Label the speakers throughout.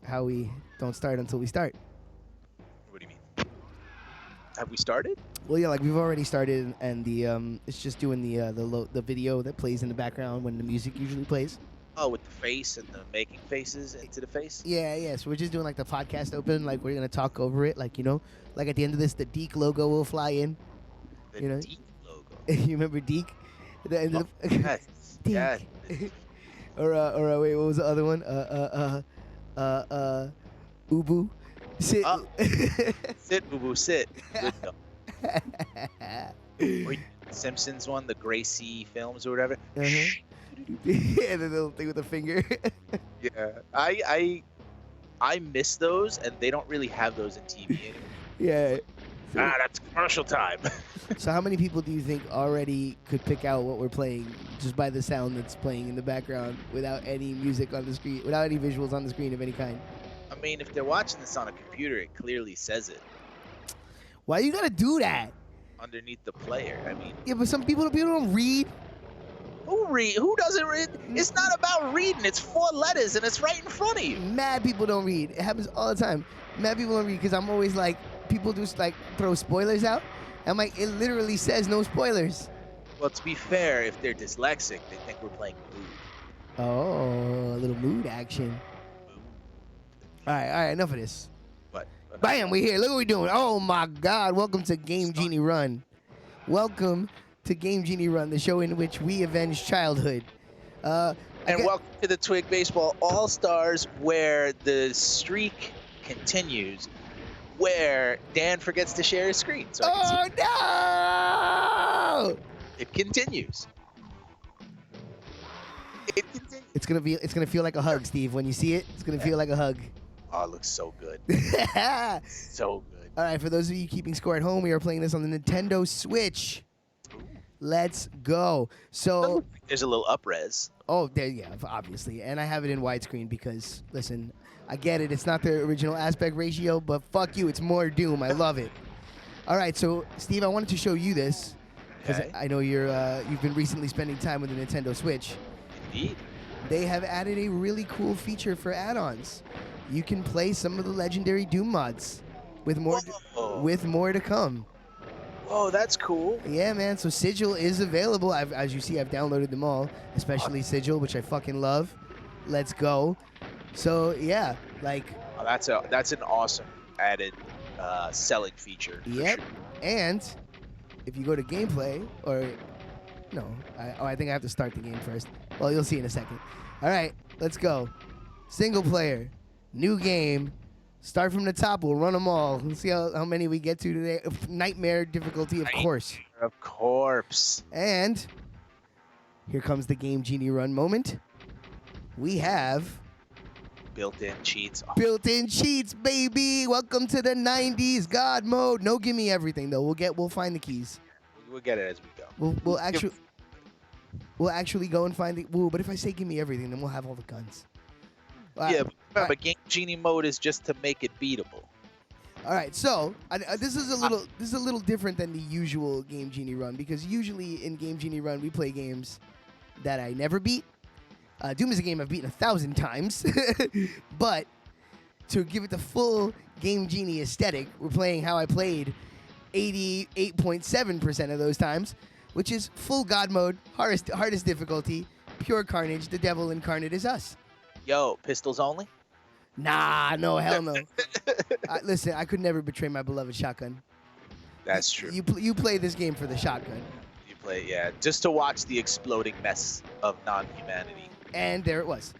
Speaker 1: how we don't start until we start.
Speaker 2: What do you mean? Have we started?
Speaker 1: Well, yeah, like we've already started, and the it's just doing the video that plays in the background when the music usually plays.
Speaker 2: Oh, with the face and the making faces into the face?
Speaker 1: Yeah, yeah. So we're just doing like the podcast open, like we're gonna talk over it, like like at the end of this, the Deke logo will fly in.
Speaker 2: The Deke logo.
Speaker 1: You remember Deke?
Speaker 2: Yes.
Speaker 1: Deke.
Speaker 2: Yes.
Speaker 1: or wait, what was the other one? Ubu. Sit.
Speaker 2: Sit, boo boo, sit. Good though. Or Simpsons one, the Gracie films or whatever.
Speaker 1: Yeah, the little thing with the finger.
Speaker 2: Yeah, I miss those, and they don't really have those in TV anymore.
Speaker 1: Yeah.
Speaker 2: That's commercial time.
Speaker 1: So how many people do you think already could pick out what we're playing just by the sound that's playing in the background without any music on the screen, without any visuals on the screen of any kind?
Speaker 2: I mean, if they're watching this on a computer, it clearly says it
Speaker 1: Why you gotta do that?
Speaker 2: underneath the player. I mean,
Speaker 1: Yeah, but some people don't read.
Speaker 2: who doesn't read? It's not about reading. It's 4 letters, and it's right in front of you.
Speaker 1: Mad people don't read. It happens all the time. Mad people don't read because I'm always like, people just like throw spoilers out. I'm like, it literally says no spoilers.
Speaker 2: Well, to be fair, if they're dyslexic, they think we're playing Mood.
Speaker 1: Oh, a little mood action. All right, enough of this.
Speaker 2: What?
Speaker 1: Bam, we here. Look what we're doing. Oh my God! Welcome to Game Genie Run. Welcome to Game Genie Run, the show in which we avenge childhood.
Speaker 2: And welcome to the Twig Baseball All-Stars, where the streak continues, where Dan forgets to share his screen. So
Speaker 1: no!
Speaker 2: It continues. It continues.
Speaker 1: It's gonna feel like a hug, Steve. When you see it, it's gonna feel like a hug.
Speaker 2: Oh, it looks so good. So good.
Speaker 1: All right, for those of you keeping score at home, we are playing this on the Nintendo Switch. Let's go. So
Speaker 2: there's a little up-res.
Speaker 1: Oh, yeah, obviously. And I have it in widescreen because, listen, I get it. It's not the original aspect ratio, but fuck you. It's more Doom. I love it. All right, so, Steve, I wanted to show you this because I know you've been recently spending time with the Nintendo Switch.
Speaker 2: Indeed.
Speaker 1: They have added a really cool feature for add-ons. You can play some of the legendary Doom mods with more to come.
Speaker 2: Oh, that's cool.
Speaker 1: Yeah, man. So Sigil is available. As you see, I've downloaded them all, especially Sigil, which I fucking love. Let's go. So yeah, like.
Speaker 2: Oh, that's an awesome added selling feature.
Speaker 1: Yep.
Speaker 2: Sure.
Speaker 1: And if you go to gameplay, or no, I think I have to start the game first. Well, you'll see in a second. All right, let's go. Single player, new game. Start from the top. We'll run them all. Let's see how many we get to today. Nightmare difficulty, of course.
Speaker 2: Of course.
Speaker 1: And here comes the Game Genie Run moment. We have
Speaker 2: built-in cheats.
Speaker 1: Built-in cheats, baby. Welcome to the 90s God mode. No, give me everything though. We'll find the keys.
Speaker 2: We'll get it as we go.
Speaker 1: We'll actually go and find the. Ooh, but if I say give me everything, then we'll have all the guns.
Speaker 2: Yeah, but remember, Game Genie mode is just to make it beatable.
Speaker 1: All right, so this is a little different than the usual Game Genie Run because usually in Game Genie Run we play games that I never beat. Doom is a game I've beaten 1,000 times, but to give it the full Game Genie aesthetic, we're playing how I played 88.7% of those times, which is full God mode, hardest difficulty, pure carnage. The devil incarnate is us.
Speaker 2: Yo, pistols only?
Speaker 1: Nah, no, hell no. Listen, I could never betray my beloved shotgun.
Speaker 2: That's true.
Speaker 1: You play this game for the shotgun.
Speaker 2: You play, yeah, just to watch the exploding mess of non-humanity.
Speaker 1: And there it was.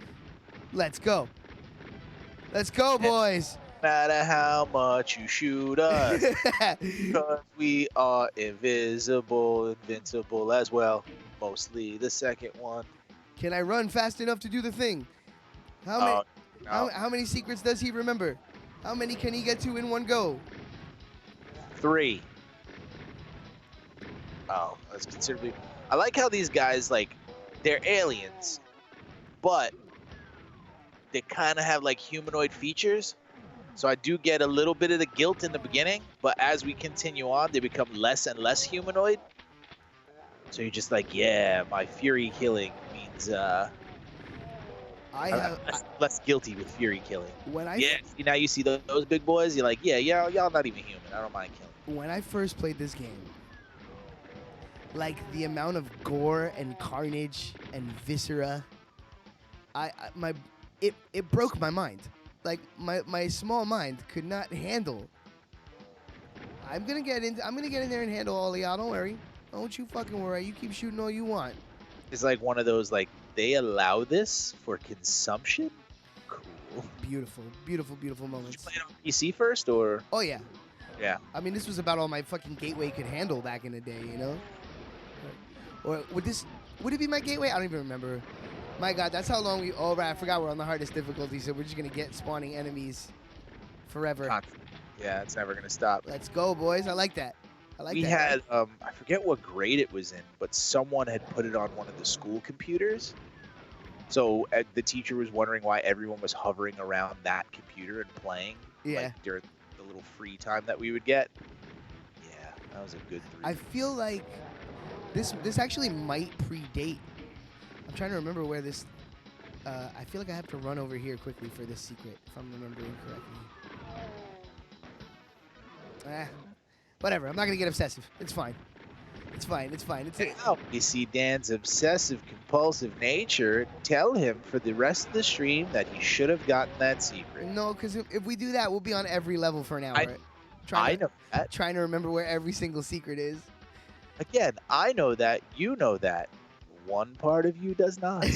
Speaker 1: Let's go. Let's go, boys.
Speaker 2: No matter how much you shoot us, because we are invincible as well. Mostly the second one.
Speaker 1: Can I run fast enough to do the thing? How many secrets does he remember? How many can he get to in one go?
Speaker 2: 3. Oh, that's considerably. I like how these guys, like, they're aliens, but they kind of have like humanoid features. So I do get a little bit of the guilt in the beginning, but as we continue on, they become less and less humanoid. So you're just like, yeah, my fury healing means
Speaker 1: I have
Speaker 2: less guilty with Fury killing.
Speaker 1: when I
Speaker 2: Yeah, see, now you see those big boys, you're like, yeah, y'all not even human. I don't mind killing.
Speaker 1: when I first played this game, like the amount of gore and carnage and viscera, it broke my mind. Like my small mind could not handle. I'm gonna get in there and handle all of y'all. Don't worry. Don't you fucking worry. You keep shooting all you want.
Speaker 2: It's like one of those, like, they allow this for consumption? Cool.
Speaker 1: Beautiful, beautiful, beautiful
Speaker 2: Did you
Speaker 1: moments.
Speaker 2: play it on PC first, or?
Speaker 1: Oh yeah.
Speaker 2: Yeah.
Speaker 1: I mean, this was about all my fucking gateway could handle back in the day, you know? Or would it be my gateway? I don't even remember. My God, that's how long we, oh right, I forgot we're on the hardest difficulty, so we're just gonna get spawning enemies forever.
Speaker 2: Yeah, it's never going to stop.
Speaker 1: Let's go, boys. I like that. I like
Speaker 2: We
Speaker 1: that.
Speaker 2: had, I forget what grade it was in, but someone had put it on one of the school computers. So the teacher was wondering why everyone was hovering around that computer and playing,
Speaker 1: Yeah.
Speaker 2: like, during the little free time that we would get. Yeah, that was a good 3.
Speaker 1: I feel like this actually might predate. I'm trying to remember where this, I feel like I have to run over here quickly for this secret, if I'm remembering correctly. Whatever. I'm not gonna get obsessive. It's fine. It's fine. It's fine. It's
Speaker 2: Now, you see Dan's obsessive compulsive nature. Tell him for the rest of the stream that he should have gotten that secret.
Speaker 1: no, because if we do that, we'll be on every level for an hour.
Speaker 2: I know that.
Speaker 1: Trying to remember where every single secret is.
Speaker 2: Again, I know that. You know that. One part of you does not.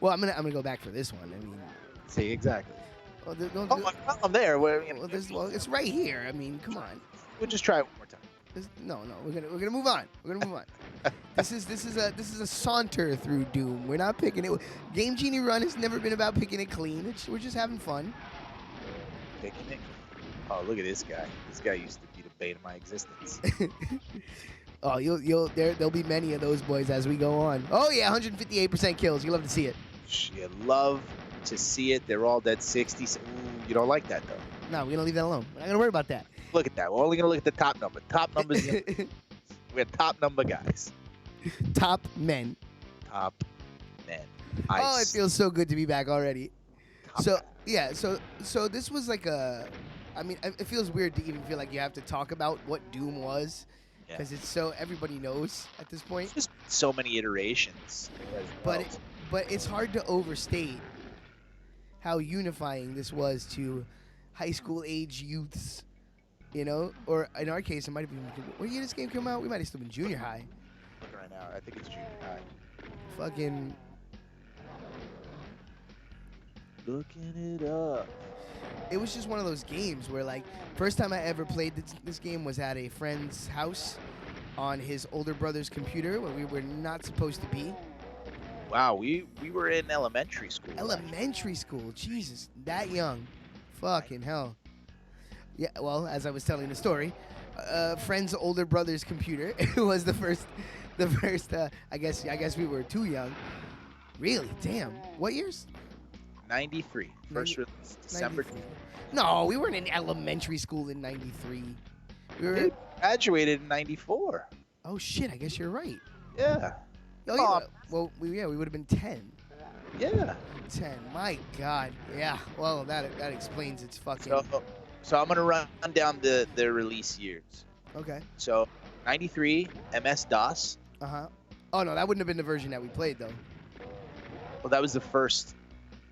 Speaker 1: Well, I'm gonna go back for this one. I mean,
Speaker 2: See, exactly.
Speaker 1: well,
Speaker 2: I'm there.
Speaker 1: well, it's right here. I mean, come on.
Speaker 2: We'll just try it one more time.
Speaker 1: No, we're gonna move on. We're gonna move on. This is a saunter through Doom. We're not picking it. Game Genie Run has never been about picking it clean. We're just having fun.
Speaker 2: Picking it. Oh, look at this guy. This guy used to be the bane of my existence.
Speaker 1: Oh, there'll be many of those boys as we go on. Oh yeah, 158% kills. You love to see it.
Speaker 2: You love to see it. They're all dead 60. Ooh, you don't like that, though.
Speaker 1: No, we're gonna leave that alone. We're not gonna worry about that.
Speaker 2: Look at that. We're only going to look at the top number. Top numbers. We're top number guys.
Speaker 1: Top men.
Speaker 2: Top men.
Speaker 1: Oh, it feels so good to be back already.
Speaker 2: Top
Speaker 1: So
Speaker 2: guys.
Speaker 1: yeah, so this was like a. I mean, it feels weird to even feel like you have to talk about what Doom was,
Speaker 2: Yeah.
Speaker 1: because it's so everybody knows at this point.
Speaker 2: Just so many iterations. As well.
Speaker 1: But it's hard to overstate how unifying this was to high school age youths, you know? Or in our case, it might have been. What year did this game come out? We might have still been junior high.
Speaker 2: Look right now. I think it's junior high.
Speaker 1: Fucking.
Speaker 2: Looking it up.
Speaker 1: It was just one of those games where, like, first time I ever played this game was at a friend's house on his older brother's computer where we were not supposed to be.
Speaker 2: Wow, we were in elementary school.
Speaker 1: Elementary school, Jesus, that young. Fucking hell. Yeah, well, as I was telling the story, friend's older brother's computer was the first. I guess we were too young. Really? Damn. What years?
Speaker 2: 93. First release, December.
Speaker 1: 93. No, we weren't in elementary school in 93. We were.
Speaker 2: Dude, graduated in 94.
Speaker 1: Oh shit! I guess you're right.
Speaker 2: Yeah.
Speaker 1: Oh, yeah. Well, we would have been 10.
Speaker 2: Yeah.
Speaker 1: 10. My God. Yeah. Well, that explains its fucking.
Speaker 2: So I'm gonna run down the release years.
Speaker 1: Okay.
Speaker 2: So 93 MS DOS.
Speaker 1: Oh no, that wouldn't have been the version that we played though.
Speaker 2: Well, that was the first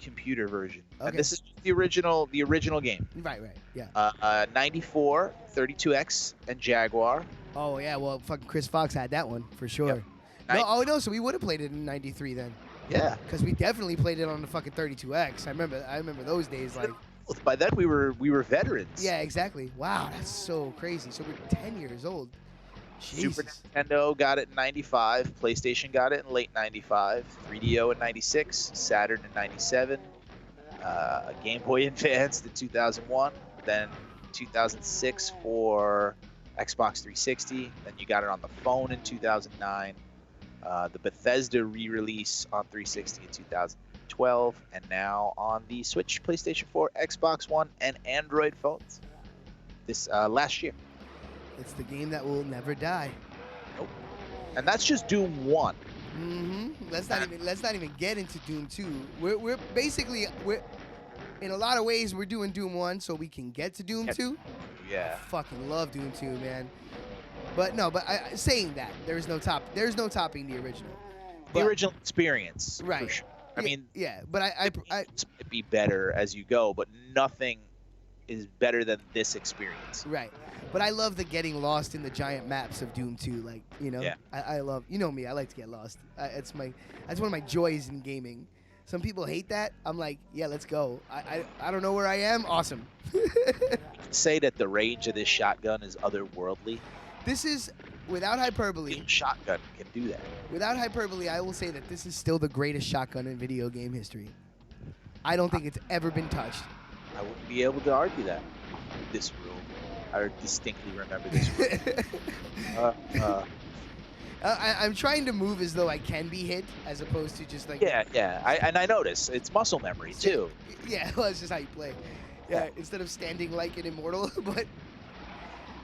Speaker 2: computer version.
Speaker 1: Okay.
Speaker 2: And this is the original game.
Speaker 1: Right. Yeah.
Speaker 2: 94 32X and Jaguar.
Speaker 1: Oh yeah. Well, fucking Chris Fox had that one for sure.
Speaker 2: Yep.
Speaker 1: No. So we would have played it in '93 then.
Speaker 2: Yeah.
Speaker 1: Because we definitely played it on the fucking 32X. I remember those days. Like.
Speaker 2: By then we were veterans.
Speaker 1: Yeah. Exactly. Wow. That's so crazy. So we're 10 years old. Jesus.
Speaker 2: Super Nintendo got it in 95. PlayStation got it in late 95. 3DO in 96. Saturn in 97. Game Boy Advance in 2001. Then 2006 for Xbox 360. Then you got it on the phone in 2009. The Bethesda re-release on 360 in 2012. And now on the Switch, PlayStation 4, Xbox One, and Android phones. This last year.
Speaker 1: It's the game that will never die.
Speaker 2: Nope. And that's just Doom 1.
Speaker 1: Let's not even get into Doom 2. We're basically in a lot of ways we're doing Doom 1 so we can get to Doom 2.
Speaker 2: Yeah.
Speaker 1: I fucking love Doom 2, man. But no, saying that there's no topping the original.
Speaker 2: The original experience,
Speaker 1: right?
Speaker 2: For sure. I mean,
Speaker 1: yeah. But I
Speaker 2: it might be better as you go, but nothing is better than this experience.
Speaker 1: Right. But I love the getting lost in the giant maps of Doom 2. Like, you know,
Speaker 2: yeah.
Speaker 1: I love, you know me, I like to get lost. That's one of my joys in gaming. Some people hate that. I'm like, yeah, let's go. I don't know where I am. Awesome.
Speaker 2: You can say that the range of this shotgun is otherworldly.
Speaker 1: This is, without hyperbole.
Speaker 2: Shotgun can do that.
Speaker 1: Without hyperbole, I will say that this is still the greatest shotgun in video game history. I don't think it's ever been touched.
Speaker 2: I wouldn't be able to argue that. This room. I distinctly remember this room.
Speaker 1: I'm trying to move as though I can be hit, as opposed to just like...
Speaker 2: Yeah. I notice. It's muscle memory, too.
Speaker 1: Yeah, well, it's just how you play. Yeah, instead of standing like an immortal,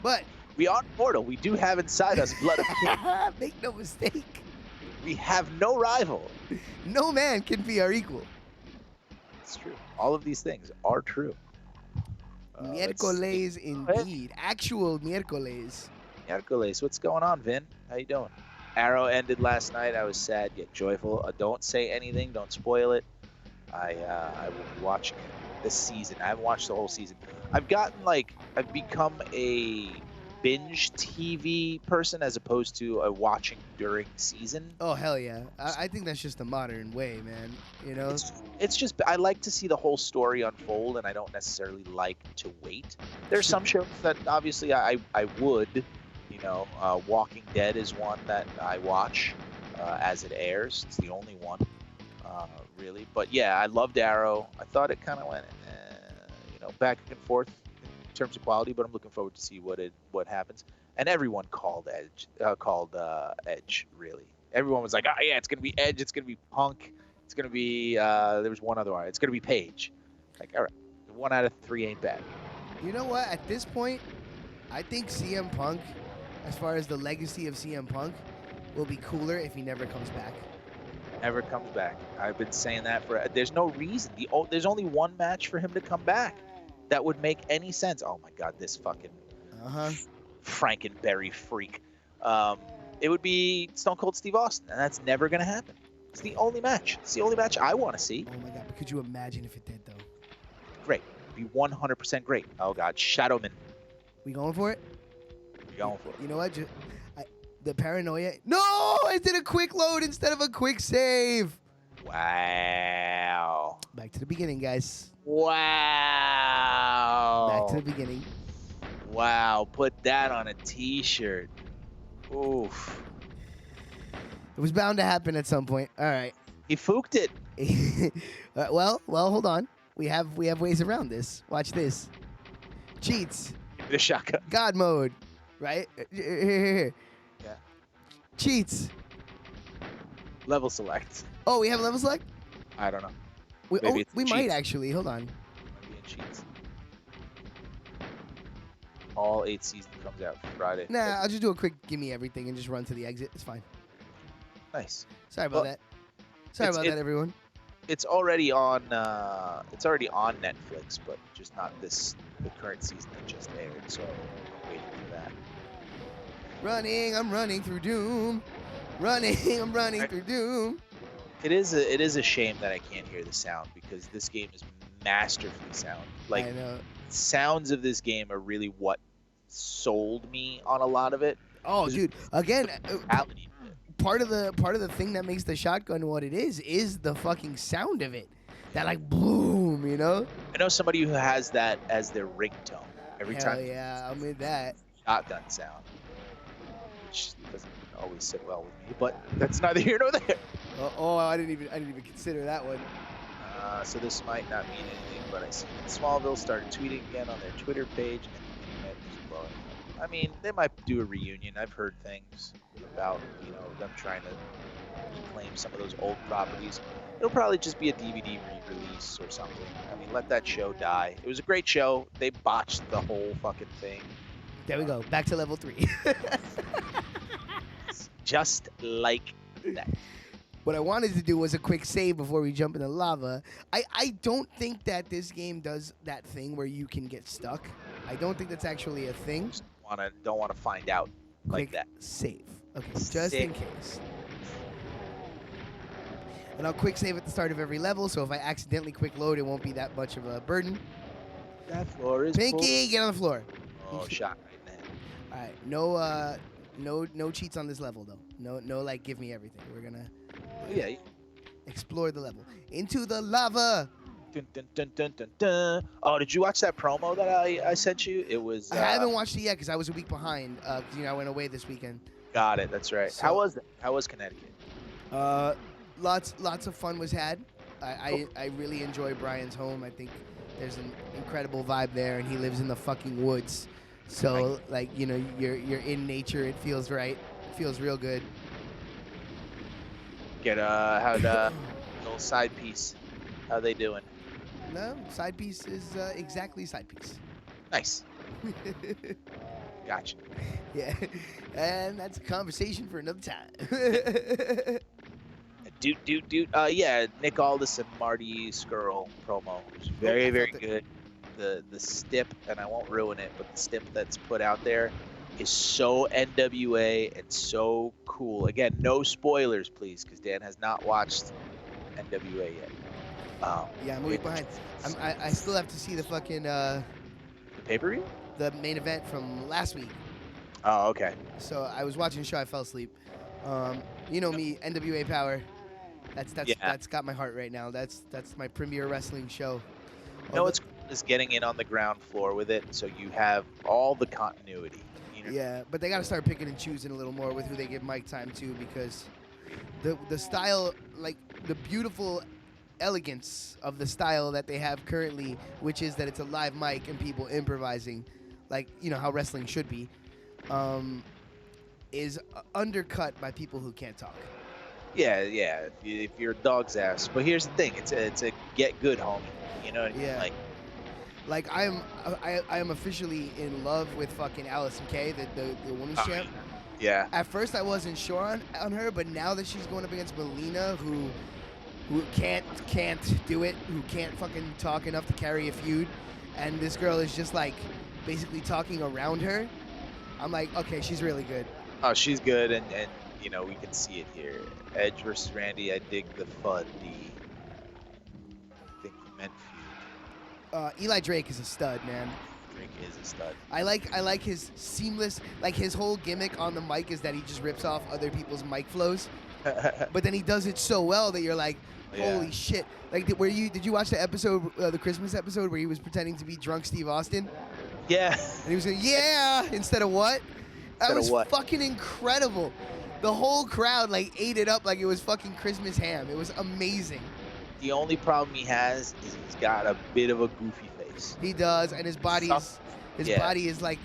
Speaker 1: but...
Speaker 2: We are immortal. We do have inside us blood of king.
Speaker 1: Make no mistake.
Speaker 2: We have no rival.
Speaker 1: No man can be our equal.
Speaker 2: It's true. All of these things are true.
Speaker 1: Miércoles indeed. Actual miércoles.
Speaker 2: Miércoles. What's going on, Vin? How you doing? Arrow ended last night. I was sad yet joyful. Don't say anything. Don't spoil it. I will be watching it this season. I haven't watched the whole season. I've become a binge TV person as opposed to a watching during season.
Speaker 1: Oh, hell yeah. I think that's just the modern way, man. You know?
Speaker 2: It's just, I like to see the whole story unfold, and I don't necessarily like to wait. There's some shows that obviously I would, you know, Walking Dead is one that I watch as it airs. It's the only one, really. But yeah, I loved Arrow. I thought it kind of went, you know, back and forth in terms of quality, but I'm looking forward to see what happens. And everyone called Edge, really. Everyone was like, oh yeah, it's gonna be Edge, it's gonna be Punk, it's gonna be there was one other one, it's gonna be Paige. Like, all right, 1 out of 3 ain't bad.
Speaker 1: You know what? At this point, I think CM Punk, as far as the legacy of CM Punk, will be cooler if he never comes back.
Speaker 2: Never comes back. I've been saying that for. There's no reason. There's only one match for him to come back that would make any sense. Oh my God, this fucking Frankenberry freak. It would be Stone Cold Steve Austin, and that's never gonna happen. It's the only match. It's the only match I want to see.
Speaker 1: Oh my God, but could you imagine if it did though?
Speaker 2: Great. Be 100% great. Oh God, Shadowman.
Speaker 1: We going for it?
Speaker 2: We going for it.
Speaker 1: You know what? The paranoia. No, I did a quick load instead of a quick save.
Speaker 2: Wow.
Speaker 1: Back to the beginning, guys.
Speaker 2: Wow.
Speaker 1: Back to the beginning.
Speaker 2: Wow. Put that on a T-shirt. Oof.
Speaker 1: It was bound to happen at some point. All right.
Speaker 2: He fooked it.
Speaker 1: Well, hold on. We have ways around this. Watch this. Cheats.
Speaker 2: The shotgun.
Speaker 1: God mode. Right? Here.
Speaker 2: Yeah.
Speaker 1: Cheats.
Speaker 2: Level select.
Speaker 1: Oh, we have level select?
Speaker 2: I don't know.
Speaker 1: We might actually. Hold on.
Speaker 2: Maybe in cheats. All 8 season comes out Friday.
Speaker 1: Nah, I'll just do a quick gimme everything and just run to the exit. It's fine.
Speaker 2: Nice.
Speaker 1: Sorry about that. Sorry about that, everyone.
Speaker 2: It's already on. It's already on Netflix, but just not the current season that just aired. So I'm waiting for that.
Speaker 1: I'm running through Doom. I'm running through Doom.
Speaker 2: It is a shame that I can't hear the sound because this game is masterfully sound. Like,
Speaker 1: I know.
Speaker 2: Sounds of this game are really what sold me on a lot of it.
Speaker 1: Oh, dude! Again, part of the thing that makes the shotgun what it is the fucking sound of it. That like boom, you know.
Speaker 2: I know somebody who has that as their ringtone every
Speaker 1: Hell
Speaker 2: time.
Speaker 1: Yeah, I'm with that.
Speaker 2: Shotgun sound, which doesn't always sit well with me, but that's neither here nor there.
Speaker 1: Oh, I didn't even consider that one.
Speaker 2: So this might not mean anything, but I see that Smallville started tweeting again on their Twitter page, and the internet is blowing up. I mean, they might do a reunion. I've heard things about, you know, them trying to reclaim some of those old properties. It'll probably just be a DVD re-release or something. I mean, let that show die. It was a great show. They botched the whole fucking thing.
Speaker 1: There we go. Back to level 3.
Speaker 2: Just like that.
Speaker 1: What I wanted to do was a quick save before we jump in the lava. I don't think that this game does that thing where you can get stuck. I don't think that's actually a thing.
Speaker 2: Just don't wanna find out like
Speaker 1: Quick
Speaker 2: that.
Speaker 1: save. Okay, just
Speaker 2: Sick.
Speaker 1: in case. And I'll quick save at the start of every level, so if I accidentally quick load, it won't be that much of a burden.
Speaker 2: That floor is
Speaker 1: Pinky, get on the floor.
Speaker 2: full. Oh, shot right there.
Speaker 1: All right, no cheats on this level though. No, like give me everything. We're gonna
Speaker 2: Oh, yeah.
Speaker 1: explore the level into the lava.
Speaker 2: Dun, dun, dun, dun, dun, dun. Oh, did you watch that promo that I sent you? It was.
Speaker 1: I haven't watched it yet because I was a week behind. 'Cause, I went away this weekend.
Speaker 2: Got it. That's right.
Speaker 1: So-
Speaker 2: How was that? How was Connecticut?
Speaker 1: Lots of fun was had. I really enjoy Brian's home. I think there's an incredible vibe there, and he lives in the fucking woods. So like you're in nature. It feels right. It feels real good.
Speaker 2: Get how'd little side piece? How they doing?
Speaker 1: No, side piece is exactly side piece.
Speaker 2: Nice. Gotcha.
Speaker 1: Yeah, and that's a conversation for another time.
Speaker 2: Dude. Yeah, Nick Aldis and Marty Skrull promo. It was very,
Speaker 1: I
Speaker 2: very
Speaker 1: thought that-
Speaker 2: good. The stip, and I won't ruin it, but the stip that's put out there is so NWA and so cool. Again, no spoilers, please, because Dan has not watched NWA yet.
Speaker 1: Yeah, I'm a week behind. I still have to see the fucking
Speaker 2: The pay-per-view?
Speaker 1: the main event from last week.
Speaker 2: Oh, okay.
Speaker 1: So I was watching the show. I fell asleep. You know me, NWA Power.
Speaker 2: Yeah.
Speaker 1: That's got my heart right now. That's my premier wrestling show.
Speaker 2: No, it's is getting in on the ground floor with it, so you have all the continuity. You know?
Speaker 1: Yeah, but they got to start picking and choosing a little more with who they give mic time to, because the style, like the beautiful elegance of the style that they have currently, which is that it's a live mic and people improvising, like how wrestling should be, is undercut by people who can't talk.
Speaker 2: Yeah. If you're a dog's ass, but here's the thing: it's a get good, homie. You know what I mean?
Speaker 1: Yeah. Like I am officially in love with fucking Allison Kay, the women's champ.
Speaker 2: Yeah.
Speaker 1: At first I wasn't sure on her, but now that she's going up against Melina, who can't do it, who can't fucking talk enough to carry a feud, and this girl is just like basically talking around her, I'm like, okay, she's really good.
Speaker 2: Oh, she's good, and we can see it here. Edge versus Randy. I dig the FUD. I think you meant feud.
Speaker 1: Eli Drake is a stud, man.
Speaker 2: Drake is a stud.
Speaker 1: I like his seamless, like his whole gimmick on the mic is that he just rips off other people's mic flows, but then he does it so well that you're like, holy
Speaker 2: Yeah.
Speaker 1: shit. Like, did you watch the episode, the Christmas episode where he was pretending to be drunk Steve Austin?
Speaker 2: Yeah.
Speaker 1: And he was going, yeah, instead of what? That
Speaker 2: Instead of
Speaker 1: was
Speaker 2: what?
Speaker 1: fucking incredible. The whole crowd like ate it up like it was fucking Christmas ham. It was amazing.
Speaker 2: The only problem he has is he's got a bit of a goofy face.
Speaker 1: He does, and his body
Speaker 2: Yeah.
Speaker 1: body is like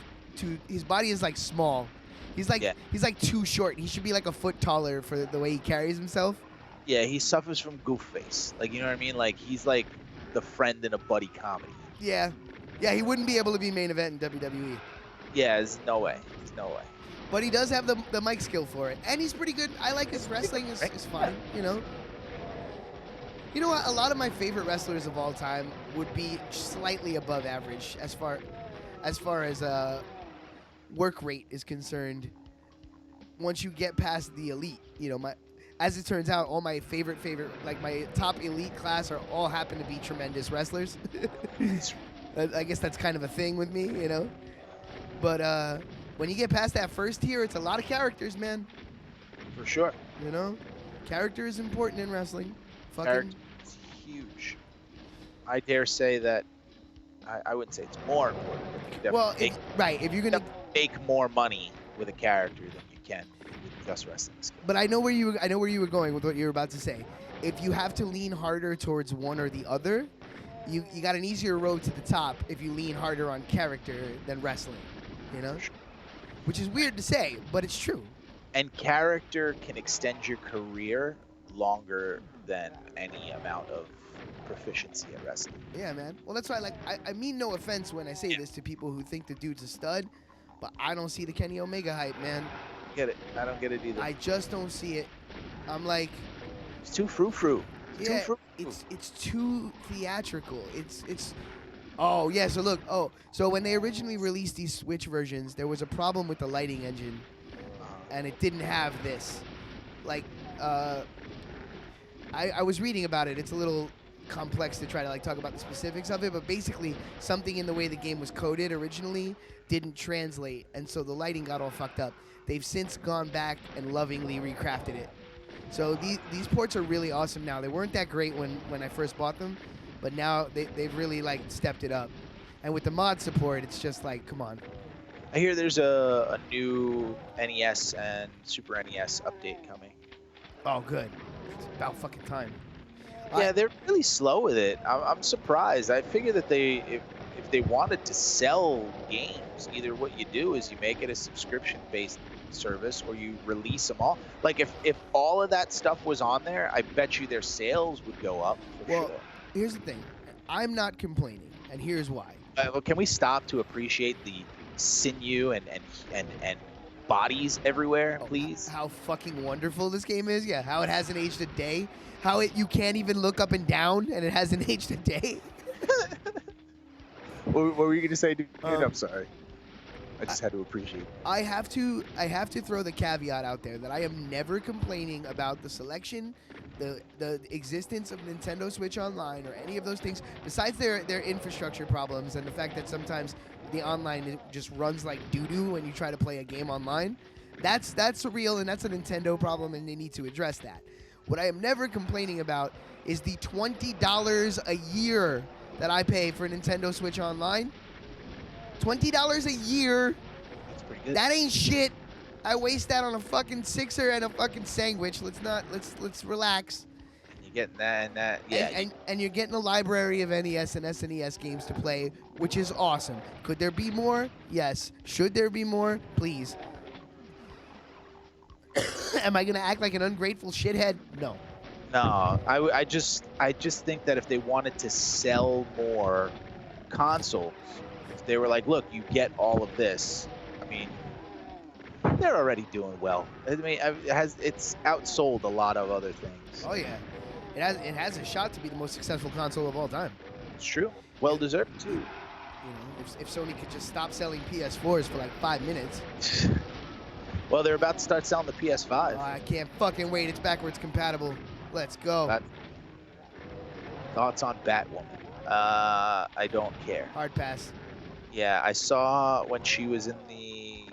Speaker 1: small. He's like too short. He should be like a foot taller for the way he carries himself.
Speaker 2: Yeah, he suffers from goof face. Like, you know what I mean? Like, he's like the friend in a buddy comedy.
Speaker 1: Yeah. Yeah, he wouldn't be able to be main event in WWE.
Speaker 2: Yeah, there's no way.
Speaker 1: But he does have the mic skill for it. And he's pretty good. I like his wrestling is fine, You know what? A lot of my favorite wrestlers of all time would be slightly above average as far as work rate is concerned. Once you get past the elite, as it turns out, all my favorite, like my top elite class all happen to be tremendous wrestlers. I guess that's kind of a thing with me, But when you get past that first tier, it's a lot of characters, man.
Speaker 2: For sure.
Speaker 1: Character is important in wrestling.
Speaker 2: Character is huge. I dare say that I wouldn't say it's more important. But you definitely
Speaker 1: If you're gonna
Speaker 2: make more money with a character than you can with just wrestling skill.
Speaker 1: But I know where you were going with what you were about to say. If you have to lean harder towards one or the other, you got an easier road to the top if you lean harder on character than wrestling, Which is weird to say, but it's true.
Speaker 2: And character can extend your career longer than any amount of proficiency at wrestling.
Speaker 1: Yeah, man. Well, that's why I mean no offense when I say this to people who think the dude's a stud, but I don't see the Kenny Omega hype, man.
Speaker 2: Get it? I don't get it either.
Speaker 1: I just don't see it. I'm like,
Speaker 2: It's too frou-frou.
Speaker 1: Yeah, it's too theatrical. It's oh yeah. So look, so when they originally released these Switch versions, there was a problem with the lighting engine, and it didn't have this. Like, I was reading about it. It's a little complex to try to like talk about the specifics of it, but basically something in the way the game was coded originally didn't translate, and so the lighting got all fucked up. They've since gone back and lovingly recrafted it. So these ports are really awesome now. They weren't that great when I first bought them, but now they've really like stepped it up. And with the mod support, it's just like, come on.
Speaker 2: I hear there's a new NES and Super NES update coming.
Speaker 1: Oh, good. It's about fucking time.
Speaker 2: Yeah, they're really slow with it. I'm surprised. I figure that if they wanted to sell games, either what you do is you make it a subscription-based service or you release them all. Like if all of that stuff was on there, I bet you their sales would go up for sure.
Speaker 1: Here's the thing. I'm not complaining, and here's why.
Speaker 2: Well, can we stop to appreciate the sinew and bodies everywhere, please?
Speaker 1: How fucking wonderful this game is. Yeah, how it hasn't aged a day. How you can't even look up and down, and it hasn't aged a day.
Speaker 2: What were you gonna say, dude? I'm sorry. I just had to appreciate.
Speaker 1: I have to throw the caveat out there that I am never complaining about the selection, the existence of Nintendo Switch Online or any of those things. Besides their infrastructure problems and the fact that sometimes the online just runs like doo-doo when you try to play a game online. That's real, and that's a Nintendo problem, and they need to address that. What I am never complaining about is the $20 a year that I pay for Nintendo Switch Online. $20 a year.
Speaker 2: That's pretty good.
Speaker 1: That ain't shit. I waste that on a fucking sixer and a fucking sandwich. Let's relax.
Speaker 2: And you're getting that and that. Yeah.
Speaker 1: And you're getting a library of NES and SNES games to play, which is awesome. Could there be more? Yes. Should there be more? Please. Am I gonna act like an ungrateful shithead? No.
Speaker 2: No. I just think that if they wanted to sell more consoles, if they were like, look, you get all of this. I mean, they're already doing well. I mean, it's outsold a lot of other things.
Speaker 1: Oh yeah, it has a shot to be the most successful console of all time.
Speaker 2: It's true. Well deserved too.
Speaker 1: You know, if Sony could just stop selling PS4s for like 5 minutes.
Speaker 2: Well, they're about to start selling the PS5.
Speaker 1: Oh, I can't fucking wait. It's backwards compatible. Let's go.
Speaker 2: Thoughts on Batwoman? I don't care.
Speaker 1: Hard pass.
Speaker 2: Yeah, I saw when she was in the,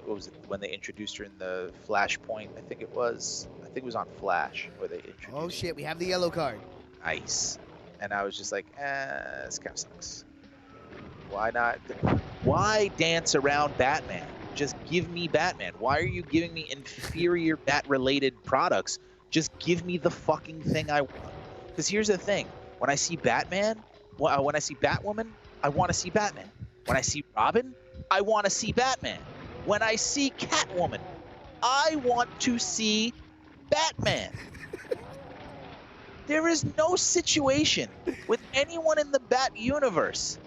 Speaker 2: what was it, when they introduced her in the Flashpoint, I think it was on Flash where they introduced
Speaker 1: Oh shit, we have the yellow card.
Speaker 2: Nice. And I was just like, this kind of sucks. Why not? Why dance around Batman? Just give me Batman. Why are you giving me inferior Bat-related products? Just give me the fucking thing I want. Because here's the thing. When I see Batman, when I see Batwoman, I want to see Batman. When I see Robin, I want to see Batman. When I see Catwoman, I want to see Batman. There is no situation with anyone in the Bat universe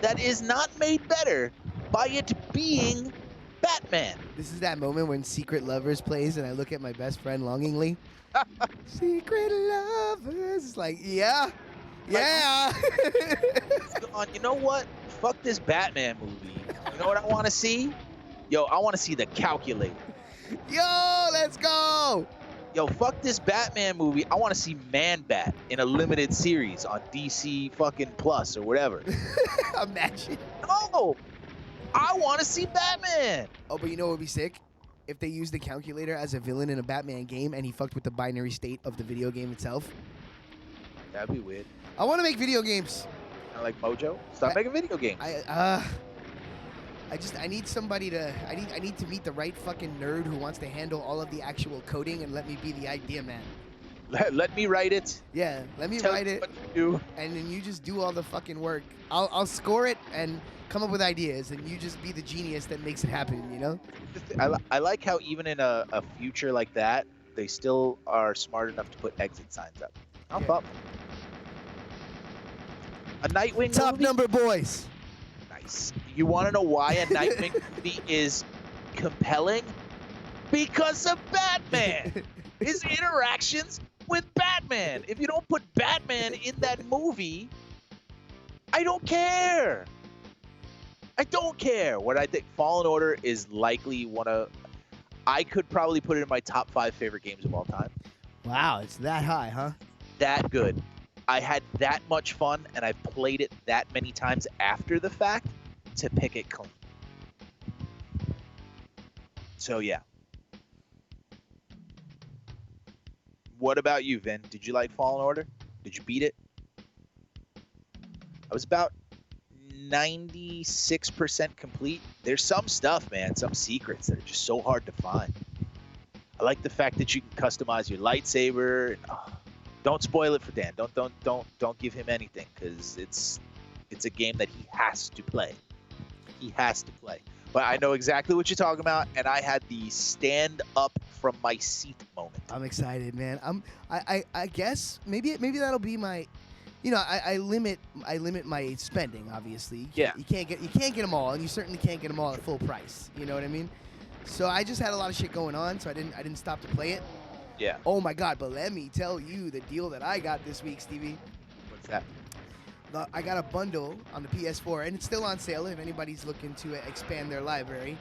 Speaker 2: that is not made better by it being Batman.
Speaker 1: This is that moment when Secret Lovers plays and I look at my best friend longingly. Secret Lovers. It's like, yeah. Yeah.
Speaker 2: You know what? Fuck this Batman movie. You know what I want to see? Yo, I want to see the Calculator.
Speaker 1: Yo, let's go.
Speaker 2: Yo, fuck this Batman movie. I want to see Man-Bat in a limited series on DC fucking Plus or whatever.
Speaker 1: Imagine.
Speaker 2: No. I want to see Batman.
Speaker 1: Oh, but you know what would be sick? If they used the Calculator as a villain in a Batman game and he fucked with the binary state of the video game itself.
Speaker 2: That'd be weird.
Speaker 1: I want to make video games.
Speaker 2: I like Mojo. Stop making video games.
Speaker 1: I need somebody to. I need to meet the right fucking nerd who wants to handle all of the actual coding and let me be the idea man.
Speaker 2: Let me write it.
Speaker 1: Yeah, let me write it.
Speaker 2: What to do.
Speaker 1: And then you just do all the fucking work. I'll score it and come up with ideas, and you just be the genius that makes it happen. You know.
Speaker 2: I like how even in a future like that, they still are smart enough to put exit signs up. I'm up. A Nightwing
Speaker 1: Top
Speaker 2: movie?
Speaker 1: number boys.
Speaker 2: Nice. You want to know why a Nightwing movie is compelling? Because of Batman. his interactions with Batman. If you don't put Batman in that movie, I don't care. I don't care. What I think Fallen Order is likely I could probably put it in my top 5 favorite games of all time.
Speaker 1: Wow, it's that high, huh?
Speaker 2: That good. I had that much fun, and I've played it that many times after the fact to pick it clean. So, yeah. What about you, Vin? Did you like Fallen Order? Did you beat it? I was about 96% complete. There's some stuff, man, some secrets that are just so hard to find. I like the fact that you can customize your lightsaber. And, don't spoil it for Dan. Don't give him anything, because it's a game that he has to play. He has to play. But I know exactly what you're talking about, and I had the stand up from my seat moment.
Speaker 1: I'm excited, man. I guess maybe that'll be my. I limit my spending. Obviously, you can't get them all, and you certainly can't get them all at full price. You know what I mean? So I just had a lot of shit going on, so I didn't stop to play it.
Speaker 2: Yeah.
Speaker 1: Oh my God! But let me tell you the deal that I got this week, Stevie.
Speaker 2: What's that?
Speaker 1: I got a bundle on the PS4, and it's still on sale if anybody's looking to expand their library.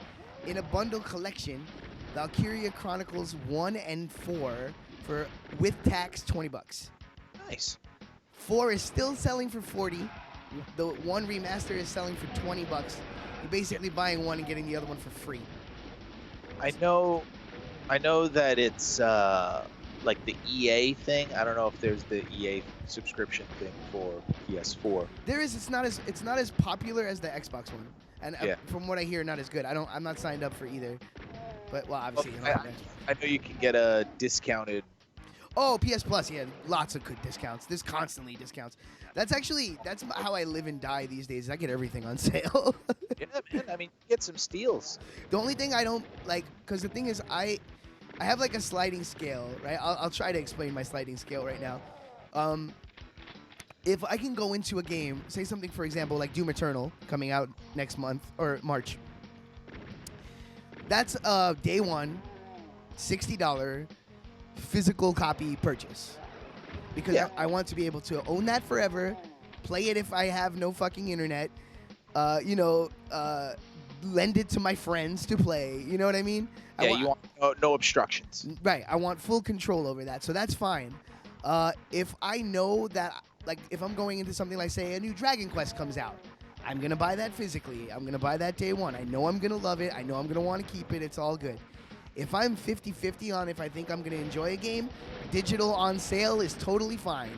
Speaker 1: In a bundle collection, Valkyria Chronicles 1 and 4 for with tax $20.
Speaker 2: Nice.
Speaker 1: 4 is still selling for $40. The 1 remaster is selling for $20. You're basically buying one and getting the other one for free.
Speaker 2: I know that it's like the EA thing. I don't know if there's the EA subscription thing for PS4.
Speaker 1: There is. It's not as popular as the Xbox one, and from what I hear, not as good. I'm not signed up for either. But well, obviously,
Speaker 2: I know you can get a discounted.
Speaker 1: Oh, PS Plus, yeah, lots of good discounts. There's constantly discounts. That's how I live and die these days. I get everything on sale.
Speaker 2: Yeah, man. I mean, get some steals.
Speaker 1: The only thing I don't like, because the thing is, I have like a sliding scale, right? I'll try to explain my sliding scale right now. If I can go into a game, say something, for example, like Doom Eternal coming out next month or March. That's a day one, $60 physical copy purchase. Because I want to be able to own that forever, play it if I have no fucking internet, lend it to my friends to play. You know what I mean?
Speaker 2: Yeah, you want no obstructions.
Speaker 1: Right. I want full control over that. So that's fine. If I know that, like, if I'm going into something like, say, a new Dragon Quest comes out, I'm going to buy that physically. I'm going to buy that day one. I know I'm going to love it. I know I'm going to want to keep it. It's all good. If I'm 50-50 on if I think I'm going to enjoy a game, digital on sale is totally fine.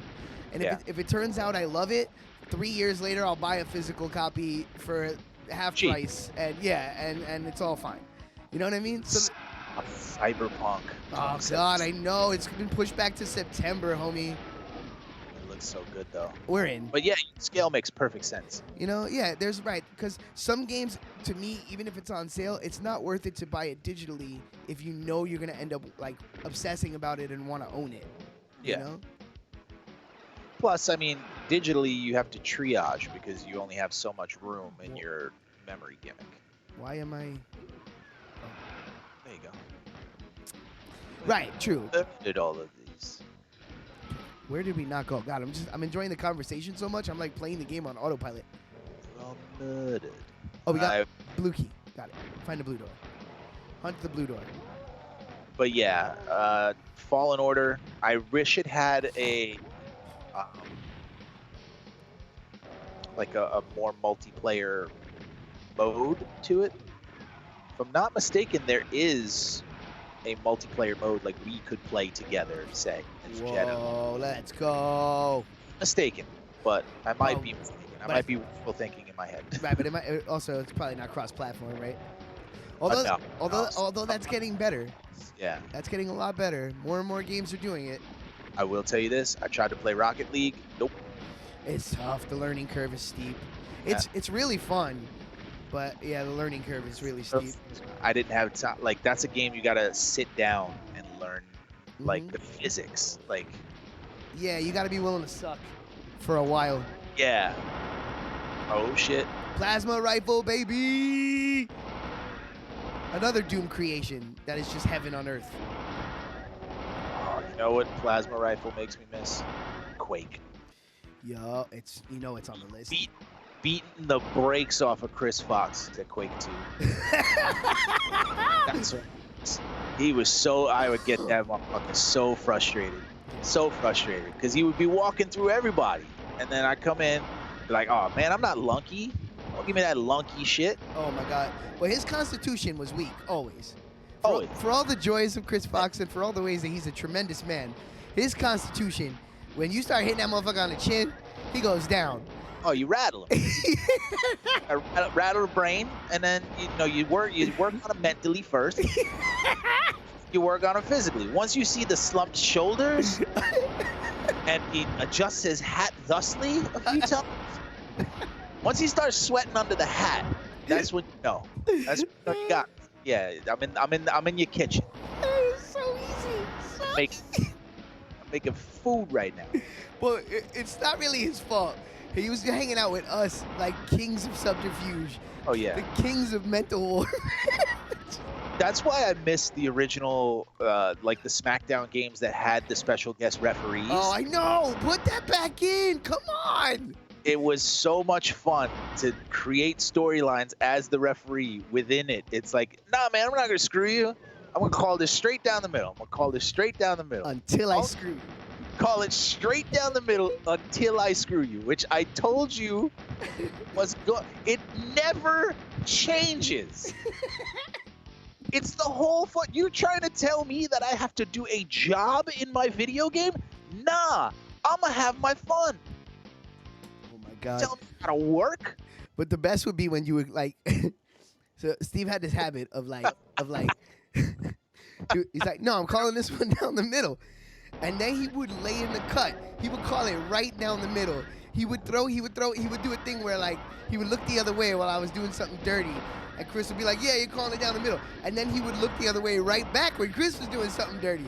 Speaker 1: And if it turns out I love it, 3 years later I'll buy a physical copy for half price. And and it's all fine. You know what I mean? So
Speaker 2: Cyberpunk.
Speaker 1: Oh God, I know it's been pushed back to September, homie.
Speaker 2: It looks so good though.
Speaker 1: We're in.
Speaker 2: But yeah, scale makes perfect sense.
Speaker 1: There's because some games, to me, even if it's on sale, it's not worth it to buy it digitally if you know you're gonna end up like obsessing about it and want to own it. You know?
Speaker 2: Plus, I mean, digitally you have to triage because you only have so much room in your memory gimmick.
Speaker 1: Why am I?
Speaker 2: There you go.
Speaker 1: Right, true.
Speaker 2: Did all of these.
Speaker 1: Where did we not go? God, I'm enjoying the conversation so much. I'm like playing the game on autopilot.
Speaker 2: Well murdered.
Speaker 1: Oh, we got blue key. Got it. Find the blue door. Hunt the blue door.
Speaker 2: But yeah, Fallen Order. I wish it had a like a more multiplayer mode to it. If I'm not mistaken, there is a multiplayer mode like we could play together, say.
Speaker 1: Whoa, let's go.
Speaker 2: Mistaken, but I might be mistaken. I might be wishful thinking in my head.
Speaker 1: Right, but it's probably not cross-platform, right? Although that's getting better.
Speaker 2: Yeah.
Speaker 1: That's getting a lot better. More and more games are doing it.
Speaker 2: I will tell you this. I tried to play Rocket League. Nope.
Speaker 1: It's tough. The learning curve is steep. It's really fun, but yeah, the learning curve is really steep.
Speaker 2: I didn't have time. Like, that's a game you gotta sit down and learn, like, the physics. Like.
Speaker 1: Yeah, you gotta be willing to suck for a while.
Speaker 2: Yeah. Oh shit.
Speaker 1: Plasma rifle, baby. Another Doom creation that is just heaven on earth.
Speaker 2: know what plasma rifle makes me miss? Quake.
Speaker 1: Yo, it's it's on the list.
Speaker 2: Beating the brakes off of Chris Fox to Quake 2. That's what he was so. I would get that motherfucker so frustrated, because he would be walking through everybody, and then I come in, be like, oh man, I'm not lunky. Don't give me that lunky shit.
Speaker 1: Oh my God. Well, his constitution was weak, always.
Speaker 2: Always.
Speaker 1: For all the joys of Chris Fox and for all the ways that he's a tremendous man, his constitution, when you start hitting that motherfucker on the chin, he goes down.
Speaker 2: Oh, you rattle him. Rattle the brain, and then you work on him mentally first. You work on him physically. Once you see the slumped shoulders, and he adjusts his hat thusly a few times. Once he starts sweating under the hat, that's when you know. That's when you got. Yeah, I'm in your kitchen.
Speaker 1: It's so easy.
Speaker 2: I'm making food right now.
Speaker 1: Well, it's not really his fault. He was hanging out with us like kings of subterfuge.
Speaker 2: Oh yeah.
Speaker 1: The kings of mental war.
Speaker 2: That's why I missed the original, like the SmackDown games that had the special guest referees.
Speaker 1: Oh, I know. Put that back in. Come on.
Speaker 2: It was so much fun to create storylines as the referee within it. It's like, nah, man, I'm not gonna screw you. I'm gonna call this straight down the middle.
Speaker 1: Until I screw you.
Speaker 2: Call it straight down the middle until I screw you, which I told you was good. It never changes. It's the whole fun. You trying to tell me that I have to do a job in my video game? Nah, I'ma have my fun.
Speaker 1: Oh my God.
Speaker 2: Tell me how to work.
Speaker 1: But the best would be when you would like. So Steve had this habit of like. He's like, no, I'm calling this one down the middle. And then he would lay in the cut. He would call it right down the middle. He would do a thing where like he would look the other way while I was doing something dirty. And Chris would be like, yeah, you're calling it down the middle. And then he would look the other way right back when Chris was doing something dirty.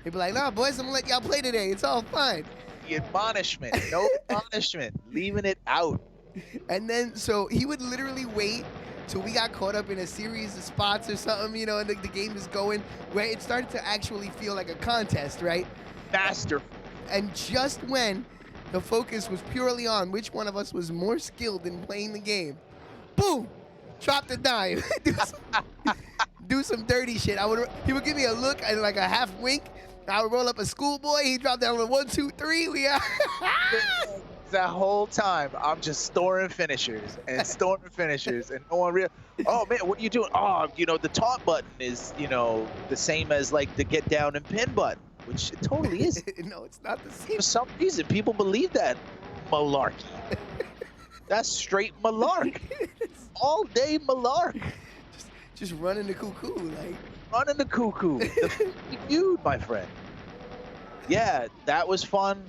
Speaker 1: He'd be like, nah, boys, I'm gonna let y'all play today. It's all fine.
Speaker 2: The admonishment. No admonishment. Leaving it out.
Speaker 1: And then, so he would literally wait till we got caught up in a series of spots or something, and the game is going, where it started to actually feel like a contest, right?
Speaker 2: Masterful.
Speaker 1: And just when the focus was purely on which one of us was more skilled in playing the game, boom, drop the dime. do some dirty shit. He would give me a look and like a half wink. I would roll up a schoolboy. He'd drop down to 1, 2, 3. We are.
Speaker 2: That whole time, I'm just storing finishers, and no one oh man, what are you doing? Oh, the taunt button is, the same as like the get down and pin button, which it totally is.
Speaker 1: No, it's not the same.
Speaker 2: For some reason, people believe that malarkey. That's straight malark. All day malark.
Speaker 1: Just running the cuckoo, like.
Speaker 2: Running the cuckoo. The feud, my friend. Yeah, that was fun.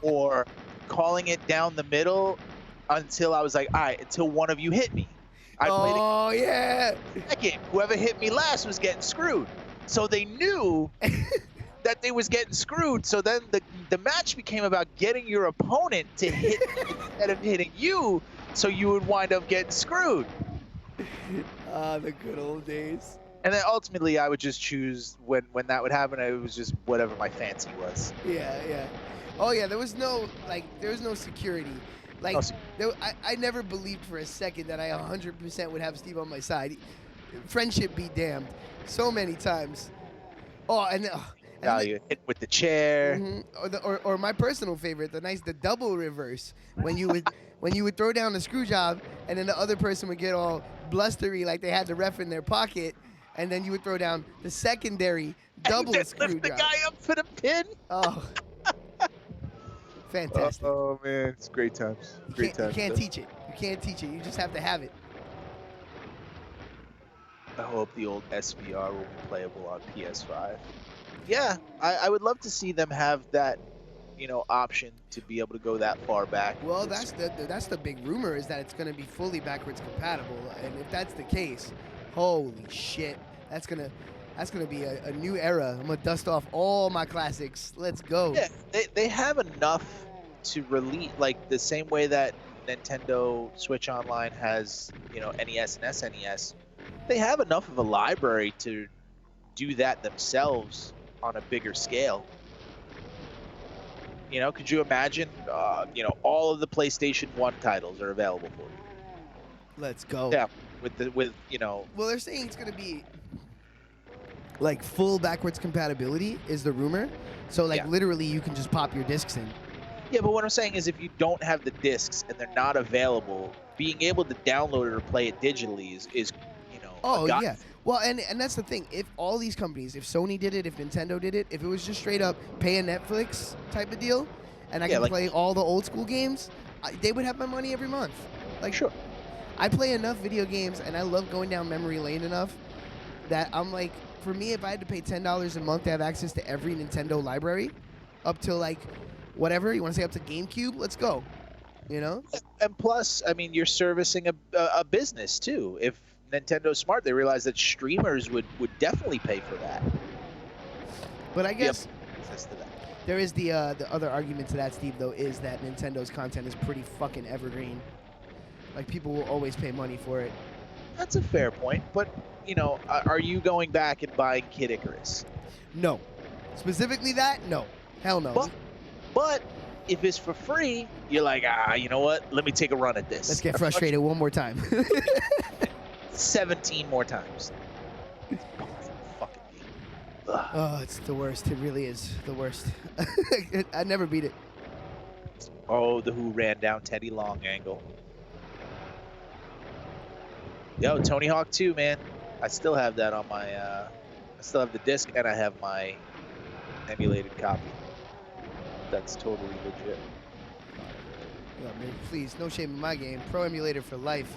Speaker 2: Or calling it down the middle until I was like, all right, until one of you hit me.
Speaker 1: Oh, yeah.
Speaker 2: Second, whoever hit me last was getting screwed. So they knew that they was getting screwed. So then the match became about getting your opponent to hit instead of hitting you, so you would wind up getting screwed.
Speaker 1: Ah, the good old days.
Speaker 2: And then ultimately, I would just choose when that would happen. It was just whatever my fancy was.
Speaker 1: Yeah. Oh yeah, there was no security. Like, I never believed for a second that I 100% would have Steve on my side. Friendship be damned. So many times. Oh, and
Speaker 2: you hit with the chair.
Speaker 1: Mm-hmm. Or my personal favorite, the double reverse, when you would throw down the screw job, and then the other person would get all blustery like they had the ref in their pocket, and then you would throw down the secondary double screw
Speaker 2: lift the
Speaker 1: job.
Speaker 2: guy up for the pin.
Speaker 1: Oh. Fantastic.
Speaker 2: Oh man, it's great times.
Speaker 1: You can't teach it. You just have to have it.
Speaker 2: I hope the old SVR will be playable on PS5. Yeah, I would love to see them have that, option to be able to go that far back.
Speaker 1: Well, that's the big rumor, is that it's going to be fully backwards compatible, and if that's the case, holy shit, that's gonna be a new era. I'm gonna dust off all my classics. Let's go.
Speaker 2: Yeah, they have enough to release, like the same way that Nintendo Switch Online has, NES and SNES. They have enough of a library to do that themselves on a bigger scale. You know, could you imagine? You know, all of the PlayStation 1 titles are available for you.
Speaker 1: Let's go.
Speaker 2: Yeah, with you know.
Speaker 1: Well, they're saying it's gonna be like full backwards compatibility is the rumor. So like
Speaker 2: Yeah.
Speaker 1: literally you can just pop your discs in.
Speaker 2: Yeah, but what I'm saying is, if you don't have the discs and they're not available, being able to download it or play it digitally is you know.
Speaker 1: Oh
Speaker 2: a god.
Speaker 1: yeah. Well, and that's the thing. If all these companies, if Sony did it, if Nintendo did it, if it was just straight up pay a Netflix type of deal, and I
Speaker 2: Yeah,
Speaker 1: can
Speaker 2: like-
Speaker 1: play all the old school games, they would have my money every month. Like
Speaker 2: Sure.
Speaker 1: I play enough video games and I love going down memory lane enough that I'm like, for me, if I had to pay $10 a month to have access to every Nintendo library, up to like whatever you want to say, up to GameCube, let's go. You know?
Speaker 2: And plus, I mean, you're servicing a business too. If Nintendo's smart, they realize that streamers would definitely pay for that.
Speaker 1: But I guess
Speaker 2: Access to that.
Speaker 1: there is the other argument to that, Steve, though, is that Nintendo's content is pretty fucking evergreen. Like people will always pay money for it.
Speaker 2: That's a fair point, but you know, are you going back and buying Kid Icarus?
Speaker 1: No. Specifically that? No. Hell no.
Speaker 2: But if it's for free, you're like, you know what? Let me take a run at this.
Speaker 1: Let's get frustrated one more time.
Speaker 2: 17 more times. Fucking game. Ugh.
Speaker 1: Oh, it's the worst. It really is the worst. I never beat it.
Speaker 2: Oh, the Who ran down Teddy Long angle. Yo, Tony Hawk 2, man. I still have that on my. I still have the disc, and I have my emulated copy. That's totally legit.
Speaker 1: Yeah, man, please, no shame in my game. Pro emulator for life.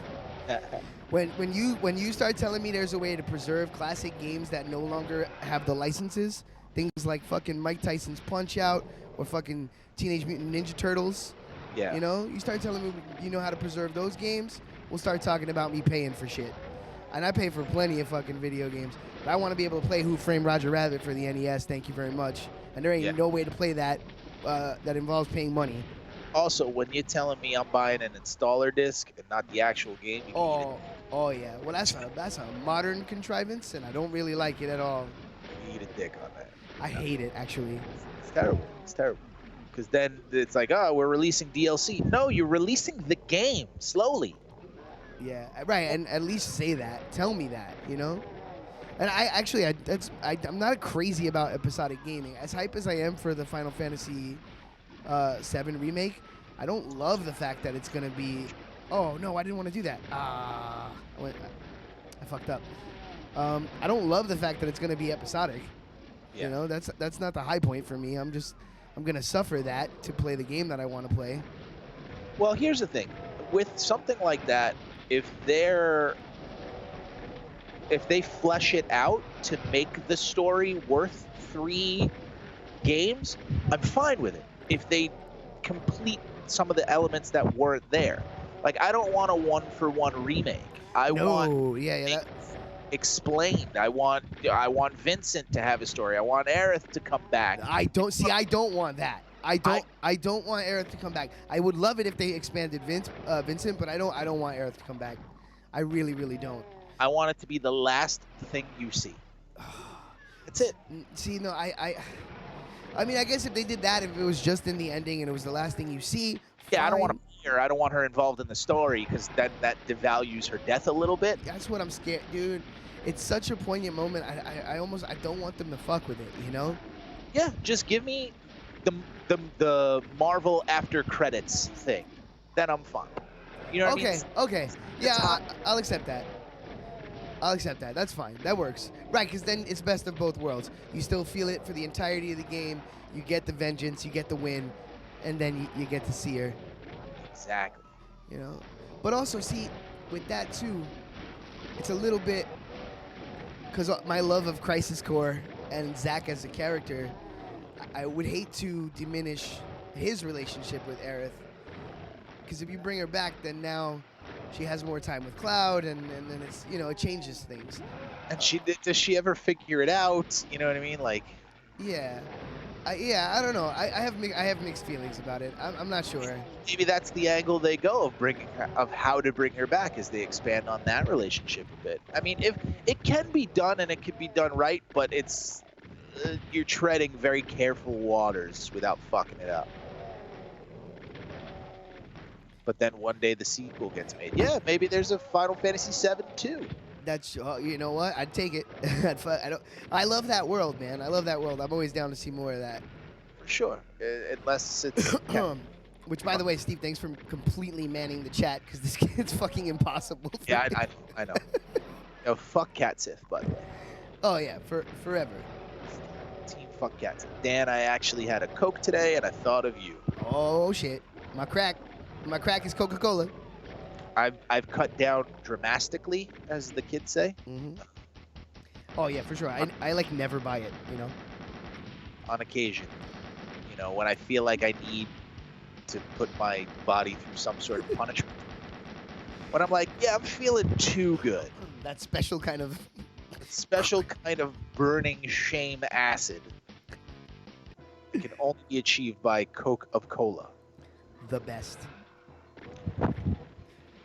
Speaker 1: When you start telling me there's a way to preserve classic games that no longer have the licenses, things like fucking Mike Tyson's Punch Out or fucking Teenage Mutant Ninja Turtles,
Speaker 2: Yeah.
Speaker 1: you know, you start telling me you know how to preserve those games, we'll start talking about me paying for shit. And I pay for plenty of fucking video games, but I want to be able to play Who Framed Roger Rabbit for the NES. Thank you very much. And there ain't no way to play that that involves paying money.
Speaker 2: Also, when you're telling me I'm buying an installer disc and not the actual game, you can eat it.
Speaker 1: Oh yeah. Well, that's a modern contrivance, and I don't really like it at all.
Speaker 2: You eat a dick on that.
Speaker 1: I hate it actually.
Speaker 2: It's terrible. It's terrible. Because then it's like, oh, we're releasing DLC. No, you're releasing the game slowly.
Speaker 1: Yeah, right. And at least say that. Tell me that. You know. And I'm not crazy about episodic gaming. As hype as I am for the Final Fantasy VII remake, I don't love the fact that it's gonna be. Oh no, I didn't want to do that. I fucked up. I don't love the fact that it's gonna be episodic.
Speaker 2: Yeah.
Speaker 1: You know, that's not the high point for me. I'm gonna suffer that to play the game that I want to play.
Speaker 2: Well, here's the thing. With something like that, if they flesh it out to make the story worth 3 games, I'm fine with it. If they complete some of the elements that weren't there. Like, I don't want a one-for-one remake. I want explained. I want Vincent to have a story. I want Aerith to come back.
Speaker 1: I don't want that. I don't want Aerith to come back. I would love it if they expanded Vincent, but I don't want Aerith to come back. I really, really don't.
Speaker 2: I want it to be the last thing you see. That's it.
Speaker 1: See, no, I mean, I guess if they did that, if it was just in the ending and it was the last thing you see.
Speaker 2: Yeah,
Speaker 1: fine.
Speaker 2: I don't want her. I don't want her involved in the story because that devalues her death a little bit.
Speaker 1: That's what I'm scared, dude. It's such a poignant moment. I don't want them to fuck with it, you know?
Speaker 2: Yeah, just give me the Marvel after credits thing. Then I'm fine. You know what I mean?
Speaker 1: Okay. Yeah, I'll accept that. I'll accept that. That's fine. That works. Right, because then it's best of both worlds. You still feel it for the entirety of the game. You get the vengeance. You get the win. And then you get to see her.
Speaker 2: Exactly.
Speaker 1: You know? But also, see, with that, too, it's a little bit... Because my love of Crisis Core and Zack as a character, I would hate to diminish his relationship with Aerith. Because if you bring her back, then now she has more time with Cloud, and then it's, you know, it changes things.
Speaker 2: And does she ever figure it out? You know what I mean? Like,
Speaker 1: yeah, I don't know. I have mixed feelings about it. I'm not sure.
Speaker 2: Maybe that's the angle they go of how to bring her back, is they expand on that relationship a bit. I mean, if it can be done and it can be done right, but it's you're treading very careful waters without fucking it up. but then one day the sequel gets made. Yeah, maybe there's a Final Fantasy VII too.
Speaker 1: That's you know what? I'd take it. I love that world, man. I love that world. I'm always down to see more of that.
Speaker 2: For sure, unless it's
Speaker 1: Which, by the way, Steve, thanks for completely manning the chat because this it's fucking impossible.
Speaker 2: yeah, I know. Yo, fuck Cat Sith, by the way.
Speaker 1: Oh yeah, forever.
Speaker 2: Team fuck Cat Sith. Dan, I actually had a Coke today, and I thought of you.
Speaker 1: Oh shit, my crack is Coca-Cola.
Speaker 2: I've cut down dramatically, as the kids say.
Speaker 1: Oh yeah, for sure. I like never buy it, you know.
Speaker 2: On occasion, you know, when I feel like I need to put my body through some sort of punishment. When I'm like, yeah, I'm feeling too good.
Speaker 1: That special kind of
Speaker 2: burning shame acid can only be achieved by Coke of Cola.
Speaker 1: The best.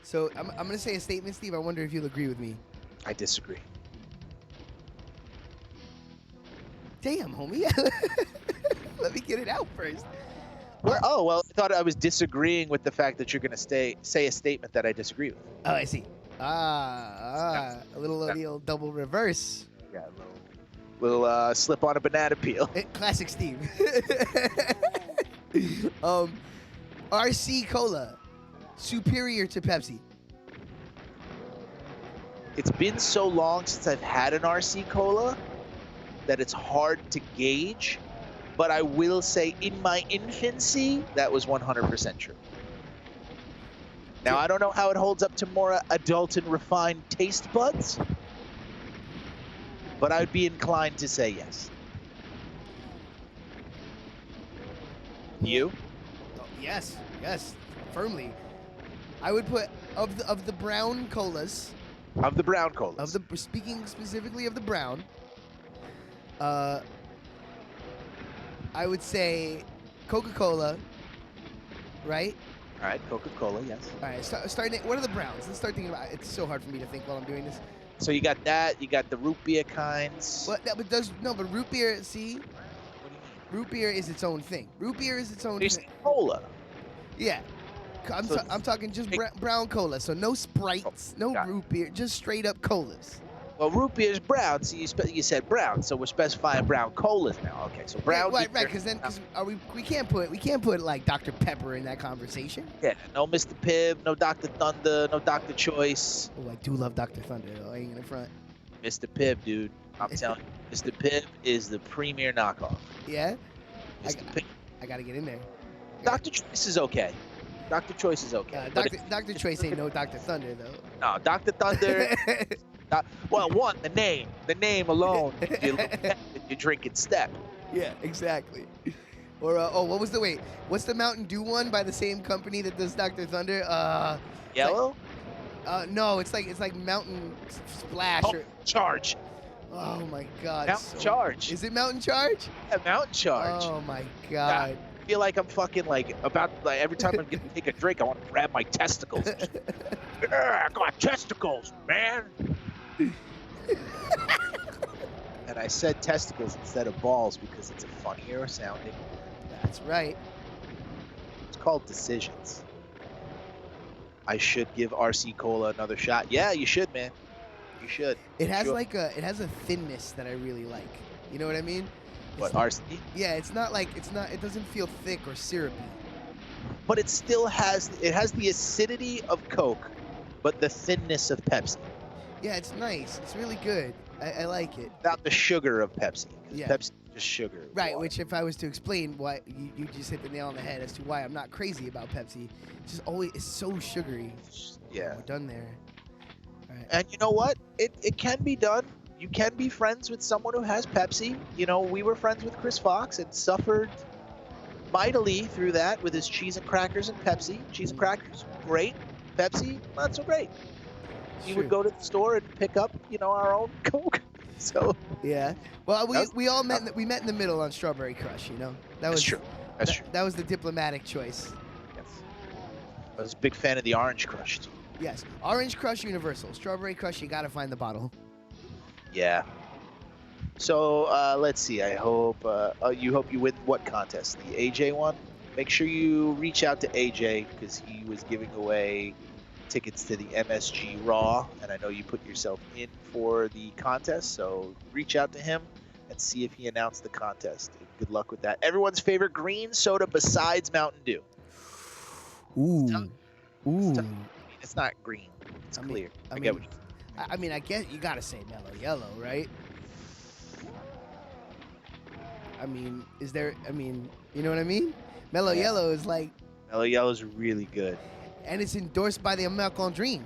Speaker 1: So I'm gonna say a statement, Steve. I wonder if you'll agree with me.
Speaker 2: I disagree.
Speaker 1: Damn, homie. Let me get it out first.
Speaker 2: Oh, well, I thought I was disagreeing with the fact that you're going to say a statement that I disagree with.
Speaker 1: Oh, I see. A little double reverse.
Speaker 2: Yeah, a little slip on a banana peel.
Speaker 1: Classic Steve. RC Cola, superior to Pepsi.
Speaker 2: It's been so long since I've had an RC Cola that it's hard to gauge. But I will say, in my infancy, that was 100% true. Now, I don't know how it holds up to more adult and refined taste buds, but I'd be inclined to say yes. You?
Speaker 1: Oh, yes, firmly. I would put of the brown colas.
Speaker 2: Of the brown colas.
Speaker 1: Speaking specifically of the brown. I would say Coca-Cola, right?
Speaker 2: All right, Coca-Cola, yes.
Speaker 1: All right, starting. What are the browns? Let's start thinking about it. It's so hard for me to think while I'm doing this.
Speaker 2: So you got that. You got the root beer kinds.
Speaker 1: What? But root beer. See,
Speaker 2: What do you mean?
Speaker 1: root beer is its own thing. Root beer is its own
Speaker 2: You
Speaker 1: thing.
Speaker 2: say cola.
Speaker 1: Yeah. I'm talking just brown cola. So no Sprites, no root beer, just straight up colas.
Speaker 2: Well, root beer is brown, so you said brown, so we're specifying brown colas now. Okay, so brown.
Speaker 1: Right, because we can't put like Dr. Pepper in that conversation.
Speaker 2: Yeah, no Mr. Pibb, no Dr. Thunder, no Dr. Choice.
Speaker 1: Oh, I do love Dr. Thunder though. I ain't gonna front.
Speaker 2: Mr. Pibb, dude, I'm telling you, Mr. Pibb is the premier knockoff.
Speaker 1: Yeah.
Speaker 2: Mr. Pibb.
Speaker 1: I gotta get in there.
Speaker 2: Dr. Choice is okay. Dr. Choice is okay.
Speaker 1: Dr. Choice ain't no Dr. Thunder though.
Speaker 2: No, Dr. Thunder. Well, the name alone, you're drinking step.
Speaker 1: Yeah, exactly. Or what's the Mountain Dew one by the same company that does Dr. Thunder?
Speaker 2: Yellow?
Speaker 1: No, it's like Mountain Splash or
Speaker 2: Charge.
Speaker 1: Oh my God.
Speaker 2: Mountain Charge.
Speaker 1: Is it Mountain Charge?
Speaker 2: Yeah, Mountain Charge.
Speaker 1: Oh my God.
Speaker 2: I feel like I'm fucking every time I'm gonna take a drink, I want to grab my testicles. Yeah, I got testicles, man. And I said testicles instead of balls because it's a funnier sounding.
Speaker 1: That's right.
Speaker 2: It's called decisions. I should give RC Cola another shot. Yeah, you should, man. You should.
Speaker 1: It has a thinness that I really like. You know what I mean?
Speaker 2: What, RC?
Speaker 1: Yeah, it doesn't feel thick or syrupy.
Speaker 2: But it still has the acidity of Coke, but the thinness of Pepsi.
Speaker 1: Yeah, it's nice. It's really good. I like it.
Speaker 2: Without the sugar of Pepsi.
Speaker 1: Yeah.
Speaker 2: Pepsi is just sugar.
Speaker 1: Right, which if I was to explain why, you just hit the nail on the head as to why I'm not crazy about Pepsi. It's so sugary.
Speaker 2: Yeah.
Speaker 1: We're done there. All right.
Speaker 2: And you know what? It can be done. You can be friends with someone who has Pepsi. You know, we were friends with Chris Fox and suffered mightily through that with his cheese and crackers and Pepsi. Cheese and crackers, great. Pepsi, not so great. He would go to the store and pick up, our own Coke. So
Speaker 1: yeah. Well, we all met in the middle on Strawberry Crush.
Speaker 2: That's true. That's true.
Speaker 1: That was the diplomatic choice.
Speaker 2: Yes. I was a big fan of the Orange Crush too.
Speaker 1: Yes, Orange Crush universal. Strawberry Crush, you gotta find the bottle.
Speaker 2: Yeah. So let's see. I hope you win what contest? The AJ one? make sure you reach out to AJ because he was giving away tickets to the MSG Raw, and I know you put yourself in for the contest, so reach out to him and see if he announced the contest. Good luck with that. Everyone's favorite green soda besides Mountain Dew.
Speaker 1: Ooh. Ooh.
Speaker 2: It's not green. It's clear. I
Speaker 1: mean,
Speaker 2: get what you
Speaker 1: I mean, I guess you gotta say mellow yellow, right? I mean, is there? I mean, you know what I mean? Mellow yellow is like.
Speaker 2: Mellow yellow is really good.
Speaker 1: And it's endorsed by the American Dream.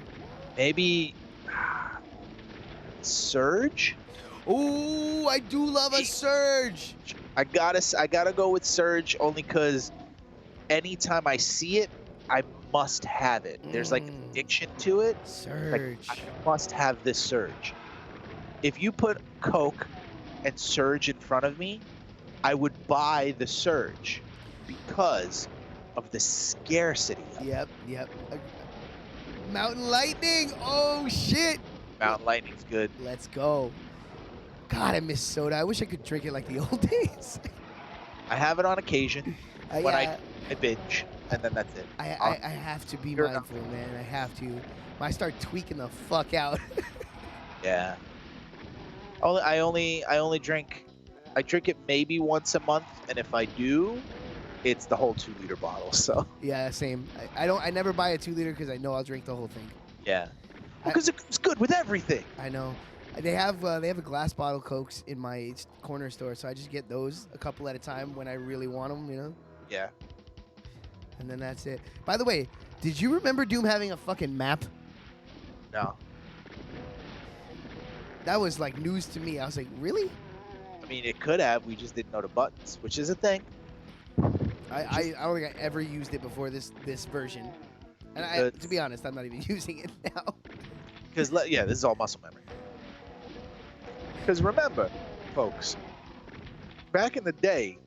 Speaker 2: Maybe Surge.
Speaker 1: Ooh, I do love a Surge.
Speaker 2: I gotta go with Surge only because anytime I see it, I must have it. There's like an addiction to it.
Speaker 1: Surge.
Speaker 2: Like, I must have this Surge. If you put Coke and Surge in front of me, I would buy the Surge because of the scarcity.
Speaker 1: Yep. Mountain Lightning. Oh shit.
Speaker 2: Mountain Lightning's good.
Speaker 1: Let's go. God, I miss soda. I wish I could drink it like the old days.
Speaker 2: I have it on occasion when
Speaker 1: yeah.
Speaker 2: I binge, and then that's it.
Speaker 1: I have to be mindful, man. I have to. When I start tweaking the fuck out.
Speaker 2: Yeah. I only drink. I drink it maybe once a month, and if I do, it's the whole 2-liter bottle. So.
Speaker 1: Yeah, same. I never buy a 2-liter because I know I'll drink the whole thing.
Speaker 2: Yeah. Because it's good with everything.
Speaker 1: I know. They have a glass bottle Cokes in my corner store, so I just get those a couple at a time when I really want them, you know?
Speaker 2: Yeah.
Speaker 1: And then that's it. By the way, did you remember Doom having a fucking map?
Speaker 2: No.
Speaker 1: That was like news to me. I was like, really?
Speaker 2: I mean, it could have. We just didn't know the buttons, which is a thing.
Speaker 1: I don't think I ever used it before this version. And to be honest, I'm not even using it now.
Speaker 2: Because, yeah, this is all muscle memory. Because remember, folks, back in the day,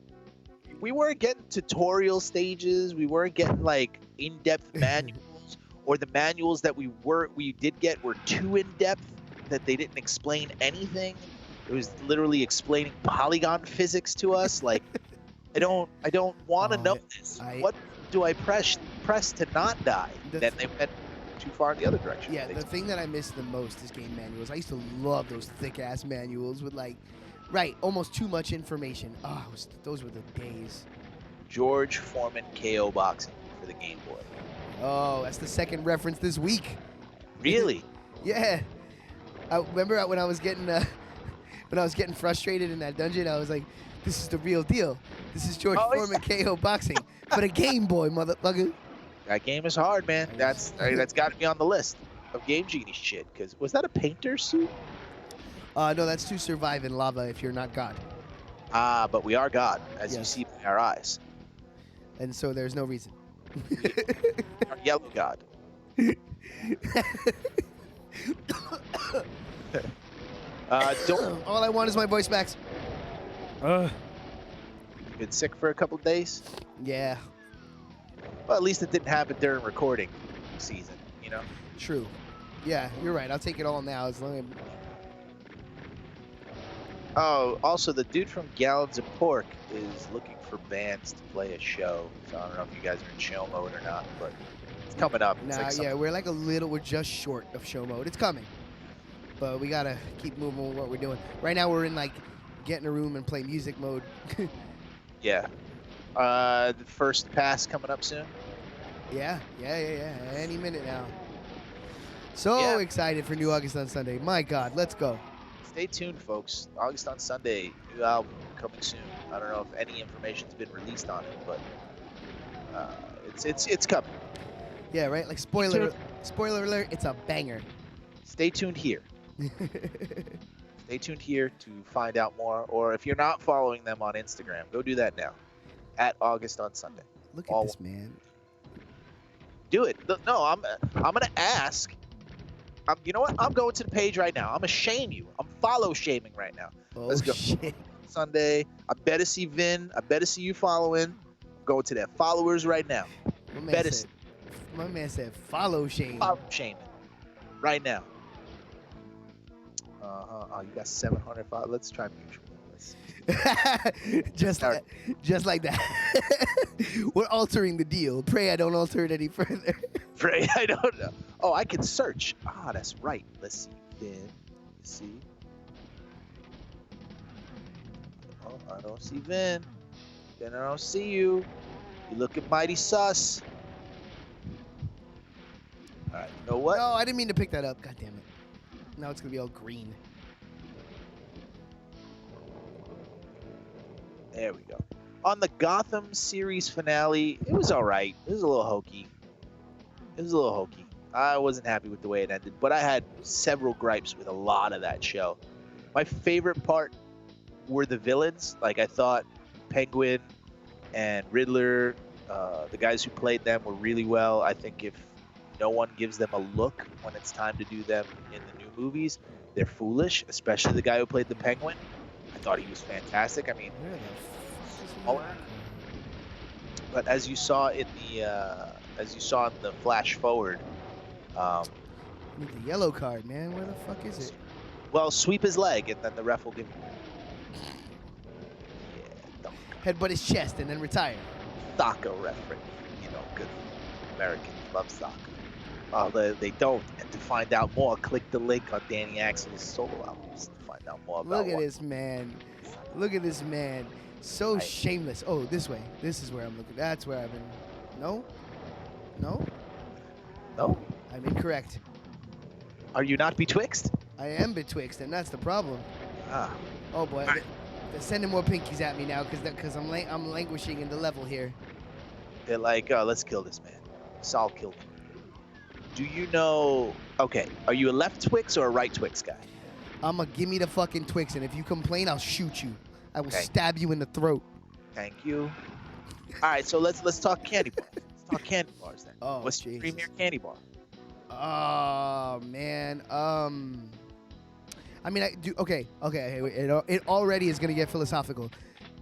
Speaker 2: we weren't getting tutorial stages. We weren't getting like in-depth manuals, or the manuals that we did get were too in-depth that they didn't explain anything. It was literally explaining polygon physics to us. Like, I don't want to know this. What do I press to not die? Then they went too far in the other direction.
Speaker 1: Yeah, the thing that I miss the most is game manuals. I used to love those thick-ass manuals with like, almost too much information. Oh, those were the days.
Speaker 2: George Foreman KO boxing for the Game Boy.
Speaker 1: Oh, that's the second reference this week.
Speaker 2: Really?
Speaker 1: Yeah. I remember when I was getting frustrated in that dungeon, I was like, "This is the real deal. This is George Foreman KO boxing for the Game Boy, motherfucker."
Speaker 2: That game is hard, man. That's got to be on the list of Game Genie shit. Because was that a painter suit?
Speaker 1: No, that's to survive in lava if you're not God.
Speaker 2: But we are God, as you see by our eyes.
Speaker 1: And so there's no reason.
Speaker 2: Our yellow God.
Speaker 1: All I want is my voice back.
Speaker 2: You've been sick for a couple of days?
Speaker 1: Yeah.
Speaker 2: Well, at least it didn't happen during recording season, you know?
Speaker 1: True. Yeah, you're right. I'll take it all now as long as...
Speaker 2: Oh, also, the dude from Gallons of Pork is looking for bands to play a show. So I don't know if you guys are in show mode or not, but it's coming up. It's
Speaker 1: we're just short of show mode. It's coming. But we got to keep moving with what we're doing. Right now, we're in, like, get in a room and play music mode.
Speaker 2: Yeah. The first pass coming up soon.
Speaker 1: Yeah. Any minute now. So excited for New August on Sunday. My God, let's go.
Speaker 2: Stay tuned, folks. August on Sunday, new album coming soon. I don't know if any information's been released on it, but it's coming.
Speaker 1: Yeah, right. Like spoiler alert, it's a banger.
Speaker 2: Stay tuned here. Stay tuned here to find out more. Or if you're not following them on Instagram, go do that now. At August on Sunday.
Speaker 1: Look at this, man.
Speaker 2: Do it. No, I'm gonna ask. You know what? I'm going to the page right now. I'm gonna shame you. I'm follow shaming right now.
Speaker 1: Oh,
Speaker 2: let's go.
Speaker 1: Shit.
Speaker 2: Sunday. I better see Vin. I better see you following. I'm going to their followers right now.
Speaker 1: My man said follow shame.
Speaker 2: Follow shaming. Right now. Oh, you got 700 followers. Let's try mutual.
Speaker 1: just like that. We're altering the deal. Pray I don't alter it any further.
Speaker 2: Pray I don't know. Oh, I can search. Ah, that's right. Let's see. Then, let's see. Oh, I don't see Vin. Then I don't see you. You looking mighty sus. All right, you know what?
Speaker 1: No, I didn't mean to pick that up. God damn it. Now it's going to be all green.
Speaker 2: There we go. On the Gotham series finale, it was all right. It was a little hokey. I wasn't happy with the way it ended, but I had several gripes with a lot of that show. My favorite part were the villains. Like, I thought Penguin and Riddler, the guys who played them, were really well. I think if no one gives them a look when it's time to do them in the new movies, they're foolish, especially the guy who played the Penguin. I thought he was fantastic. I mean, but as you saw in the flash forward,
Speaker 1: Need the yellow card, man. Where the fuck is it?
Speaker 2: well, sweep his leg and then the ref will give him. Yeah,
Speaker 1: Headbutt his chest and then retire.
Speaker 2: soccer reference. You know, good Americans love soccer. They don't. And to find out more, click the link on Danny Axel's solo albums to find out more about.
Speaker 1: Look at this man. Look at this man. So
Speaker 2: Right.
Speaker 1: shameless. Oh, this way. This is where I'm looking. That's where I've been. No? No?
Speaker 2: No?
Speaker 1: I'm incorrect.
Speaker 2: Are you not betwixt?
Speaker 1: I am betwixt, and that's the problem.
Speaker 2: Ah.
Speaker 1: Oh boy,
Speaker 2: Alright.
Speaker 1: they're sending more pinkies at me now because I'm languishing in the level here.
Speaker 2: They're like, oh, let's kill this man. Saul killed him. Do you know? Okay, are you a left Twix or a right Twix guy?
Speaker 1: I'ma give me the fucking Twix, and if you complain, I'll shoot you. I will
Speaker 2: Okay.
Speaker 1: stab you in the throat.
Speaker 2: Thank you. All right, so let's talk candy bars. Let's talk candy bars then.
Speaker 1: Oh,
Speaker 2: What's your
Speaker 1: Jesus.
Speaker 2: premier candy bar?
Speaker 1: Oh man. I mean, I do. Okay. It already is gonna get philosophical.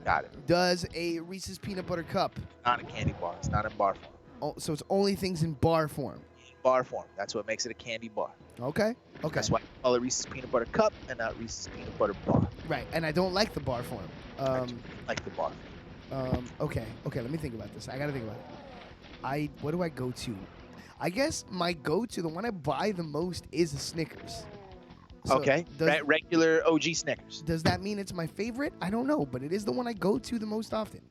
Speaker 2: Got it.
Speaker 1: Does a Reese's peanut butter cup?
Speaker 2: Not a candy bar. It's not in bar form.
Speaker 1: Oh, so it's only things in bar form.
Speaker 2: In bar form. That's what makes it a candy bar.
Speaker 1: Okay. Okay.
Speaker 2: That's why I call it Reese's peanut butter cup and not Reese's peanut butter bar.
Speaker 1: Right. And I don't like the bar form.
Speaker 2: I do like the bar.
Speaker 1: Okay. Let me think about this. I gotta think about it. What do I go to? I guess my go-to, the one I buy the most, is a Snickers. So
Speaker 2: Okay. Regular OG Snickers.
Speaker 1: Does that mean it's my favorite? I don't know, but it is the one I go to the most often.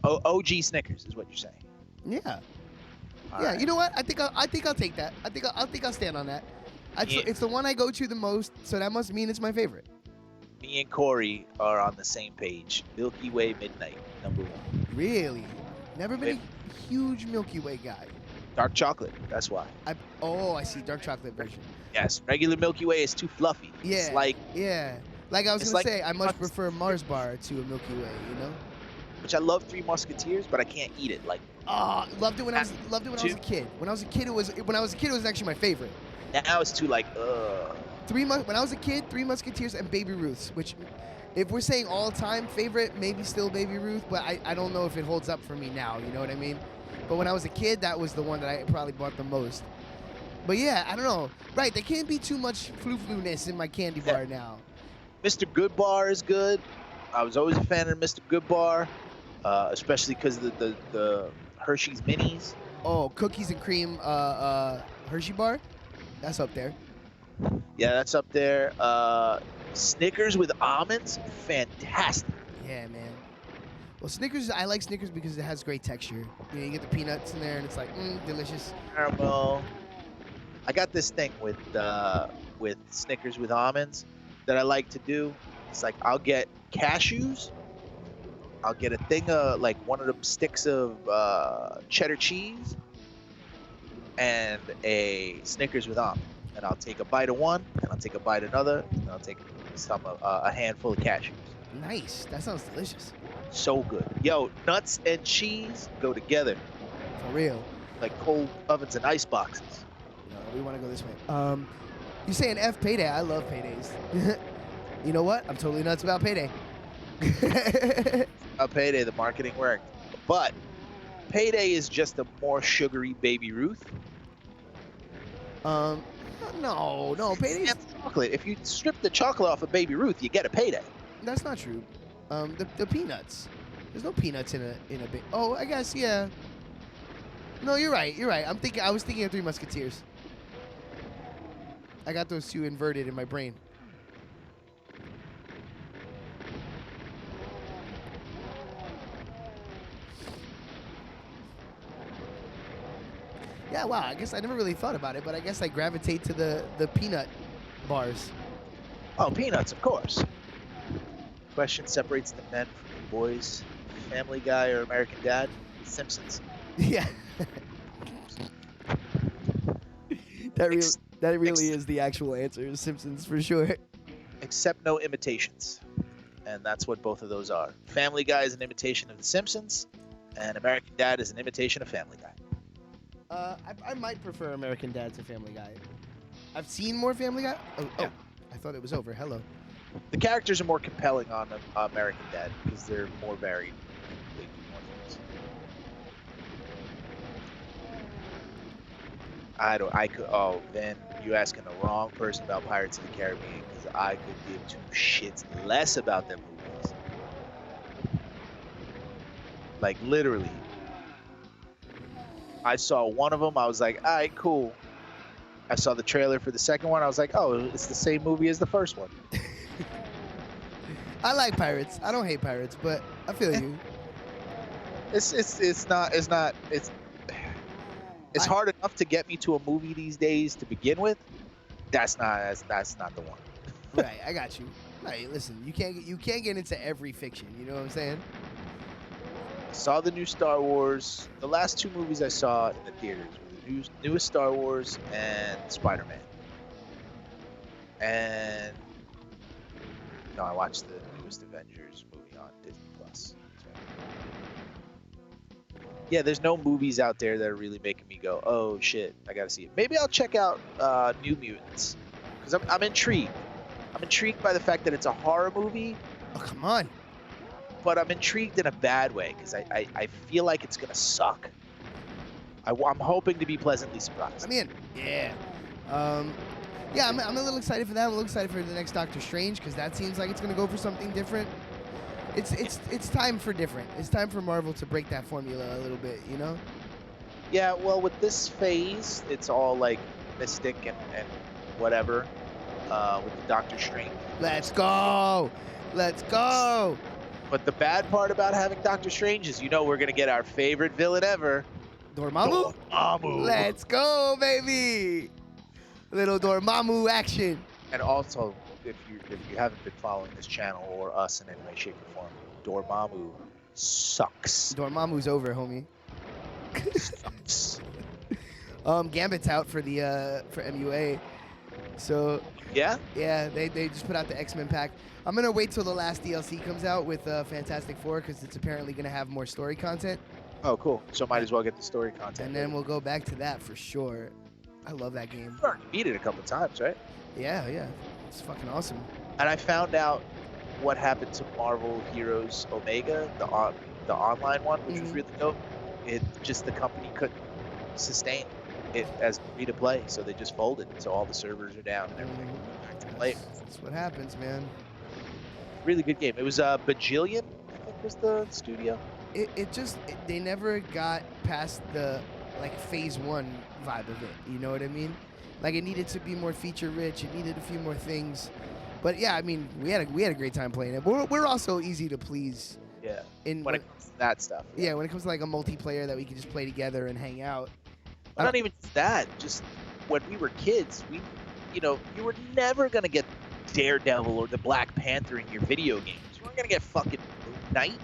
Speaker 2: OG Snickers is what you're saying.
Speaker 1: Yeah.
Speaker 2: All
Speaker 1: Yeah.
Speaker 2: right.
Speaker 1: You know what? I think I'll take that. I think I'll stand on that.
Speaker 2: Yeah.
Speaker 1: It's the one I go to the most, so that must mean it's my favorite.
Speaker 2: Me and Corey are on the same page. Milky Way Midnight, number 1.
Speaker 1: Really? Never been a huge Milky Way guy.
Speaker 2: Dark chocolate. That's why.
Speaker 1: I see. Dark chocolate version.
Speaker 2: Yes. Regular Milky Way is too fluffy.
Speaker 1: Yeah.
Speaker 2: It's like,
Speaker 1: Yeah. Like I was
Speaker 2: It's
Speaker 1: gonna
Speaker 2: like-
Speaker 1: say, I much prefer Mars bar to a Milky Way. You know.
Speaker 2: which I love Three Musketeers, but I can't eat it. Like,
Speaker 1: Oh, loved it when I was a kid. When I was a kid, it was actually my favorite.
Speaker 2: now it's too like, ugh.
Speaker 1: When I was a kid, Three Musketeers and Baby Ruth's, which, if we're saying all-time favorite, maybe still Baby Ruth, but I don't know if it holds up for me now, you know what I mean? But when I was a kid, that was the one that I probably bought the most. But yeah, I don't know. Right, there can't be too much flu-flu-ness in my candy bar now.
Speaker 2: Mr. Good Bar is good. I was always a fan of Mr. Good Bar, especially because of the Hershey's Minis.
Speaker 1: Oh, cookies and cream Hershey bar? That's up there.
Speaker 2: Yeah, that's up there. Snickers with almonds, fantastic.
Speaker 1: Yeah, man. Well, Snickers, I like Snickers because it has great texture. You know, you get the peanuts in there, and it's like, delicious.
Speaker 2: Caramel. I got this thing with Snickers with almonds that I like to do. It's like I'll get cashews. I'll get a thing of like one of them sticks of cheddar cheese and a Snickers with almonds. And I'll take a bite of one, and I'll take a bite of another, and I'll take a handful of cashews.
Speaker 1: Nice. That sounds delicious.
Speaker 2: So good. Yo, nuts and cheese go together
Speaker 1: For real.
Speaker 2: like cold ovens and ice boxes.
Speaker 1: No, we want to go this way. You saying F Payday. I love paydays. You know what? I'm totally nuts about Payday.
Speaker 2: A Payday, the marketing worked. But Payday is just a more sugary Baby Ruth.
Speaker 1: No, Payday's...
Speaker 2: And chocolate. If you strip the chocolate off of Baby Ruth, you get a Payday.
Speaker 1: That's not true. The peanuts. There's no peanuts in a big. Oh, I guess yeah. No, you're right. You're right. I was thinking of Three Musketeers. I got those two inverted in my brain. Yeah, wow. I guess I never really thought about it, but I guess I gravitate to the peanut bars.
Speaker 2: Oh, peanuts, of course. Question separates the men from the boys. Family Guy or American Dad? Simpsons.
Speaker 1: Yeah. That really is the actual answer. Simpsons for sure.
Speaker 2: Except no imitations. And that's what both of those are. Family Guy is an imitation of The Simpsons, and American Dad is an imitation of Family Guy.
Speaker 1: I might prefer American Dad to Family Guy. I've seen more Family Guy. Oh, I thought it was over. Hello.
Speaker 2: The characters are more compelling on American Dad because they're more varied. They do more things. Then you asking the wrong person about Pirates of the Caribbean because I could give two shits less about them movies. Like literally. I saw one of them, I was like, all right, cool. I saw the trailer for the second one, I was like, oh, it's the same movie as the first one.
Speaker 1: I like pirates. I don't hate pirates, but I feel you.
Speaker 2: It's hard enough to get me to a movie these days to begin with. That's not the one.
Speaker 1: Right, I got you. Right, listen, you can't get into every fiction. You know what I'm saying?
Speaker 2: Saw the new Star Wars. The last two movies I saw in the theaters were the newest Star Wars and Spider-Man. And no, I watched the newest Avengers movie on Disney Plus. Yeah, there's no movies out there that are really making me go, oh shit, I gotta see it. Maybe I'll check out New Mutants because I'm intrigued. I'm intrigued by the fact that it's a horror movie.
Speaker 1: Oh, come on.
Speaker 2: But I'm intrigued in a bad way because I feel like it's gonna suck. I'm hoping to be pleasantly surprised.
Speaker 1: I'm in. Yeah. Yeah, I'm a little excited for that. I'm a little excited for the next Doctor Strange because that seems like it's gonna go for something different. It's time for different. It's time for Marvel to break that formula a little bit, you know?
Speaker 2: Yeah, well, with this phase, it's all like mystic and whatever. With the Doctor Strange.
Speaker 1: Let's go. Let's go.
Speaker 2: But the bad part about having Doctor Strange is, we're gonna get our favorite villain ever,
Speaker 1: Dormammu.
Speaker 2: Dormammu.
Speaker 1: Let's go, baby. Little Dormammu action.
Speaker 2: And also, if you haven't been following this channel or us in any way, shape, or form, Dormammu sucks.
Speaker 1: Dormammu's over, homie.
Speaker 2: Sucks.
Speaker 1: Gambit's out for the for MUA, so
Speaker 2: Yeah.
Speaker 1: yeah, they just put out the X-Men pack. I'm gonna wait till the last DLC comes out with Fantastic Four because it's apparently gonna have more story content.
Speaker 2: Oh, cool. So might as well get the story content.
Speaker 1: And then we'll go back to that for sure. I love that game.
Speaker 2: You already beat it a couple times, right?
Speaker 1: Yeah, yeah, it's fucking awesome.
Speaker 2: And I found out what happened to Marvel Heroes Omega, the online one, which was really dope. It just the company couldn't sustain it as free to play, so they just folded. So all the servers are down and everything. Back to play.
Speaker 1: That's what happens, man.
Speaker 2: Really good game. It was Bajillion, I think was the studio.
Speaker 1: They never got past the like phase 1 vibe of it. You know what I mean? Like it needed to be more feature rich. It needed a few more things. But yeah, I mean, we had a great time playing it. But we're also easy to please.
Speaker 2: Yeah. When it comes to that stuff.
Speaker 1: Yeah, when it comes to like a multiplayer that we can just play together and hang out.
Speaker 2: But not even just that. Just when we were kids, you were never gonna get Daredevil or the Black Panther in your video games. You weren't gonna get fucking Moon Knight.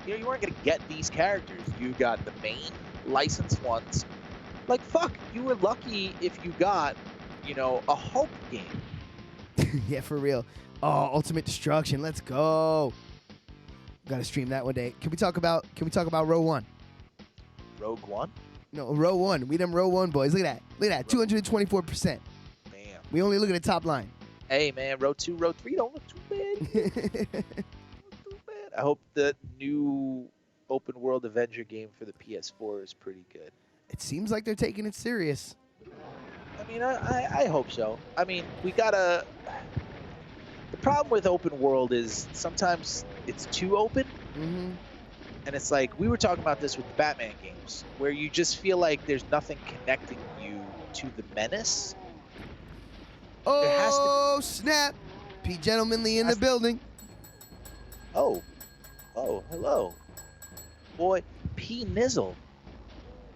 Speaker 2: You weren't gonna get these characters. You got the main licensed ones. Like fuck, you were lucky if you got, a Hulk game.
Speaker 1: Yeah, for real. Oh, Ultimate Destruction. Let's go. Gotta stream that one day. Can we talk about Row 1?
Speaker 2: Rogue One?
Speaker 1: No, Row 1. We them Row 1 boys. Look at that. 224%.
Speaker 2: Damn.
Speaker 1: We only look at the top line.
Speaker 2: Hey man, Row 2, Row 3 don't look too bad. I hope the new open world Avenger game for the PS4 is pretty good.
Speaker 1: It seems like they're taking it serious.
Speaker 2: I mean, I hope so. I mean, we gotta... The problem with open world is sometimes it's too open.
Speaker 1: Mm-hmm.
Speaker 2: And it's like we were talking about this with the Batman games, where you just feel like there's nothing connecting you to the menace. There has to.
Speaker 1: Oh, snap. Pete Gentlemanly in the building.
Speaker 2: Oh, hello, boy, P Nizzle,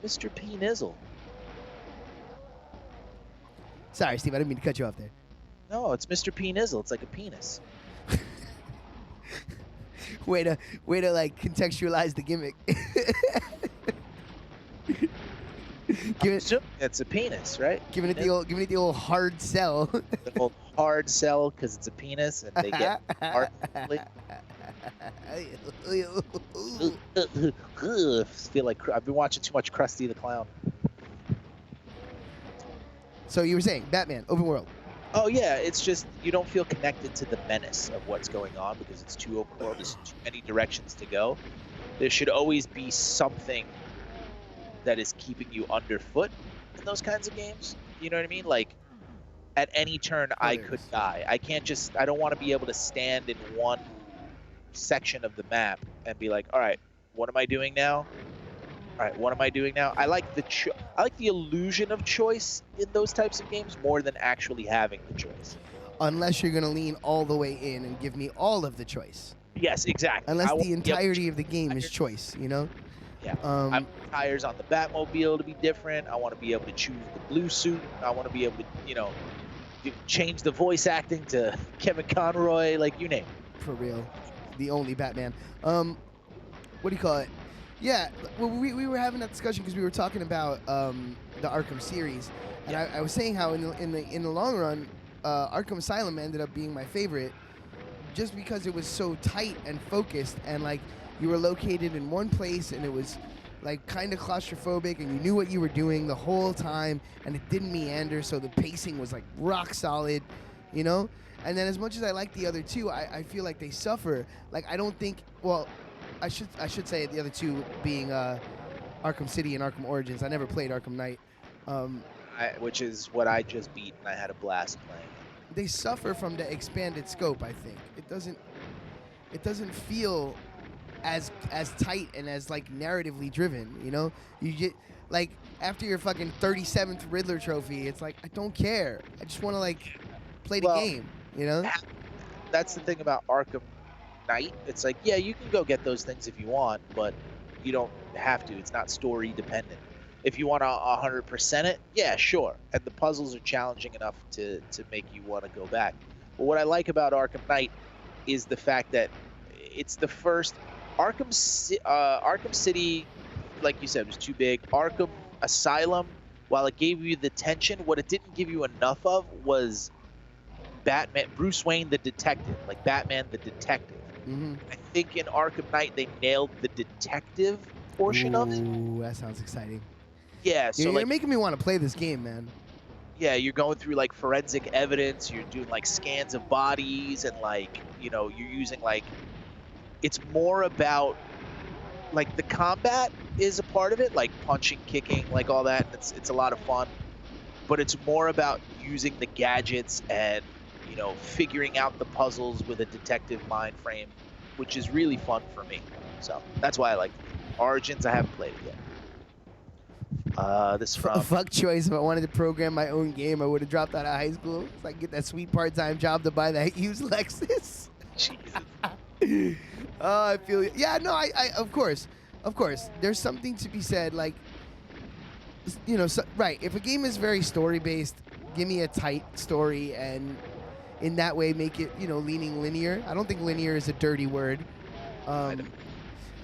Speaker 2: Mr. P Nizzle.
Speaker 1: Sorry, Steve, I didn't mean to cut you off there.
Speaker 2: No, it's Mr. P Nizzle. It's like a penis.
Speaker 1: way to like contextualize the gimmick.
Speaker 2: It's a penis, right?
Speaker 1: Giving it the old hard sell.
Speaker 2: The old hard sell because it's a penis and they get hard. Feel like I've been watching too much Krusty the Clown.
Speaker 1: So you were saying Batman, open world.
Speaker 2: Oh yeah, it's just you don't feel connected to the menace of what's going on because it's too open world. There's too many directions to go. There should always be something that is keeping you underfoot in those kinds of games. You know what I mean? Like at any turn, I could die. I don't want to be able to stand in one section of the map and be like, all right, what am I doing now? All right, what am I doing now? I like the illusion of choice in those types of games more than actually having the choice.
Speaker 1: Unless you're gonna lean all the way in and give me all of the choice.
Speaker 2: Yes, exactly.
Speaker 1: Unless the entirety of the game is choice, you know?
Speaker 2: Yeah. I want tires on the Batmobile to be different. I want to be able to choose the blue suit. I want to be able to, change the voice acting to Kevin Conroy, like you name it.
Speaker 1: For real. The only Batman. What do you call it? Yeah, well, we were having that discussion because we were talking about the Arkham series, and I was saying how in the long run, Arkham Asylum ended up being my favorite, just because it was so tight and focused, and like you were located in one place, and it was like kind of claustrophobic, and you knew what you were doing the whole time, and it didn't meander, so the pacing was like rock solid, you know. And then as much as I like the other two, I feel like they suffer. Like I don't think I should say the other two being Arkham City and Arkham Origins. I never played Arkham Knight.
Speaker 2: Which is what I just beat, and I had a blast playing.
Speaker 1: They suffer from the expanded scope, I think. It doesn't feel as tight and as like narratively driven, you know? You get like after your fucking 37th Riddler trophy, it's like I don't care. I just want to like play the game, you know?
Speaker 2: That's the thing about Arkham Knight. It's like, yeah, you can go get those things if you want, but you don't have to. It's not story dependent. If you want to 100% it, yeah, sure. And the puzzles are challenging enough to make you want to go back. But what I like about Arkham Knight is the fact that it's the first Arkham City, like you said, was too big. Arkham Asylum, while it gave you the tension, what it didn't give you enough of was Batman, Bruce Wayne the detective, like Batman the detective.
Speaker 1: Mm-hmm.
Speaker 2: I think in Arkham Knight they nailed the detective portion of it.
Speaker 1: Ooh, that sounds exciting.
Speaker 2: Yeah, so
Speaker 1: you're
Speaker 2: like,
Speaker 1: making me want to play this game, man.
Speaker 2: Yeah, you're going through like forensic evidence. You're doing like scans of bodies, and like you're using like it's more about like the combat is a part of it, like punching, kicking, like all that. It's a lot of fun, but it's more about using the gadgets and figuring out the puzzles with a detective mind frame, which is really fun for me. So that's why I like Origins. I haven't played it yet. This from
Speaker 1: fuck choice. If I wanted to program my own game, I would have dropped out of high school so I could get that sweet part-time job to buy that used Lexus.
Speaker 2: Jesus.
Speaker 1: Oh, I feel you. Yeah, no, I of course. There's something to be said, like, right. If a game is very story-based, give me a tight story, and in that way make it, leaning linear. I don't think linear is a dirty word.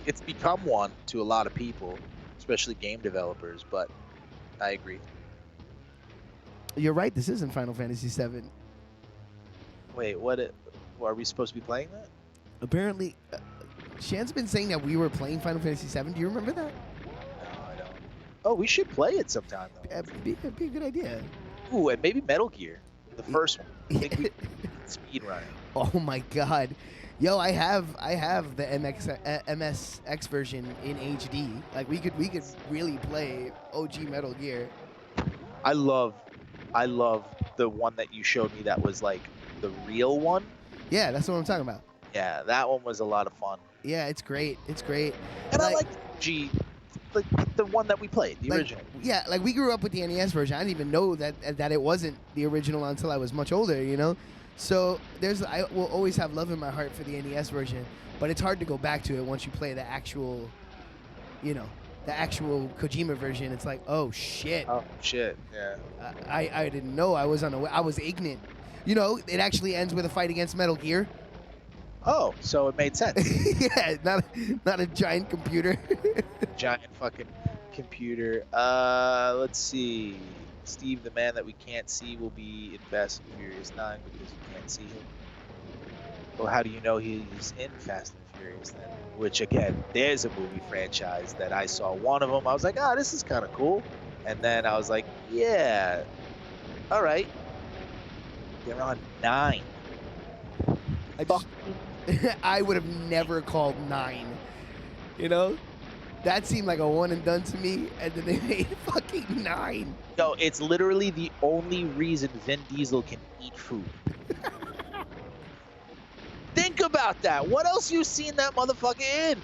Speaker 2: It's become one to a lot of people, especially game developers, but I agree.
Speaker 1: You're right. This isn't Final Fantasy VII.
Speaker 2: Wait, are we supposed to be playing that?
Speaker 1: Apparently, Shan's been saying that we were playing Final Fantasy VII. Do you remember that?
Speaker 2: No, I don't. Oh, we should play it sometime, though.
Speaker 1: It'd be a good idea.
Speaker 2: Ooh, and maybe Metal Gear, the first one. I think we speed running.
Speaker 1: Oh my God, yo, I have the MSX version in HD. Like we could really play OG Metal Gear.
Speaker 2: I love the one that you showed me that was like the real one.
Speaker 1: Yeah, that's what I'm talking about.
Speaker 2: Yeah, that one was a lot of fun.
Speaker 1: Yeah, it's great. It's great.
Speaker 2: And I
Speaker 1: Like,
Speaker 2: like G, the one that we played, the original.
Speaker 1: Yeah, like we grew up with the NES version. I didn't even know that it wasn't the original until I was much older, you know? So I will always have love in my heart for the NES version, but it's hard to go back to it once you play the actual, you know, the actual Kojima version. It's like, oh shit.
Speaker 2: Oh shit, yeah.
Speaker 1: I didn't know. I was ignorant. You know, it actually ends with a fight against Metal Gear.
Speaker 2: Oh, so it made sense.
Speaker 1: Yeah, not a giant computer.
Speaker 2: Giant fucking computer. Let's see. Steve, the man that we can't see, will be in Fast and Furious 9 because you can't see him. Well, how do you know he's in Fast and Furious then? Which, again, there's a movie franchise that I saw one of them. I was like, ah, this is kind of cool. And then I was like, yeah, all right. They're on 9.
Speaker 1: I would have never called 9. You know? That seemed like a one and done to me, and then they made fucking 9.
Speaker 2: Yo, it's literally the only reason Vin Diesel can eat food. Think about that. What else you seen that motherfucker in?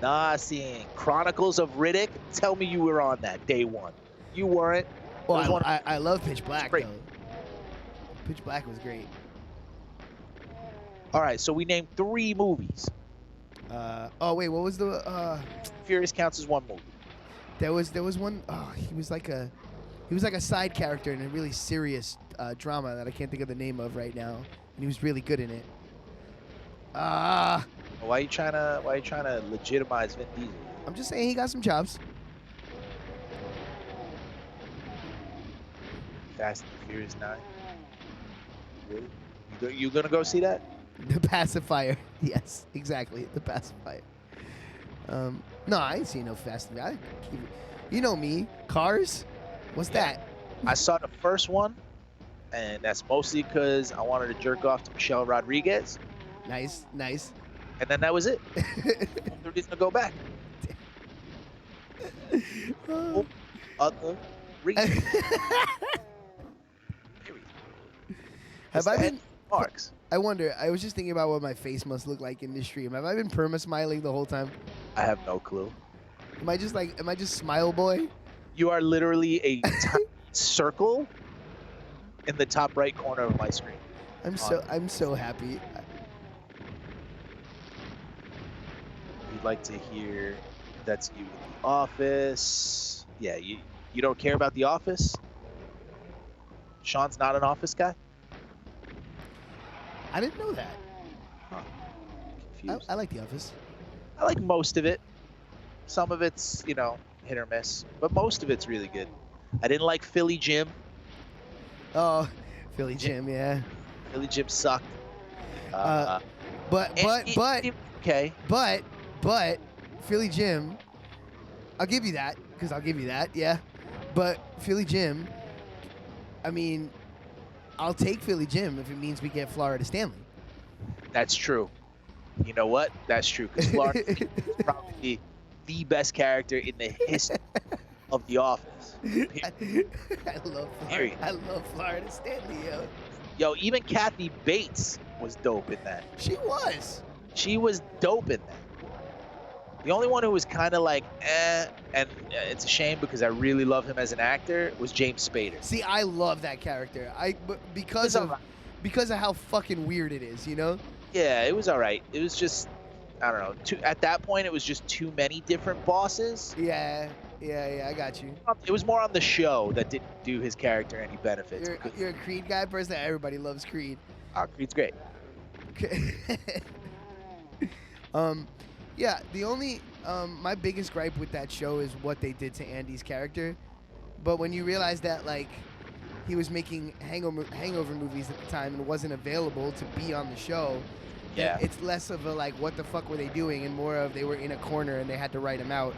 Speaker 2: Nothing. Chronicles of Riddick. Tell me you were on that day one. You weren't.
Speaker 1: Well, I love Pitch Black,
Speaker 2: great.
Speaker 1: though. Pitch Black was great.
Speaker 2: All right, so we named 3 movies.
Speaker 1: Oh wait, what was the?
Speaker 2: Furious counts as 1 movie.
Speaker 1: There was one. Oh, he was like a side character in a really serious drama that I can't think of the name of right now, and he was really good in it.
Speaker 2: Why are you trying to legitimize Vin Diesel?
Speaker 1: I'm just saying he got some chops.
Speaker 2: Fast and Furious 9. Really? You gonna go see that?
Speaker 1: The pacifier. Yes, exactly. The pacifier. No, I ain't seen no Fast and Furious. You know me. Cars? What's that?
Speaker 2: I saw the first one, and that's mostly because I wanted to jerk off to Michelle Rodriguez.
Speaker 1: Nice.
Speaker 2: And then that was it. No reason to go back. No other reason.
Speaker 1: Have I been...
Speaker 2: Marks.
Speaker 1: I wonder, I was just thinking about what my face must look like in this stream. Have I been perma-smiling the whole time?
Speaker 2: I have no clue.
Speaker 1: Am I just smile boy?
Speaker 2: You are literally a tiny circle in the top right corner of my screen.
Speaker 1: I'm so happy.
Speaker 2: You'd like to hear that's you in The Office. Yeah, you don't care about The Office? Sean's not an Office guy?
Speaker 1: I didn't know that.
Speaker 2: Huh. Confused.
Speaker 1: I like The Office.
Speaker 2: I like most of it. Some of it's, hit or miss. But most of it's really good. I didn't like Philly Jim.
Speaker 1: Oh, Philly Jim, yeah.
Speaker 2: Philly Jim sucked.
Speaker 1: But
Speaker 2: okay.
Speaker 1: But Philly Jim, I'll give you that, because I'll give you that, yeah. But Philly Jim, I mean, I'll take Philly Jim if it means we get Florida Stanley.
Speaker 2: That's true. You know what? That's true, because Florida is probably the best character in the history of The Office.
Speaker 1: I love Florida Stanley, yo.
Speaker 2: Yo, even Kathy Bates was dope in that.
Speaker 1: She was.
Speaker 2: She was dope in that. The only one who was kind of like, and it's a shame because I really love him as an actor, was James Spader.
Speaker 1: See, I love that character. Because of how fucking weird it is, you know?
Speaker 2: Yeah, it was all right. It was just, I don't know. At that point, it was just too many different bosses.
Speaker 1: Yeah, I got you.
Speaker 2: It was more on the show that didn't do his character any benefits.
Speaker 1: You're a Creed guy, person. Everybody loves Creed.
Speaker 2: Creed's great.
Speaker 1: Okay. Yeah, the only my biggest gripe with that show is what they did to Andy's character. But when you realize that like he was making hangover movies at the time and wasn't available to be on the show,
Speaker 2: yeah,
Speaker 1: it's less of a like what the fuck were they doing and more of they were in a corner and they had to write him out.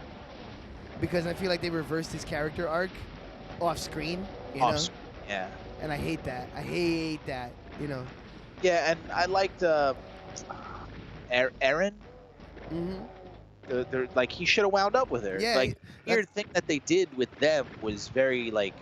Speaker 1: Because I feel like they reversed his character arc off screen, you know?
Speaker 2: Yeah.
Speaker 1: And I hate that. You know.
Speaker 2: Yeah, and I liked Erin.
Speaker 1: Mm-hmm.
Speaker 2: Like he should have wound up with her.
Speaker 1: Yeah,
Speaker 2: like the weird thing that they did with them was very like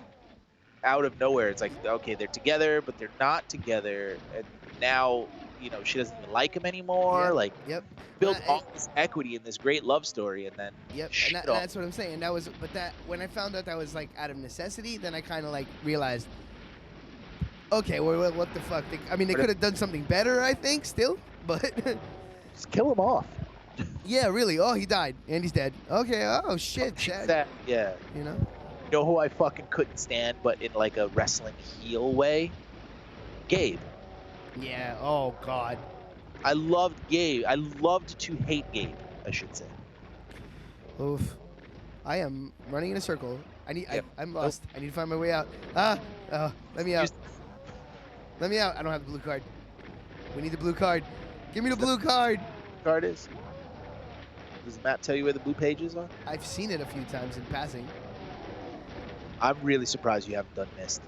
Speaker 2: out of nowhere. It's like, okay, they're together, but they're not together, and now, you know, she doesn't even like him anymore.
Speaker 1: Yep.
Speaker 2: Like,
Speaker 1: Yep.
Speaker 2: built
Speaker 1: Well,
Speaker 2: all this equity in this great love story, and then
Speaker 1: Yep,
Speaker 2: shit
Speaker 1: and
Speaker 2: all.
Speaker 1: that's what I'm saying. That was, but that when I found out that was like out of necessity, then I kind of like realized, okay, well, what the fuck? I mean, they
Speaker 2: But
Speaker 1: could have done something better, I think, still, but
Speaker 2: Just kill him off.
Speaker 1: yeah, really. Oh, he died, and he's dead. Okay. Oh shit,
Speaker 2: She's
Speaker 1: sad.
Speaker 2: that, yeah.
Speaker 1: You know?
Speaker 2: You know who I fucking couldn't stand, but in like a wrestling heel way? Gabe.
Speaker 1: Yeah. Oh god.
Speaker 2: I loved Gabe. I loved to hate Gabe, I should say.
Speaker 1: Oof. I am running in a circle.
Speaker 2: Yep.
Speaker 1: I'm lost. I need to find my way out. Ah. Let me out.
Speaker 2: Use-
Speaker 1: Let me out. I don't have the blue card. We need the blue card. Give me the blue card.
Speaker 2: Card is. Does the map tell you where the blue pages are?
Speaker 1: I've seen it a few times in passing.
Speaker 2: I'm really surprised you haven't done Mist.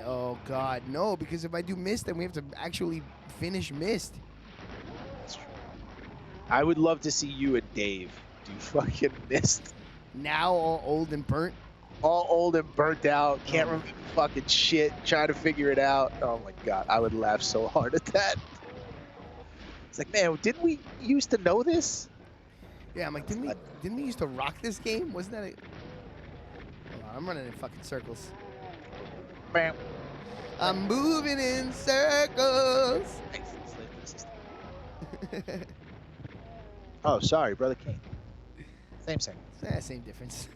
Speaker 1: Oh god, no! Because if I do Mist, then we have to actually finish Mist.
Speaker 2: That's true. I would love to see you and Dave do fucking Mist.
Speaker 1: Now all old and burnt.
Speaker 2: All old and burnt out, can't
Speaker 1: Oh.
Speaker 2: remember fucking shit, trying to figure it out. Oh my god, I would laugh so hard at that. It's like, man, didn't we used to know this?
Speaker 1: Yeah, I'm like, didn't we used to rock this game? Wasn't that a... Hold on, I'm running in fucking circles.
Speaker 2: Bam.
Speaker 1: I'm moving in circles.
Speaker 2: Slave to the system. Oh, sorry, Brother King. Same.
Speaker 1: Same difference.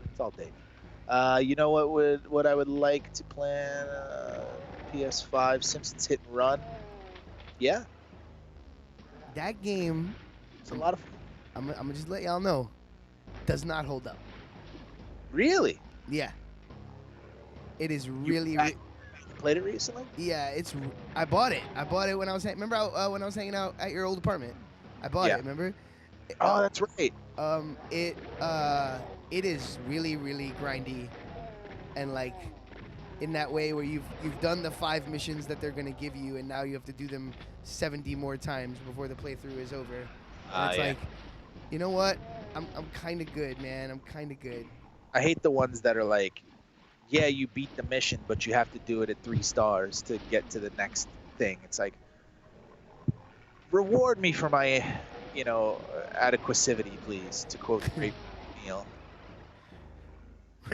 Speaker 2: It's all Dave. You know what I would like to plan? PS5 Simpsons Hit and Run. Yeah,
Speaker 1: That game,
Speaker 2: it's a lot of.
Speaker 1: I'm gonna just let y'all know, does not hold up.
Speaker 2: Really?
Speaker 1: Yeah. It is
Speaker 2: You
Speaker 1: really,
Speaker 2: played it recently?
Speaker 1: yeah. I bought it. I bought it when I was remember when I was hanging out at your old apartment. I bought
Speaker 2: Yeah.
Speaker 1: it. Remember?
Speaker 2: Oh, that's right.
Speaker 1: It is really, really grindy, and like in that way where you've done the 5 missions that they're gonna give you, and now you have to do them 70 more times before the playthrough is over. And it's
Speaker 2: Yeah.
Speaker 1: like, you know what? I'm kind of good, man. I'm kind of good.
Speaker 2: I hate the ones that are like, yeah, you beat the mission, but you have to do it at 3 stars to get to the next thing. It's like, reward me for my, adequacy, please, to quote Great Neil.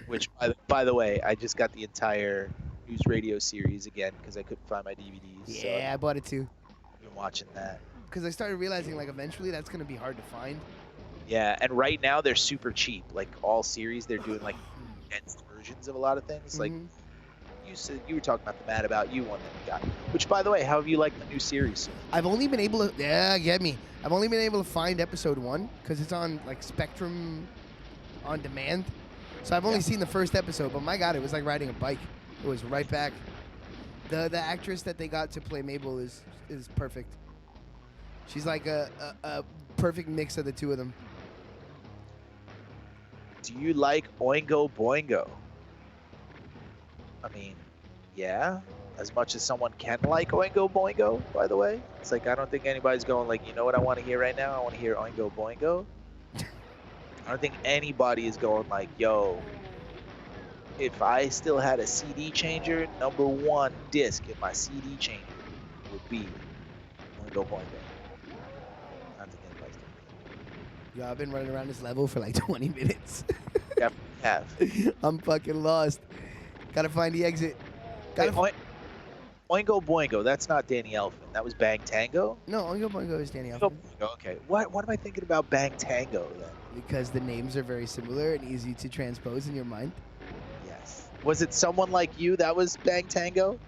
Speaker 2: Which, by the way, I just got the entire news radio series again because I couldn't find my DVDs.
Speaker 1: Yeah, I bought it too.
Speaker 2: So I've been watching that.
Speaker 1: Because I started realizing like eventually that's gonna be hard to find.
Speaker 2: Yeah, and right now they're super cheap. Like all series, they're doing like condensed versions of a lot of things. Like
Speaker 1: Mhm.
Speaker 2: you said, you were talking about the Mad About You one that you got. Which, by the way, how have you liked the new series?
Speaker 1: I've only been able to get me. I've only been able to find episode 1 because it's on like Spectrum on demand. So I've only seen the first episode, but my god, it was like riding a bike. It was right back. The actress that they got to play Mabel is perfect. She's like a perfect mix of the two of them.
Speaker 2: Do you like Oingo Boingo? I mean, yeah. As much as someone can like Oingo Boingo, by the way. It's like, I don't think anybody's going like, you know what I want to hear right now? I want to hear Oingo Boingo. I don't think anybody is going like, yo, if I still had a CD changer, number 1 disc in my CD changer would be Oingo Boingo. I don't think anybody's doing
Speaker 1: Yo, I've been running around this level for like 20 minutes.
Speaker 2: that. Have.
Speaker 1: I'm fucking lost. Gotta find the exit.
Speaker 2: Hey,
Speaker 1: Gotta
Speaker 2: Oingo Boingo, that's not Danny Elfman. That was Bang Tango?
Speaker 1: No, Oingo Boingo is Danny
Speaker 2: Oingo
Speaker 1: Elfman.
Speaker 2: Boingo, okay. What am I thinking about Bang Tango then?
Speaker 1: Because the names are very similar and easy to transpose in your mind.
Speaker 2: Yes. Was it someone like you that was Bang Tango?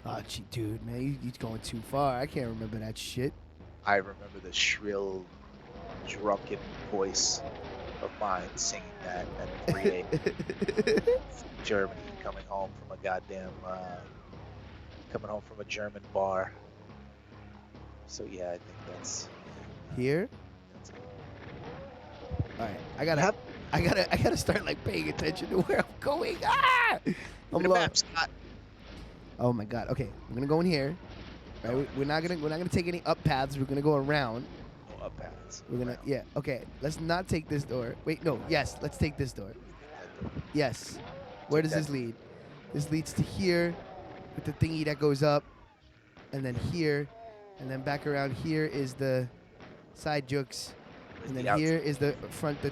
Speaker 1: Oh, gee, dude, man, you're going too far. I can't remember that shit.
Speaker 2: I remember the shrill, drunken voice of mine singing that at 3 a.m. Germany, coming home from a German bar. So yeah, I think that's
Speaker 1: Here?
Speaker 2: it.
Speaker 1: All right, I gotta start like paying attention to where I'm going. Ah! I'm
Speaker 2: The
Speaker 1: lost.
Speaker 2: map's not.
Speaker 1: Oh my god. Okay, we're gonna go in here. Right, we're not gonna take any up paths. We're gonna go around.
Speaker 2: No up paths.
Speaker 1: We're gonna Okay, let's not take this door. Wait, no. Yes, let's take this door. Yes. Where does this lead? This leads to here with the thingy that goes up. and then here, and then back around here is the side jukes, and then here is the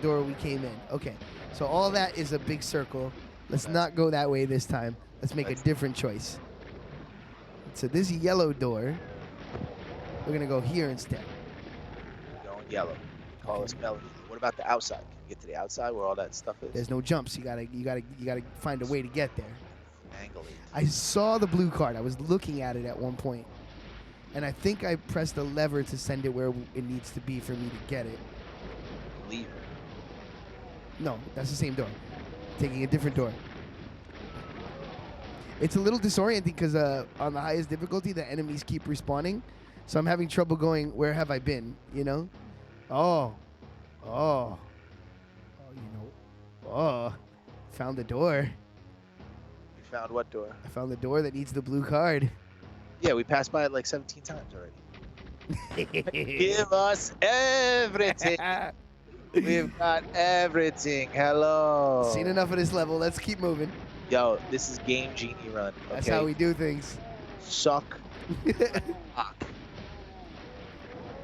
Speaker 1: door we came in. Okay, so all that is a big circle. Let's not go that way this time. Let's make a different choice. So this yellow door, we're gonna go here instead.
Speaker 2: Going yellow. Call us Melody. What about the outside? Can you get to the outside where all that stuff is?
Speaker 1: There's no jumps. You gotta find a way to get there.
Speaker 2: Angle it.
Speaker 1: I saw the blue card. I was looking at it at one point, and I think I pressed the lever to send it where it needs to be for me to get it.
Speaker 2: Leave.
Speaker 1: No, that's the same door. Taking a different door. It's a little disorienting because on the highest difficulty, the enemies keep respawning, so I'm having trouble going. Where have I been? You know? Oh, you know. Found the door.
Speaker 2: You found what door?
Speaker 1: I found the door that needs the blue card.
Speaker 2: Yeah, we passed by it like 17 times already. Give us everything. We've got everything. Hello.
Speaker 1: Seen enough of this level. Let's keep moving.
Speaker 2: Yo, this is Game Genie Run. Okay?
Speaker 1: That's how we do things.
Speaker 2: Suck. Fuck.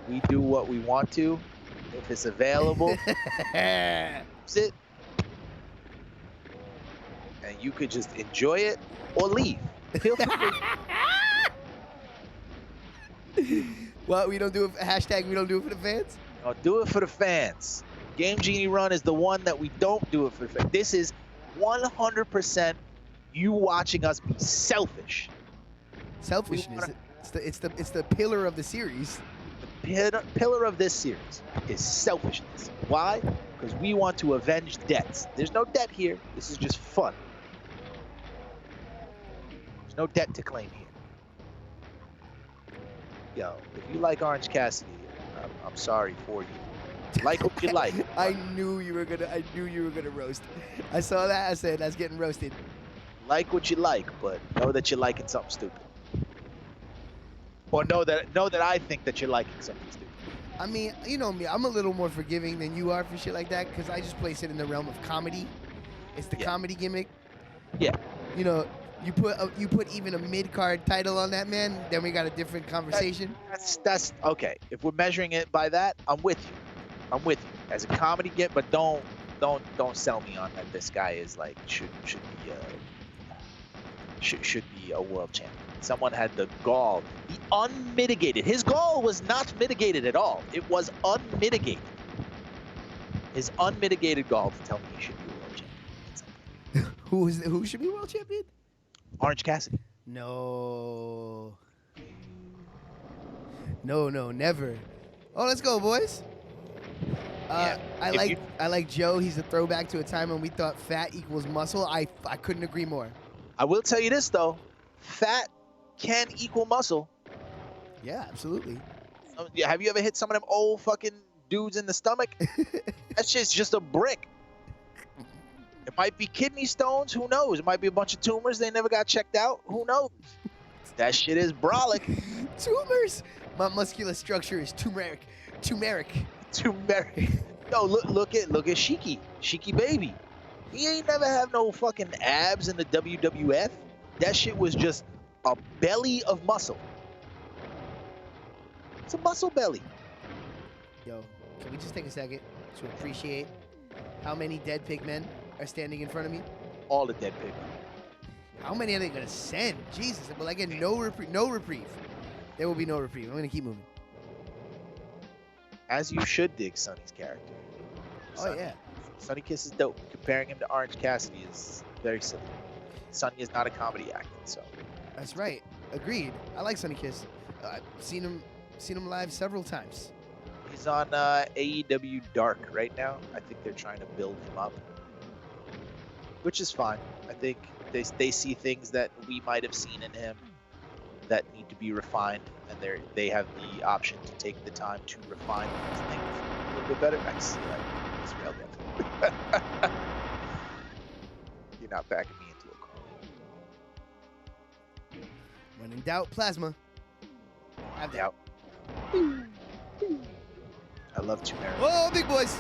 Speaker 2: We do what we want to. If it's available, sit. And you could just enjoy it or leave. Feel free.
Speaker 1: Well, we don't do it. Hashtag we don't do it for the fans.
Speaker 2: No, do it for the fans. Game Genie Run is the one that we don't do it for the fans. This is 100% you watching us be selfish.
Speaker 1: Selfishness. It's the pillar of the series.
Speaker 2: The pillar of this series is selfishness. Why? Because we want to avenge debts. There's no debt here. This is just fun. There's no debt to claim here. Yo, if you like Orange Cassidy, I'm sorry for you. Like what you like.
Speaker 1: I knew you were gonna roast. I saw that. I said that's getting roasted.
Speaker 2: Like what you like, but know that you're liking something stupid. Or know that I think that you're liking something stupid.
Speaker 1: I mean, you know me. I'm a little more forgiving than you are for shit like that because I just place it in the realm of comedy. It's the comedy gimmick.
Speaker 2: Yeah.
Speaker 1: You know, you put even a mid-card title on that, man, then we got a different conversation.
Speaker 2: That's okay. If we're measuring it by that, I'm with you. I'm with you as a comedy gimmick, but don't sell me on that. This guy is like should be a world champion. Someone had the gall, the unmitigated. His gall was not mitigated at all. It was unmitigated. His unmitigated gall to tell me he should be a world champion.
Speaker 1: Who should be world champion?
Speaker 2: Orange Cassidy.
Speaker 1: No, never. Oh, let's go, boys.
Speaker 2: Yeah.
Speaker 1: I like Joe. He's a throwback to a time when we thought fat equals muscle. I couldn't agree more.
Speaker 2: I will tell you this though, fat can equal muscle.
Speaker 1: Yeah, absolutely.
Speaker 2: Have you ever hit some of them old fucking dudes in the stomach? That shit's just a brick. It might be kidney stones. Who knows? It might be a bunch of tumors. They never got checked out. Who knows? That shit is brolic.
Speaker 1: Tumors. My muscular structure is turmeric.
Speaker 2: No, look at Shiki baby. He ain't never have no fucking abs in the WWF. That shit was just a belly of muscle. It's a muscle belly.
Speaker 1: Yo, can we just take a second to appreciate how many dead pigmen are standing in front of me?
Speaker 2: All the dead pigmen.
Speaker 1: How many are they gonna send? Jesus, will I get no reprieve? There will be no reprieve. I'm gonna keep moving.
Speaker 2: As you should dig Sonny's character.
Speaker 1: Oh yeah.
Speaker 2: Sonny Kiss is dope. Comparing him to Orange Cassidy is very silly. Sonny is not a comedy actor, so.
Speaker 1: That's right. Agreed. I like Sonny Kiss. I've seen him live several times.
Speaker 2: He's on AEW Dark right now. I think they're trying to build him up, which is fine. I think they see things that we might have seen in him that need to be refined, and they have the option to take the time to refine these things a little bit better. I see that. It's real death. You're not backing me into a corner.
Speaker 1: When in doubt, plasma. Have doubt.
Speaker 2: I love turmeric.
Speaker 1: Whoa, big boys!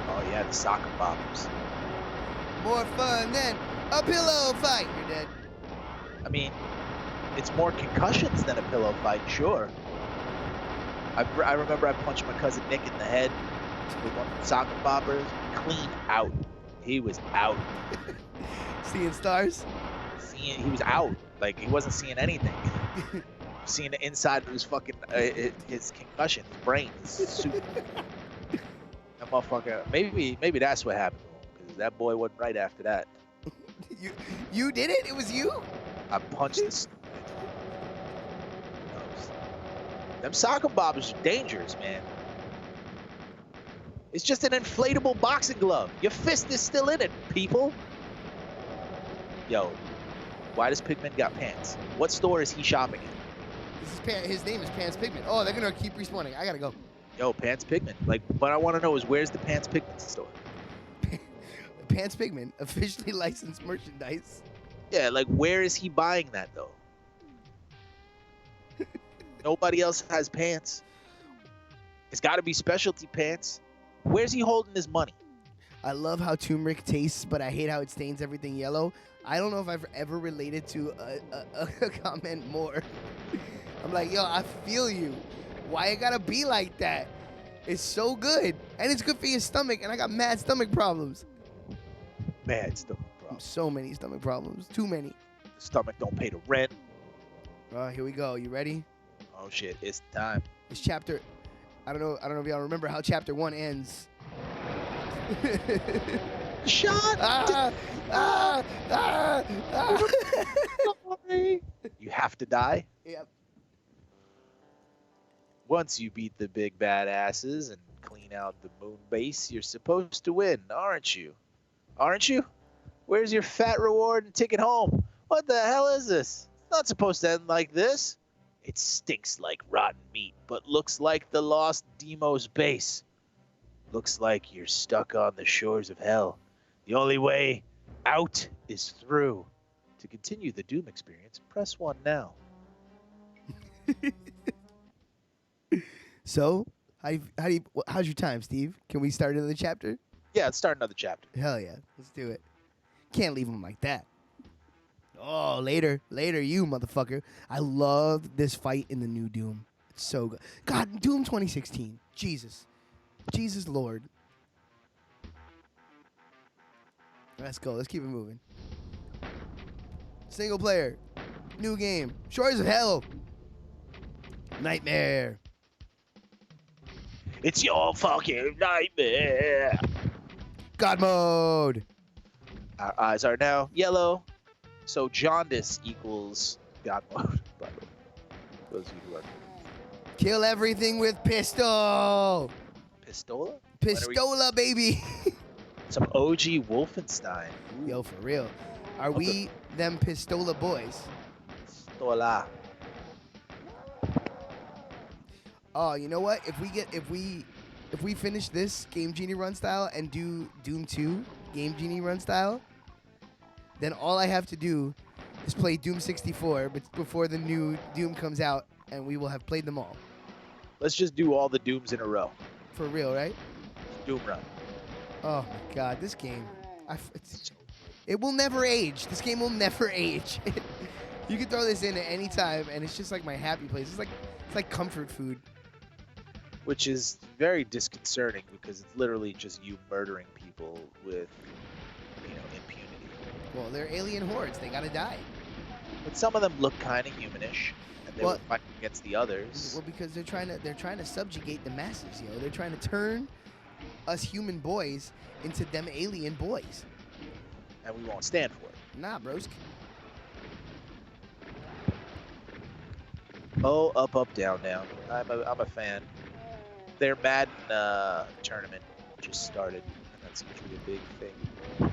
Speaker 2: Oh yeah, the soccer bombers.
Speaker 1: More fun than a pillow fight. You're dead.
Speaker 2: I mean, it's more concussions than a pillow fight, sure. I remember I punched my cousin Nick in the head with one of the soccer boppers. Clean out. He was out.
Speaker 1: Seeing stars?
Speaker 2: He was out. Like, he wasn't seeing anything. Seeing the inside of his fucking, his concussion, his brain, his suit. That motherfucker, maybe that's what happened. Because that boy wasn't right after that.
Speaker 1: You did it? It was you?
Speaker 2: I punched this. Them soccer bobbers are dangerous, man. It's just an inflatable boxing glove. Your fist is still in it, people. Yo, why does Pigman got pants? What store is he shopping in?
Speaker 1: His name is Pants Pigman. Oh, they're gonna keep respawning. I gotta go.
Speaker 2: Yo, Pants Pigman. Like, what I want to know is where's the Pants Pigman store?
Speaker 1: Pants Pigman, officially licensed merchandise.
Speaker 2: Yeah, like, where is he buying that though? Nobody else has pants. It's got to be specialty pants. Where's he holding his money?
Speaker 1: I love how turmeric tastes, but I hate how it stains everything yellow. I don't know if I've ever related to a comment more. I'm like, yo, I feel you. Why it gotta be like that? It's so good. And it's good for your stomach, and I got mad stomach problems.
Speaker 2: Mad stomach problems.
Speaker 1: So many stomach problems. Too many.
Speaker 2: The stomach don't pay the rent.
Speaker 1: Here we go. You ready?
Speaker 2: Oh shit, it's time.
Speaker 1: This chapter, I don't know if y'all remember how chapter 1 ends.
Speaker 2: Shot! You have to die?
Speaker 1: Yep.
Speaker 2: Once you beat the big badasses and clean out the moon base, you're supposed to win, aren't you? Aren't you? Where's your fat reward and ticket home? What the hell is this? It's not supposed to end like this. It stinks like rotten meat, but looks like the lost Deimos base. Looks like you're stuck on the shores of hell. The only way out is through. To continue the Doom experience, press 1 now.
Speaker 1: So, how's your time, Steve? Can we start another chapter?
Speaker 2: Yeah, let's start another chapter.
Speaker 1: Hell yeah, let's do it. Can't leave him like that. Oh, later, you motherfucker. I love this fight in the new Doom. It's so good. God, Doom 2016. Jesus Lord. Let's go. Let's keep it moving. Single player. New game. Shores of Hell. Nightmare.
Speaker 2: It's your fucking nightmare.
Speaker 1: God mode.
Speaker 2: Our eyes are now yellow. So jaundice equals God mode. By the way, those of you who are
Speaker 1: Kill everything with pistol.
Speaker 2: Pistola?
Speaker 1: Pistola, baby.
Speaker 2: Some OG Wolfenstein. Ooh.
Speaker 1: Yo, for real. Are we them Pistola boys?
Speaker 2: Pistola.
Speaker 1: Oh, you know what? If we finish this Game Genie run style and do Doom 2 Game Genie run style, then all I have to do is play Doom 64 before the new Doom comes out, and we will have played them all.
Speaker 2: Let's just do all the Dooms in a row.
Speaker 1: For real, right?
Speaker 2: Doom run.
Speaker 1: Oh my God, this game. It will never age. This game will never age. You can throw this in at any time, and it's just like my happy place. It's like comfort food.
Speaker 2: Which is very disconcerting because it's literally just you murdering people with, impunity.
Speaker 1: Well, they're alien hordes. They gotta die.
Speaker 2: But some of them look kind of humanish, and they will fight against the others.
Speaker 1: Well, because they're trying to subjugate the masses, yo. They're trying to turn us human boys into them alien boys.
Speaker 2: And we won't stand for it.
Speaker 1: Nah, broski.
Speaker 2: Oh, up, down, down. I'm a fan. Their Madden tournament just started, and that seems to be a big thing.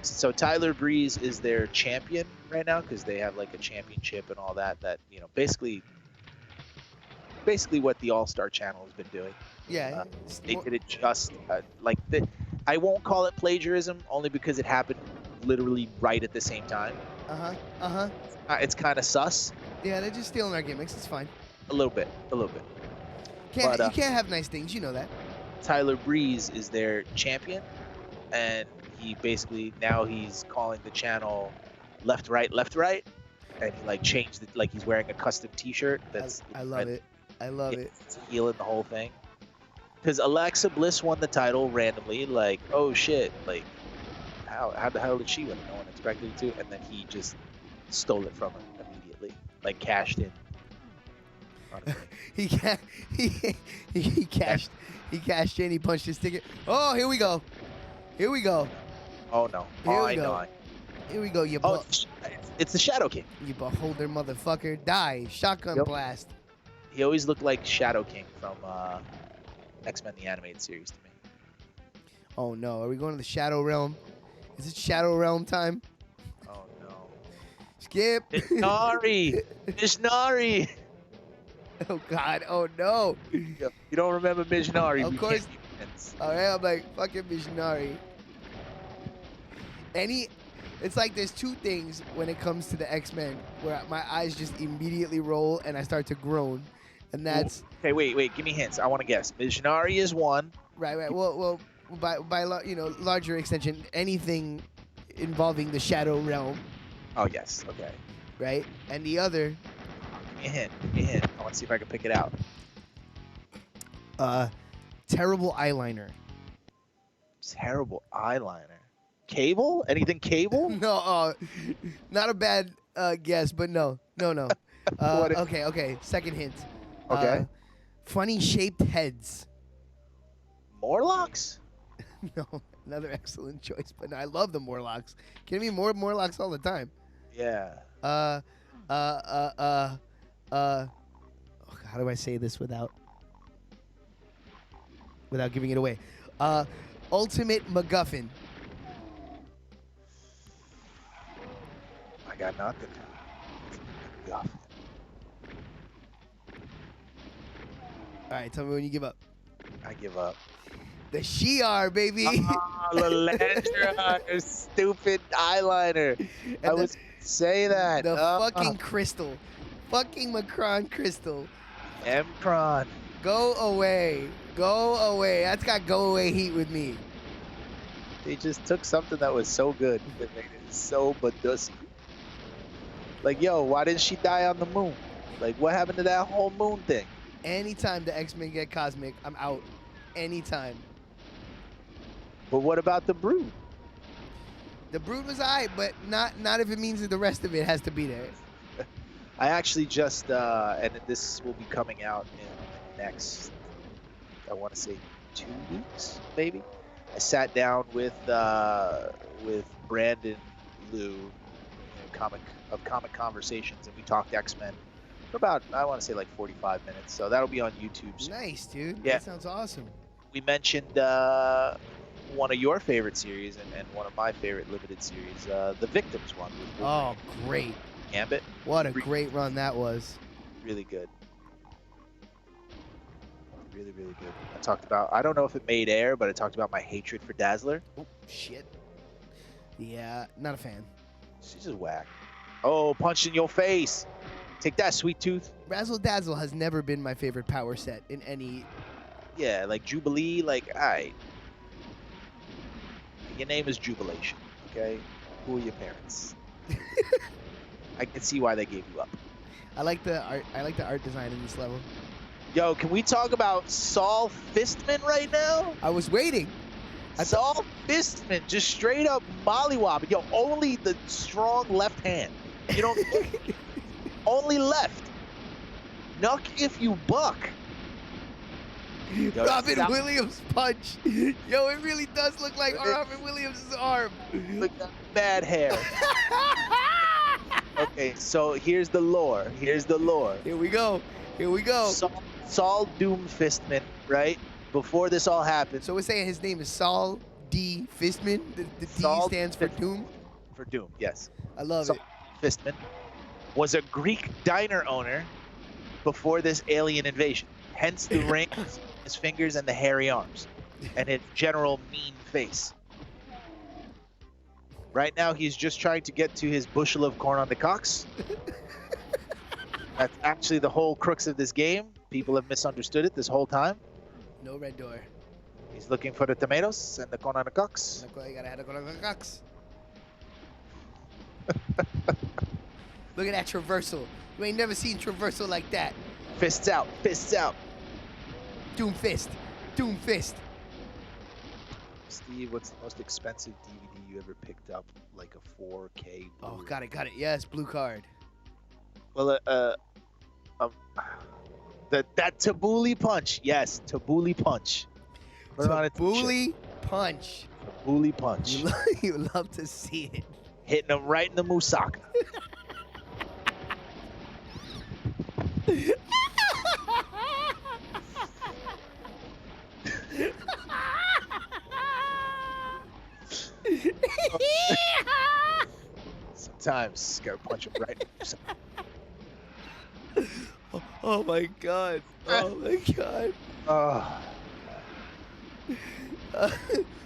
Speaker 2: So Tyler Breeze is their champion right now because they have like a championship and all that. That basically what the All-Star channel has been doing.
Speaker 1: Yeah.
Speaker 2: They did it just I won't call it plagiarism only because it happened literally right at the same time. It's kind of sus.
Speaker 1: Yeah, they're just stealing our gimmicks. It's fine.
Speaker 2: A little bit.
Speaker 1: You can't have nice things. You know that.
Speaker 2: Tyler Breeze is their champion, and he basically now he's calling the channel left, right, and he like changed it, like he's wearing a custom T-shirt.
Speaker 1: I love it. I love it.
Speaker 2: It's healing the whole thing. Because Alexa Bliss won the title randomly, like, oh shit, like, how the hell did she win? No one expected it to, and then he just stole it from her immediately, like cashed in.
Speaker 1: he cashed in. He punched his ticket. Oh, here we go. Here we go.
Speaker 2: Oh no.
Speaker 1: Here we
Speaker 2: I
Speaker 1: go.
Speaker 2: know.
Speaker 1: Here we go. You
Speaker 2: Oh, it's the Shadow King.
Speaker 1: you beholder motherfucker. Die. Shotgun
Speaker 2: Yep.
Speaker 1: blast.
Speaker 2: He always looked like Shadow King from X-Men the Animated Series to me.
Speaker 1: Oh no. Are we going to the Shadow Realm? Is it Shadow Realm time?
Speaker 2: Oh no.
Speaker 1: Skip.
Speaker 2: Mishnari! Mishnari!
Speaker 1: Oh God. Oh no.
Speaker 2: You don't remember Mishnari?
Speaker 1: Of
Speaker 2: we
Speaker 1: course.
Speaker 2: can't be friends.
Speaker 1: All right. I'm like fucking Mishnari. It's like there's two things when it comes to the X-Men where my eyes just immediately roll and I start to groan, and that's
Speaker 2: Okay, wait. Give me hints. I want to guess. Mishnari is one.
Speaker 1: right. Well, by larger extension, anything involving the Shadow Realm,
Speaker 2: Oh yes. Okay.
Speaker 1: right? And the other,
Speaker 2: Give me a hint. Give me a hint. I want to see if I can pick it out.
Speaker 1: terrible eyeliner.
Speaker 2: Terrible eyeliner. Cable? Anything cable?
Speaker 1: No, not a bad guess, but no.
Speaker 2: What is-
Speaker 1: Okay. Second hint.
Speaker 2: Okay.
Speaker 1: Funny shaped heads.
Speaker 2: Morlocks?
Speaker 1: No, another excellent choice. But no, I love the Morlocks. Kidding me? More Morlocks all the time.
Speaker 2: Yeah.
Speaker 1: Oh, how do I say this without giving it away? Ultimate MacGuffin.
Speaker 2: I got nothing. Yeah.
Speaker 1: All right, tell me when you give up.
Speaker 2: I give up.
Speaker 1: The Shi'ar, baby.
Speaker 2: Ah, Lalandra, stupid eyeliner.
Speaker 1: And
Speaker 2: I
Speaker 1: the-
Speaker 2: was say that.
Speaker 1: The fucking crystal. Fucking Macron crystal.
Speaker 2: Emkron.
Speaker 1: Go away. Go away. That's got go away heat with me.
Speaker 2: They just took something that was so good that made it so badussy. Like, yo, why didn't she die on the moon? Like, what happened to that whole moon thing?
Speaker 1: Anytime the X-Men get cosmic, I'm out. Anytime.
Speaker 2: But what about the Brood?
Speaker 1: The Brood was alright, but not if it means that the rest of it has to be there.
Speaker 2: I actually just, and this will be coming out in the next, I want to say 2 weeks, maybe. I sat down with Brandon Liu, Comic Conversations, and we talked X-Men for about, I want to say like 45 minutes. So that'll be on YouTube soon.
Speaker 1: Nice, dude.
Speaker 2: Yeah.
Speaker 1: That sounds awesome.
Speaker 2: We mentioned one of your favorite series and one of my favorite limited series, the Victims one. With
Speaker 1: Oh, great.
Speaker 2: Gambit.
Speaker 1: What a great run that was.
Speaker 2: Really good. Really, really good. I talked about, I don't know if it made air, but I talked about my hatred for Dazzler.
Speaker 1: Oh, shit. Yeah, not a fan.
Speaker 2: She's just whack. Oh, punch in your face. Take that, sweet tooth.
Speaker 1: Razzle Dazzle has never been my favorite power set in any.
Speaker 2: Yeah, like Jubilee, like, alright. Your name is Jubilation, okay? Who are your parents? I can see why they gave you up.
Speaker 1: I like the art. I like the art design in this level.
Speaker 2: Yo, can we talk about Saul Fistman right now?
Speaker 1: I was waiting.
Speaker 2: Saul Fistman, just straight up mollywopping. Yo, only the strong left hand. You don't only left. Knuck if you buck. Yo,
Speaker 1: Robin
Speaker 2: stop.
Speaker 1: Williams punch. Yo, it really does look like Robin Williams' arm.
Speaker 2: Look at that bad hair. Okay, so here's the lore. Here's the lore.
Speaker 1: Here we go. Here we go.
Speaker 2: Saul Doom Fistman, right? Before this all happened.
Speaker 1: So we're saying his name is Saul D. Fistman. The D
Speaker 2: Saul
Speaker 1: stands for
Speaker 2: Fistman.
Speaker 1: Doom.
Speaker 2: For Doom, yes.
Speaker 1: I love
Speaker 2: Saul
Speaker 1: it.
Speaker 2: Fistman was a Greek diner owner before this alien invasion. Hence the rings, his fingers, and the hairy arms, and his general mean face. Right now, he's just trying to get to his bushel of corn on the cocks. That's actually the whole crux of this game. People have misunderstood it this whole time.
Speaker 1: No red door.
Speaker 2: He's looking for the tomatoes and the corn on the cocks.
Speaker 1: You gotta have the cox. Look at that traversal. You ain't never seen traversal like that.
Speaker 2: Fists out. Fists out.
Speaker 1: Doom fist. Doom fist.
Speaker 2: Steve, what's the most expensive DVD you ever picked up? Like a 4K.
Speaker 1: Oh, got it. Yes, blue card.
Speaker 2: Well, that Tabbouleh punch. Yes, Tabbouleh punch.
Speaker 1: Tabbouleh punch.
Speaker 2: Tabbouleh punch.
Speaker 1: You love to see it.
Speaker 2: Hitting him right in the musaka. Sometimes gotta punch him right in the musaka.
Speaker 1: Oh my god. Oh my god.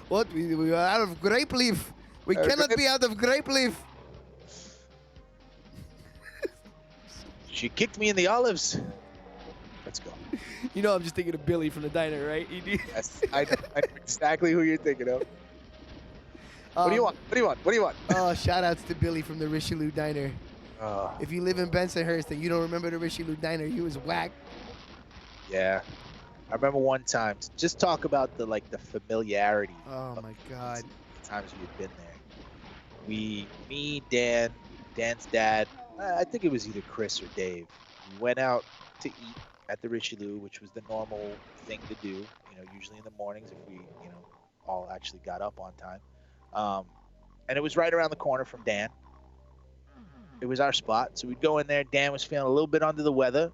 Speaker 1: What? We are out of grape leaf. We cannot be out of grape leaf.
Speaker 2: She kicked me in the olives. Let's go.
Speaker 1: You know I'm just thinking of Billy from the diner, right?
Speaker 2: Yes, I know exactly who you're thinking of. What do you want? What do you want? What do you want?
Speaker 1: Oh, shout outs to Billy from the Richelieu Diner.
Speaker 2: Oh,
Speaker 1: If you live in Bensonhurst and you don't remember the Richelieu Diner, he was whack.
Speaker 2: yeah. I remember one time. Just talk about the familiarity.
Speaker 1: Oh my god.
Speaker 2: The times we had been there. Me, Dan, Dan's dad. I think it was either Chris or Dave. We went out to eat at the Richelieu, which was the normal thing to do. Usually in the mornings if we, all actually got up on time. And it was right around the corner from Dan. It was our spot, so we'd go in there. Dan was feeling a little bit under the weather.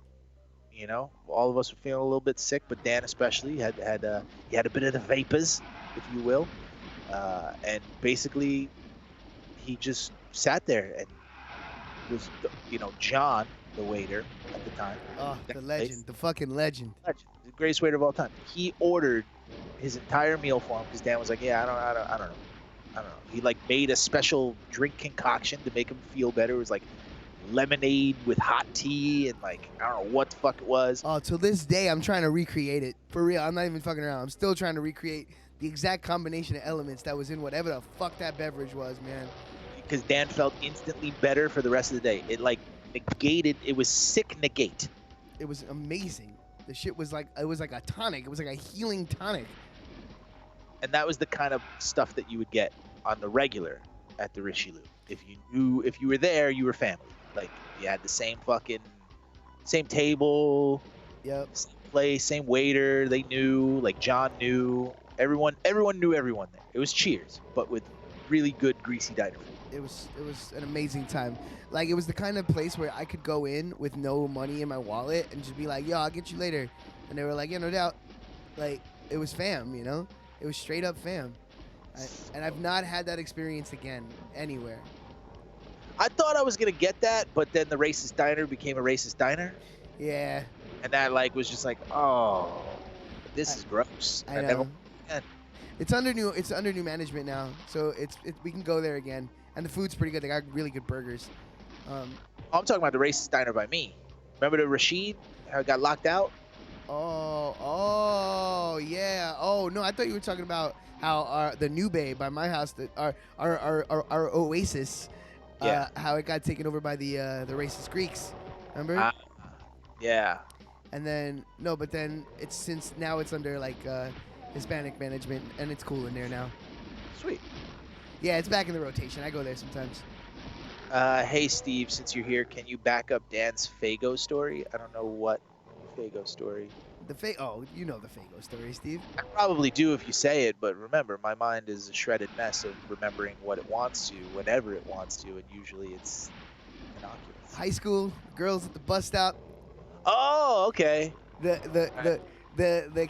Speaker 2: All of us were feeling a little bit sick, but Dan especially had a bit of the vapors, if you will, and basically he just sat there and was, John, the waiter at the time.
Speaker 1: Oh, the legend, the fucking legend.
Speaker 2: The greatest waiter of all time. He ordered his entire meal for him because Dan was like, yeah, I don't know. He made a special drink concoction to make him feel better. It was like lemonade with hot tea and I don't know what the fuck it was.
Speaker 1: Oh, to this day, I'm trying to recreate it. For real, I'm not even fucking around. I'm still trying to recreate the exact combination of elements that was in whatever the fuck that beverage was, man.
Speaker 2: Because Dan felt instantly better for the rest of the day. It negated. It was sick negate.
Speaker 1: It was amazing. The shit was like a tonic. It was like a healing tonic.
Speaker 2: And that was the kind of stuff that you would get on the regular at the Richelieu. If you were there, you were family. You had the same table,
Speaker 1: Yep.
Speaker 2: same place, same waiter. They knew, John knew. Everyone knew everyone there. It was Cheers, but with really good greasy diner food.
Speaker 1: It was an amazing time. It was the kind of place where I could go in with no money in my wallet and just be like, yo, I'll get you later. And they were like, yeah, no doubt. It was fam, It was straight up fam. And I've not had that experience again anywhere.
Speaker 2: I thought I was gonna get that, but then the racist diner became a racist diner.
Speaker 1: Yeah.
Speaker 2: And that was just oh, this is gross.
Speaker 1: I know.
Speaker 2: Never again.
Speaker 1: It's under new management now, so we can go there again. And the food's pretty good. They got really good burgers.
Speaker 2: I'm talking about the racist diner by me. Remember the Rashid? How it got locked out?
Speaker 1: Oh, yeah. Oh no, I thought you were talking about how the New Bay by my house, our Oasis,
Speaker 2: yeah.
Speaker 1: How it got taken over by the racist Greeks. Remember?
Speaker 2: Yeah.
Speaker 1: And then it's under Hispanic management, and it's cool in there now.
Speaker 2: Sweet.
Speaker 1: Yeah, it's back in the rotation. I go there sometimes.
Speaker 2: Hey Steve, since you're here, can you back up Dan's Fago story? I don't know what Fago story.
Speaker 1: You know the Fago story, Steve.
Speaker 2: I probably do if you say it, but remember, my mind is a shredded mess of remembering what it wants to, whenever it wants to, and usually it's innocuous.
Speaker 1: High school, girls at the bus stop.
Speaker 2: Oh, okay.
Speaker 1: The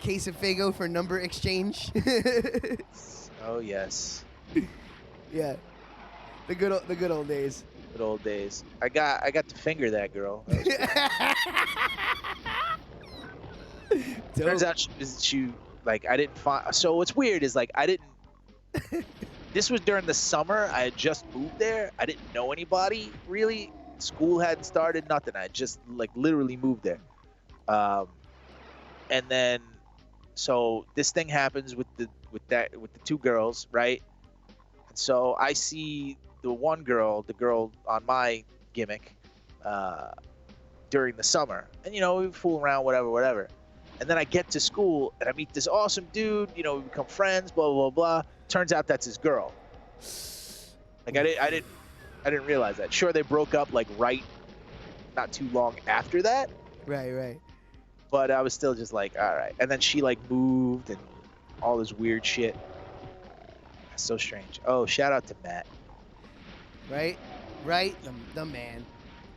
Speaker 1: case of Fago for number exchange.
Speaker 2: Oh yes.
Speaker 1: Yeah. The good old days.
Speaker 2: Good old days. I got to finger that girl. That Turns out she I didn't find. So what's weird is I didn't. This was during the summer. I had just moved there. I didn't know anybody really. School hadn't started. Nothing. I just literally moved there. And then, so this thing happens with the two girls, right? And so I see the one girl, the girl on my gimmick, during the summer, and we fool around, whatever. And then I get to school and I meet this awesome dude. We become friends. Blah blah blah. Turns out that's his girl. Like I didn't realize that. Sure, they broke up like not too long after that.
Speaker 1: Right.
Speaker 2: But I was still just like, all right. And then she like moved and all this weird shit. That's so strange. Oh, shout out to Matt.
Speaker 1: Right. The man.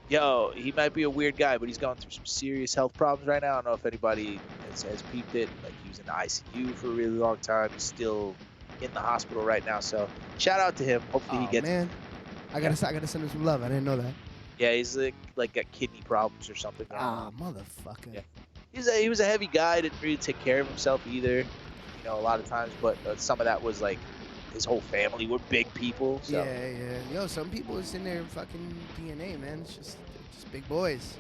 Speaker 2: Yo, he might be a weird guy, but he's going through some serious health problems right now. I don't know if anybody has peeped it. Like, he was in the ICU for a really long time. He's still in the hospital right now. So shout out to him. Hopefully he gets.
Speaker 1: Man, I gotta send him some love. I didn't know that.
Speaker 2: Yeah, he's like got kidney problems or something.
Speaker 1: Motherfucker.
Speaker 2: Yeah. He was a heavy guy. Didn't really take care of himself either. A lot of times, but some of that was like his whole family were big people. So.
Speaker 1: Yeah. Yo, some people it's in their fucking DNA, man. It's just big boys.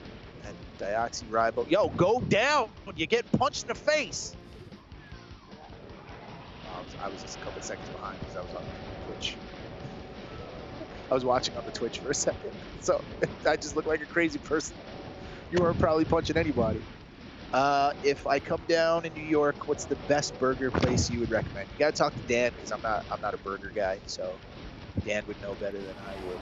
Speaker 2: And deoxyribo. Yo, go down when you get punched in the face. I was just a couple seconds behind because I was on Twitch. I was watching on the Twitch for a second, so I just look like a crazy person. You weren't probably punching anybody. If I come down in New York, what's the best burger place you would recommend? You gotta talk to Dan because I'm not a burger guy, so Dan would know better than I would.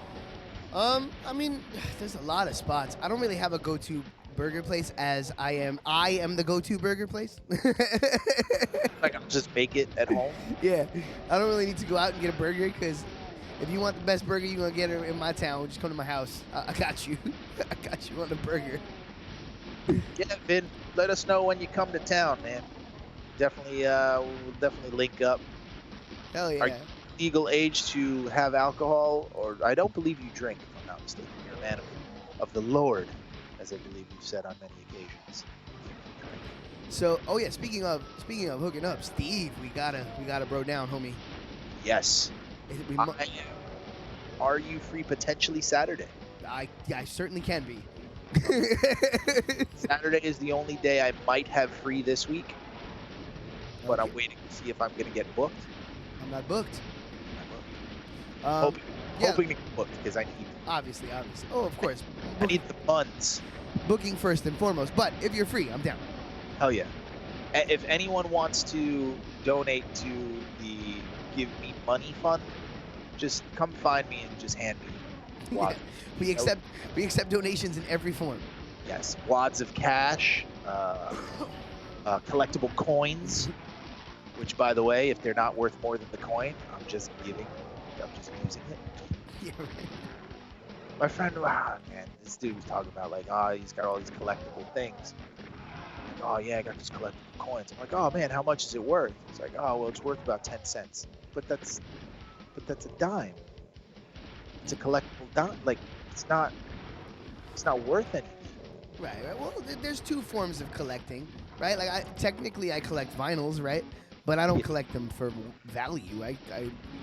Speaker 1: I mean, there's a lot of spots. I don't really have a go-to burger place as I am the go-to burger place.
Speaker 2: Like, I'll just make it at home.
Speaker 1: Yeah, I don't really need to go out and get a burger because if you want the best burger, you're gonna get it in my town. Just come to my house. I got you. I got you on the burger.
Speaker 2: Yeah, Vin, let us know when you come to town, man. Definitely, we'll definitely link up.
Speaker 1: Hell yeah.
Speaker 2: Are you legal age to have alcohol, or I don't believe you drink, if I'm not mistaken. You're a man of the Lord, as I believe you've said on many occasions.
Speaker 1: So, oh yeah, speaking of hooking up, Steve, we gotta bro down, homie.
Speaker 2: Yes. Are you free potentially Saturday?
Speaker 1: I certainly can be.
Speaker 2: Saturday is the only day I might have free this week, but I'm waiting to see if I'm going to get booked.
Speaker 1: I'm not booked.
Speaker 2: Hoping to get booked because I need.
Speaker 1: Obviously. Oh, of course.
Speaker 2: I need the funds.
Speaker 1: Booking first and foremost, but if you're free, I'm down.
Speaker 2: Hell yeah. If anyone wants to donate to the Give Me Money Fund, just come find me and just hand me.
Speaker 1: Yeah. We accept donations in every form.
Speaker 2: Yes, wads of cash, collectible coins, which, by the way, if they're not worth more than the coin, I'm just using it.
Speaker 1: Yeah, right.
Speaker 2: My friend, man, this dude was talking about like, he's got all these collectible things. Like, oh yeah, I got these collectible coins. I'm like, oh man, how much is it worth? It's like, oh well, it's worth about 10 cents. But that's a dime. It's a collectible dime. Like, it's not worth anything.
Speaker 1: Right. Well, there's two forms of collecting, right? Like, technically I collect vinyls, right? But I don't collect them for value. I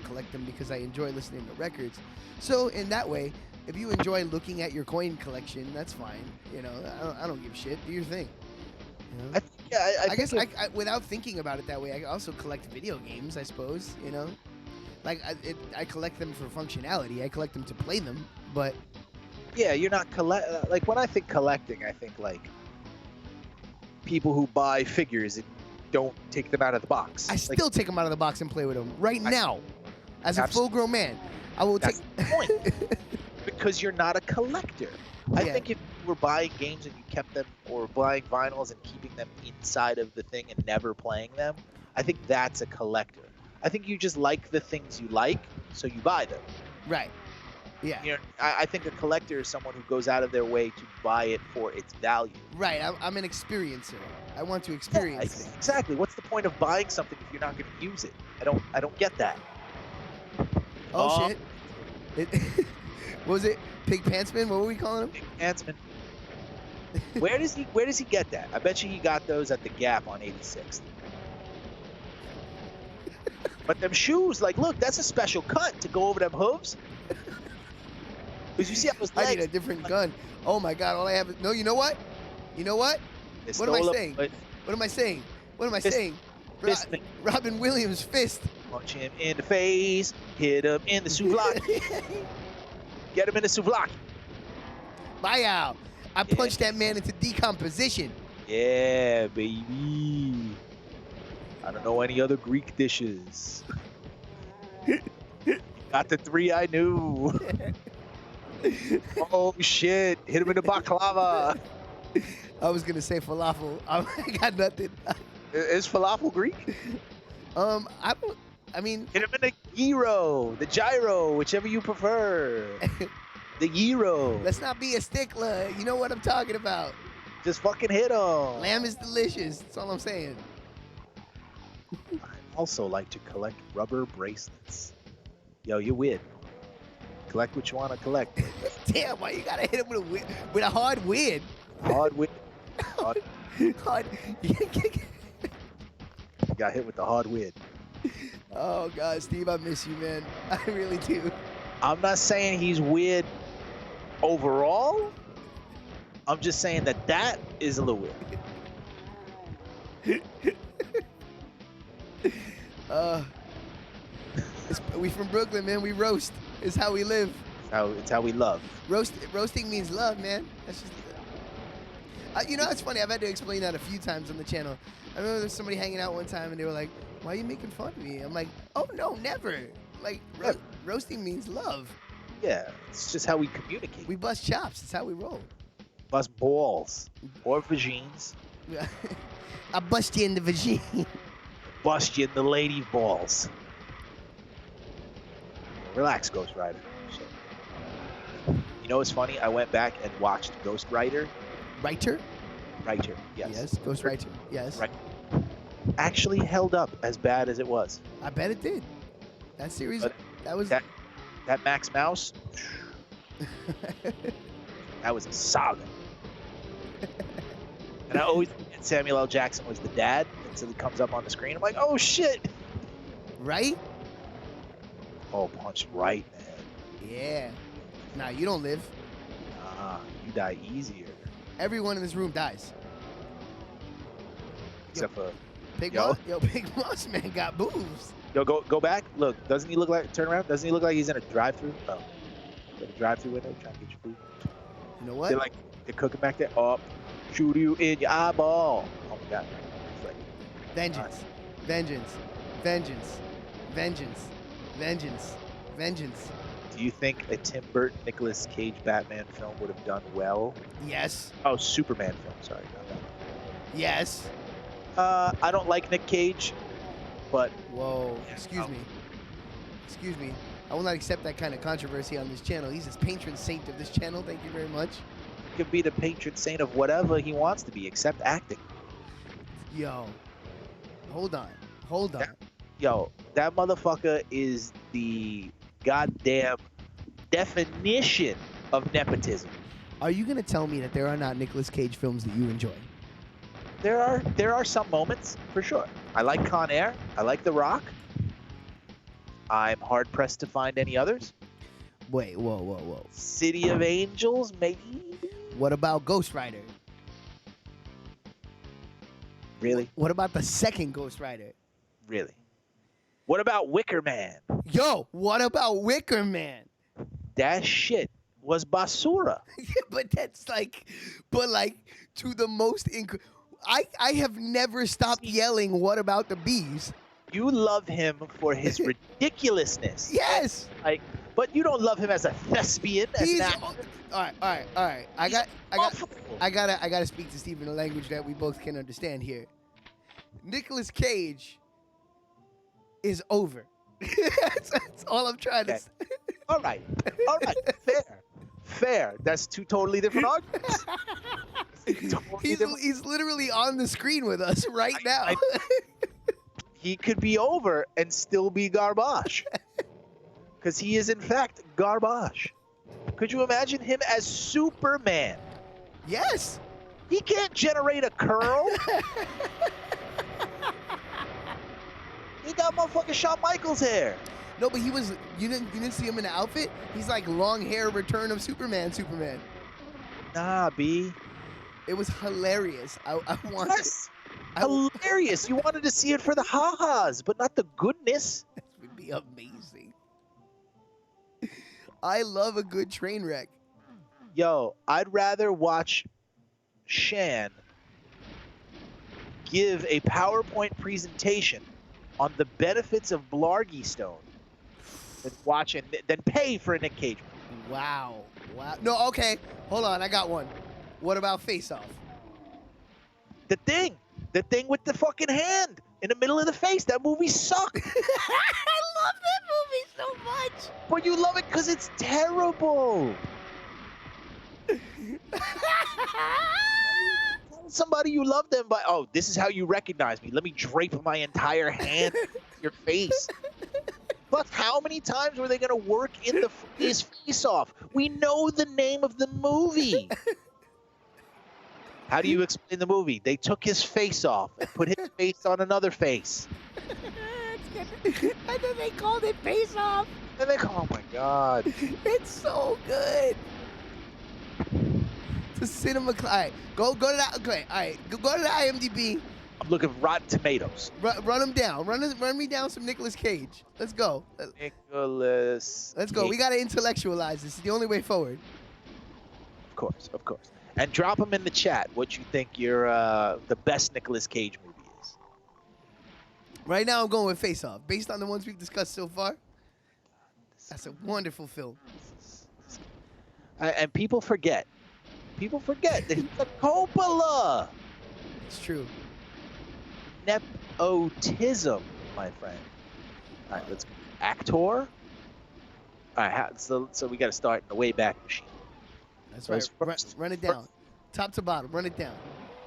Speaker 1: collect them because I enjoy listening to records. So in that way, if you enjoy looking at your coin collection, that's fine. I don't give a shit. Do your thing. I guess without thinking about it that way, I also collect video games, I suppose. Like I collect them for functionality. I collect them to play them, but
Speaker 2: yeah, you're not like when I think collecting, I think like people who buy figures and don't take them out of the box.
Speaker 1: I still take them out of the box and play with them now, as a full-grown man. I will take.
Speaker 2: That's the point. Because you're not a collector. I think if you were buying games and you kept them, or buying vinyls and keeping them inside of the thing and never playing them, I think that's a collector. I think you just like the things you like, so you buy them.
Speaker 1: Right. Yeah.
Speaker 2: I think a collector is someone who goes out of their way to buy it for its value.
Speaker 1: Right. I'm an experiencer. I want to experience it.
Speaker 2: Exactly. What's the point of buying something if you're not going to use it? I don't get that.
Speaker 1: Oh shit. What was it? Pig Pantsman? What were we calling him?
Speaker 2: Pig Pantsman. Where does he get that? I bet you he got those at the Gap on 86th. But them shoes, like, look, that's a special cut to go over them hooves. Because you see how those legs.
Speaker 1: I need a different gun. Oh my God! All I have is no. You know what? What am I saying? What am I saying? What am I saying? Robin Williams fist.
Speaker 2: Punch him in the face. Hit him in the souvlaki. Get him in the souvlaki.
Speaker 1: Bye. I punched that man into decomposition.
Speaker 2: Yeah, baby. I don't know any other Greek dishes. Got the 3 I knew. Oh shit! Hit him in the baklava.
Speaker 1: I was gonna say falafel. I got nothing.
Speaker 2: Is falafel Greek?
Speaker 1: I don't. I mean,
Speaker 2: Hit him in the gyro, the gyro, whichever you prefer. The gyro.
Speaker 1: let's not be a stickler. You know what I'm talking about.
Speaker 2: Just fucking hit him.
Speaker 1: Lamb is delicious. That's all I'm saying.
Speaker 2: I also like to collect rubber bracelets. Yo, you weird. Collect what you want to collect.
Speaker 1: Damn, why you gotta hit him with a hard win?
Speaker 2: Hard win.
Speaker 1: Hard.
Speaker 2: Got hit with the hard win.
Speaker 1: Oh God, Steve, I miss you, man. I really do.
Speaker 2: I'm not saying he's weird overall. I'm just saying that is a little weird.
Speaker 1: We from Brooklyn, man. We roast. It's how we live.
Speaker 2: It's how we love.
Speaker 1: Roasting means love, man. That's just. You know, it's funny. I've had to explain that a few times on the channel. I remember there was somebody hanging out one time, and they were like, "Why are you making fun of me?" I'm like, "Oh no, never. Like roasting means love.
Speaker 2: Yeah, it's just how we communicate.
Speaker 1: We bust chops. It's how we roll.
Speaker 2: Bust balls or vagines.
Speaker 1: I bust you in the vagine.
Speaker 2: Bust you in the lady balls. Relax, Ghost Rider. Shit. You know what's funny? I went back and watched Ghost Rider.
Speaker 1: Writer?
Speaker 2: Writer, yes.
Speaker 1: Yes, Ghost Writer. Yes.
Speaker 2: Right. Actually held up as bad as it was.
Speaker 1: I bet it did. That series,
Speaker 2: But
Speaker 1: that was.
Speaker 2: That Max Mouse, that was a saga. And I always thought Samuel L. Jackson was the dad until he comes up on the screen. I'm like, oh shit.
Speaker 1: Right?
Speaker 2: Oh, punched right, man.
Speaker 1: Yeah. Nah, you don't live.
Speaker 2: Nah, you die easier.
Speaker 1: Everyone in this room dies.
Speaker 2: Except for
Speaker 1: Big
Speaker 2: Yo.
Speaker 1: Moss, Big Moss man got boobs.
Speaker 2: yo, go back. Look, doesn't he look like turn around? Doesn't he look like he's in a drive-through? Oh, in a drive-through window trying to get your food.
Speaker 1: You know what?
Speaker 2: They're cooking back there. Up, shoot you in your eyeball. Oh my god. It's like,
Speaker 1: Vengeance. Vengeance. Vengeance. Vengeance. Vengeance. Vengeance.
Speaker 2: do you think a Tim Burton, Nicolas Cage Batman film would have done well?
Speaker 1: Yes.
Speaker 2: Oh, Superman film. Sorry, not that.
Speaker 1: Yes.
Speaker 2: I don't like Nick Cage, but
Speaker 1: Whoa. Excuse me. Excuse me. I will not accept that kind of controversy on this channel. He's this patron saint of this channel. Thank you very much.
Speaker 2: he could be the patron saint of whatever he wants to be, except acting.
Speaker 1: Yo. Hold on. Hold on.
Speaker 2: Yo, that motherfucker is the goddamn definition of nepotism.
Speaker 1: Are you going to tell me that there are not Nicolas Cage films that you enjoy?
Speaker 2: There are some moments, for sure. I like Con Air. I like The Rock. I'm hard-pressed to find any others.
Speaker 1: Wait, whoa.
Speaker 2: City of Angels, maybe?
Speaker 1: What about Ghost Rider?
Speaker 2: Really?
Speaker 1: What about the second Ghost Rider?
Speaker 2: Really? What about Wicker Man?
Speaker 1: Yo, what about Wicker Man?
Speaker 2: That shit was basura.
Speaker 1: But that's like, to the most I have never stopped yelling, what about the bees?
Speaker 2: You love him for his ridiculousness.
Speaker 1: Yes.
Speaker 2: But you don't love him as a thespian.
Speaker 1: He's
Speaker 2: as
Speaker 1: all right. I gotta speak to Steve in a language that we both can understand here. Nicolas Cage is over. that's all I'm trying to say.
Speaker 2: All right. Fair. That's two totally different arguments.
Speaker 1: He's literally on the screen with us right now.
Speaker 2: He could be over and still be garbage. Because he is, in fact, garbage. Could you imagine him as Superman?
Speaker 1: Yes.
Speaker 2: He can't generate a curl. He got motherfucking Shawn Michaels hair.
Speaker 1: No, but he was. You didn't see him in the outfit. He's like long hair, Return of Superman.
Speaker 2: Nah, B.
Speaker 1: It was hilarious. I wanted.
Speaker 2: Yes. Hilarious. You wanted to see it for the ha-has, but not the goodness.
Speaker 1: This would be amazing. I love a good train wreck.
Speaker 2: Yo, I'd rather watch Shan give a PowerPoint presentation on the benefits of Blargy Stone than pay for a Nick Cage movie.
Speaker 1: Wow. Wow. No, okay. Hold on, I got one. What about Face Off?
Speaker 2: The thing with the fucking hand in the middle of the face. That movie sucked.
Speaker 1: I love that movie so much.
Speaker 2: But you love it because it's terrible. Tell somebody you love them by, oh, this is how you recognize me. Let me drape my entire hand in your face. But how many times were they going to work in his face off? We know the name of the movie. How do you explain the movie? They took his face off and put his face on another face.
Speaker 1: And then they called it Face Off.
Speaker 2: And they, oh my God.
Speaker 1: It's so good. It's a cinema. All right, go to that. Okay, all right, go to the IMDb.
Speaker 2: I'm looking for Rotten Tomatoes.
Speaker 1: Run them down. Run me down some Nicolas Cage. Let's go.
Speaker 2: Nicolas.
Speaker 1: Let's go. We gotta intellectualize this. It's the only way forward.
Speaker 2: Of course, of course. And drop them in the chat what you think your the best Nicolas Cage movie is.
Speaker 1: Right now, I'm going with Face Off. Based on the ones we've discussed so far, that's a wonderful film.
Speaker 2: And people forget. People forget that he's a Coppola.
Speaker 1: It's true.
Speaker 2: Nepotism, my friend. All right, let's go. Actor. All right, so we got to start in the Wayback Machine.
Speaker 1: That's
Speaker 2: So
Speaker 1: right. Run it down. Top to bottom. Run it down.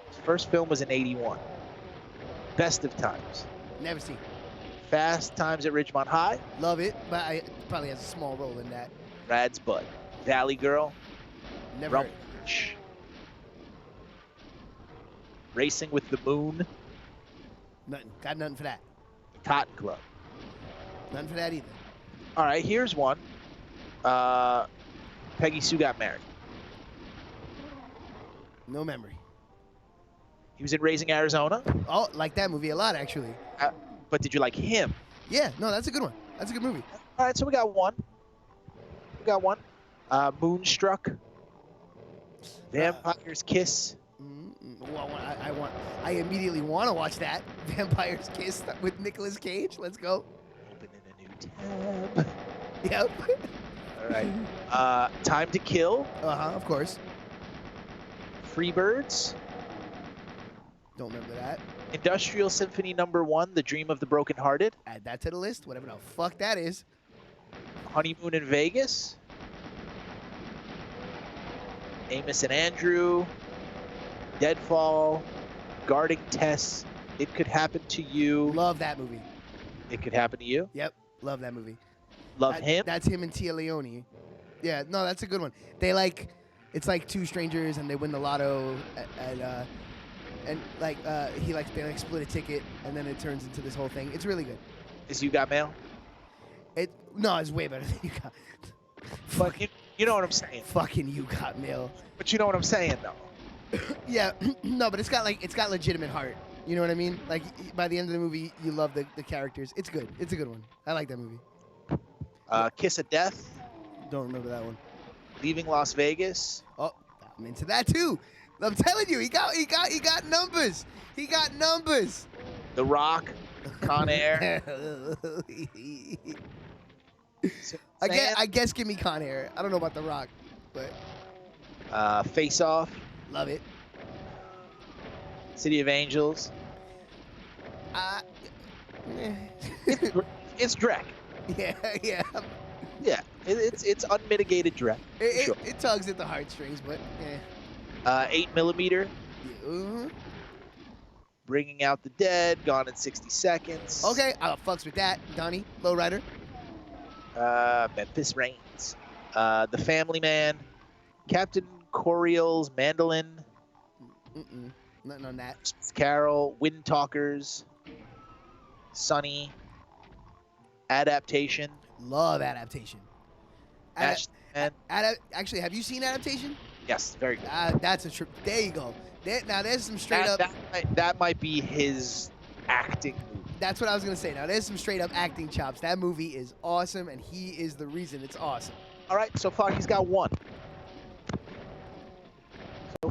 Speaker 2: His first film was in '81. Best of Times.
Speaker 1: Never seen.
Speaker 2: Fast Times at Ridgemont High.
Speaker 1: Love it, but I probably has a small role in that.
Speaker 2: Rad's Bud. Valley Girl.
Speaker 1: Never heard.
Speaker 2: Rumble. Racing with the Moon.
Speaker 1: Nothing. Got nothing for that.
Speaker 2: Cotton Club.
Speaker 1: Nothing for that either.
Speaker 2: All right, here's one. Peggy Sue Got Married.
Speaker 1: No memory.
Speaker 2: He was in Raising Arizona.
Speaker 1: Oh, like that movie a lot, actually.
Speaker 2: But did you like him?
Speaker 1: Yeah, no, that's a good one. That's a good movie.
Speaker 2: All right, so we got one. Moonstruck. Vampire's Kiss.
Speaker 1: Well, I immediately want to watch that. Vampire's Kiss with Nicolas Cage. Let's go.
Speaker 2: Opening a new tab.
Speaker 1: Yep.
Speaker 2: All right. Time to Kill.
Speaker 1: Of course.
Speaker 2: Freebirds.
Speaker 1: Don't remember that.
Speaker 2: Industrial Symphony No. 1, The Dream of the Brokenhearted.
Speaker 1: Add that to the list, whatever the fuck that is.
Speaker 2: Honeymoon in Vegas. Amos and Andrew. Deadfall. Guarding Tess. It Could Happen to You.
Speaker 1: Love that movie.
Speaker 2: It Could Happen to You.
Speaker 1: Yep, love that movie.
Speaker 2: Love him.
Speaker 1: That's him and Tia Leone. Yeah, no, that's a good one. It's like two strangers and they win the lotto, and they split a ticket and then it turns into this whole thing. It's really good.
Speaker 2: Is You Got Mail?
Speaker 1: No, it's way better than You Got.
Speaker 2: Fucking, you know what I'm saying.
Speaker 1: Fucking You Got Mail.
Speaker 2: But you know what I'm saying, though.
Speaker 1: Yeah, no, but it's got legitimate heart. You know what I mean? Like by the end of the movie, you love the characters. It's good. It's a good one. I like that movie.
Speaker 2: Kiss of Death.
Speaker 1: Don't remember that one.
Speaker 2: Leaving Las Vegas.
Speaker 1: Oh, I'm into that too. I'm telling you, he got numbers. He got numbers.
Speaker 2: The Rock. Con Air.
Speaker 1: I guess give me Con Air. I don't know about The Rock, but
Speaker 2: Face Off.
Speaker 1: Love it.
Speaker 2: City of Angels. It's Drek.
Speaker 1: Yeah.
Speaker 2: Yeah, it's unmitigated Drek.
Speaker 1: It tugs at the heartstrings, but yeah.
Speaker 2: 8mm.
Speaker 1: Yeah.
Speaker 2: Bringing Out the Dead. Gone in 60 Seconds.
Speaker 1: Okay, I fucks with that. Donnie, Lowrider.
Speaker 2: Memphis Reigns. The Family Man. Captain Coriol's Mandolin.
Speaker 1: Nothing on that.
Speaker 2: Carol. Wind Talkers. Sunny. Adaptation.
Speaker 1: Love Adaptation.
Speaker 2: And
Speaker 1: Actually, have you seen Adaptation?
Speaker 2: yes, very good.
Speaker 1: That's a trip. There you go. Now there's some straight up.
Speaker 2: That might be his acting movie.
Speaker 1: That's what I was gonna say. Now there's some straight up acting chops. That movie is awesome, and he is the reason it's awesome.
Speaker 2: All right, so far he's got one.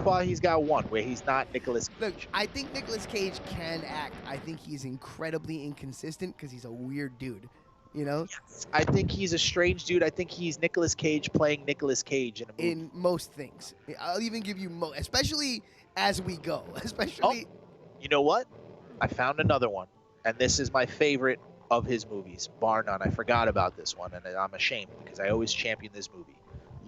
Speaker 2: far he's got one where he's not Nicolas
Speaker 1: Look,
Speaker 2: Cage.
Speaker 1: I think Nicolas Cage can act. I think he's incredibly inconsistent because he's a weird dude. You know,
Speaker 2: Yes. I think he's a strange dude. I think he's Nicolas Cage playing Nicolas Cage in a movie.
Speaker 1: in most things. I'll even give you especially as we go. Especially.
Speaker 2: You know what? I found another one, and this is my favorite of his movies, bar none. I forgot about this one, and I'm ashamed because I always champion this movie.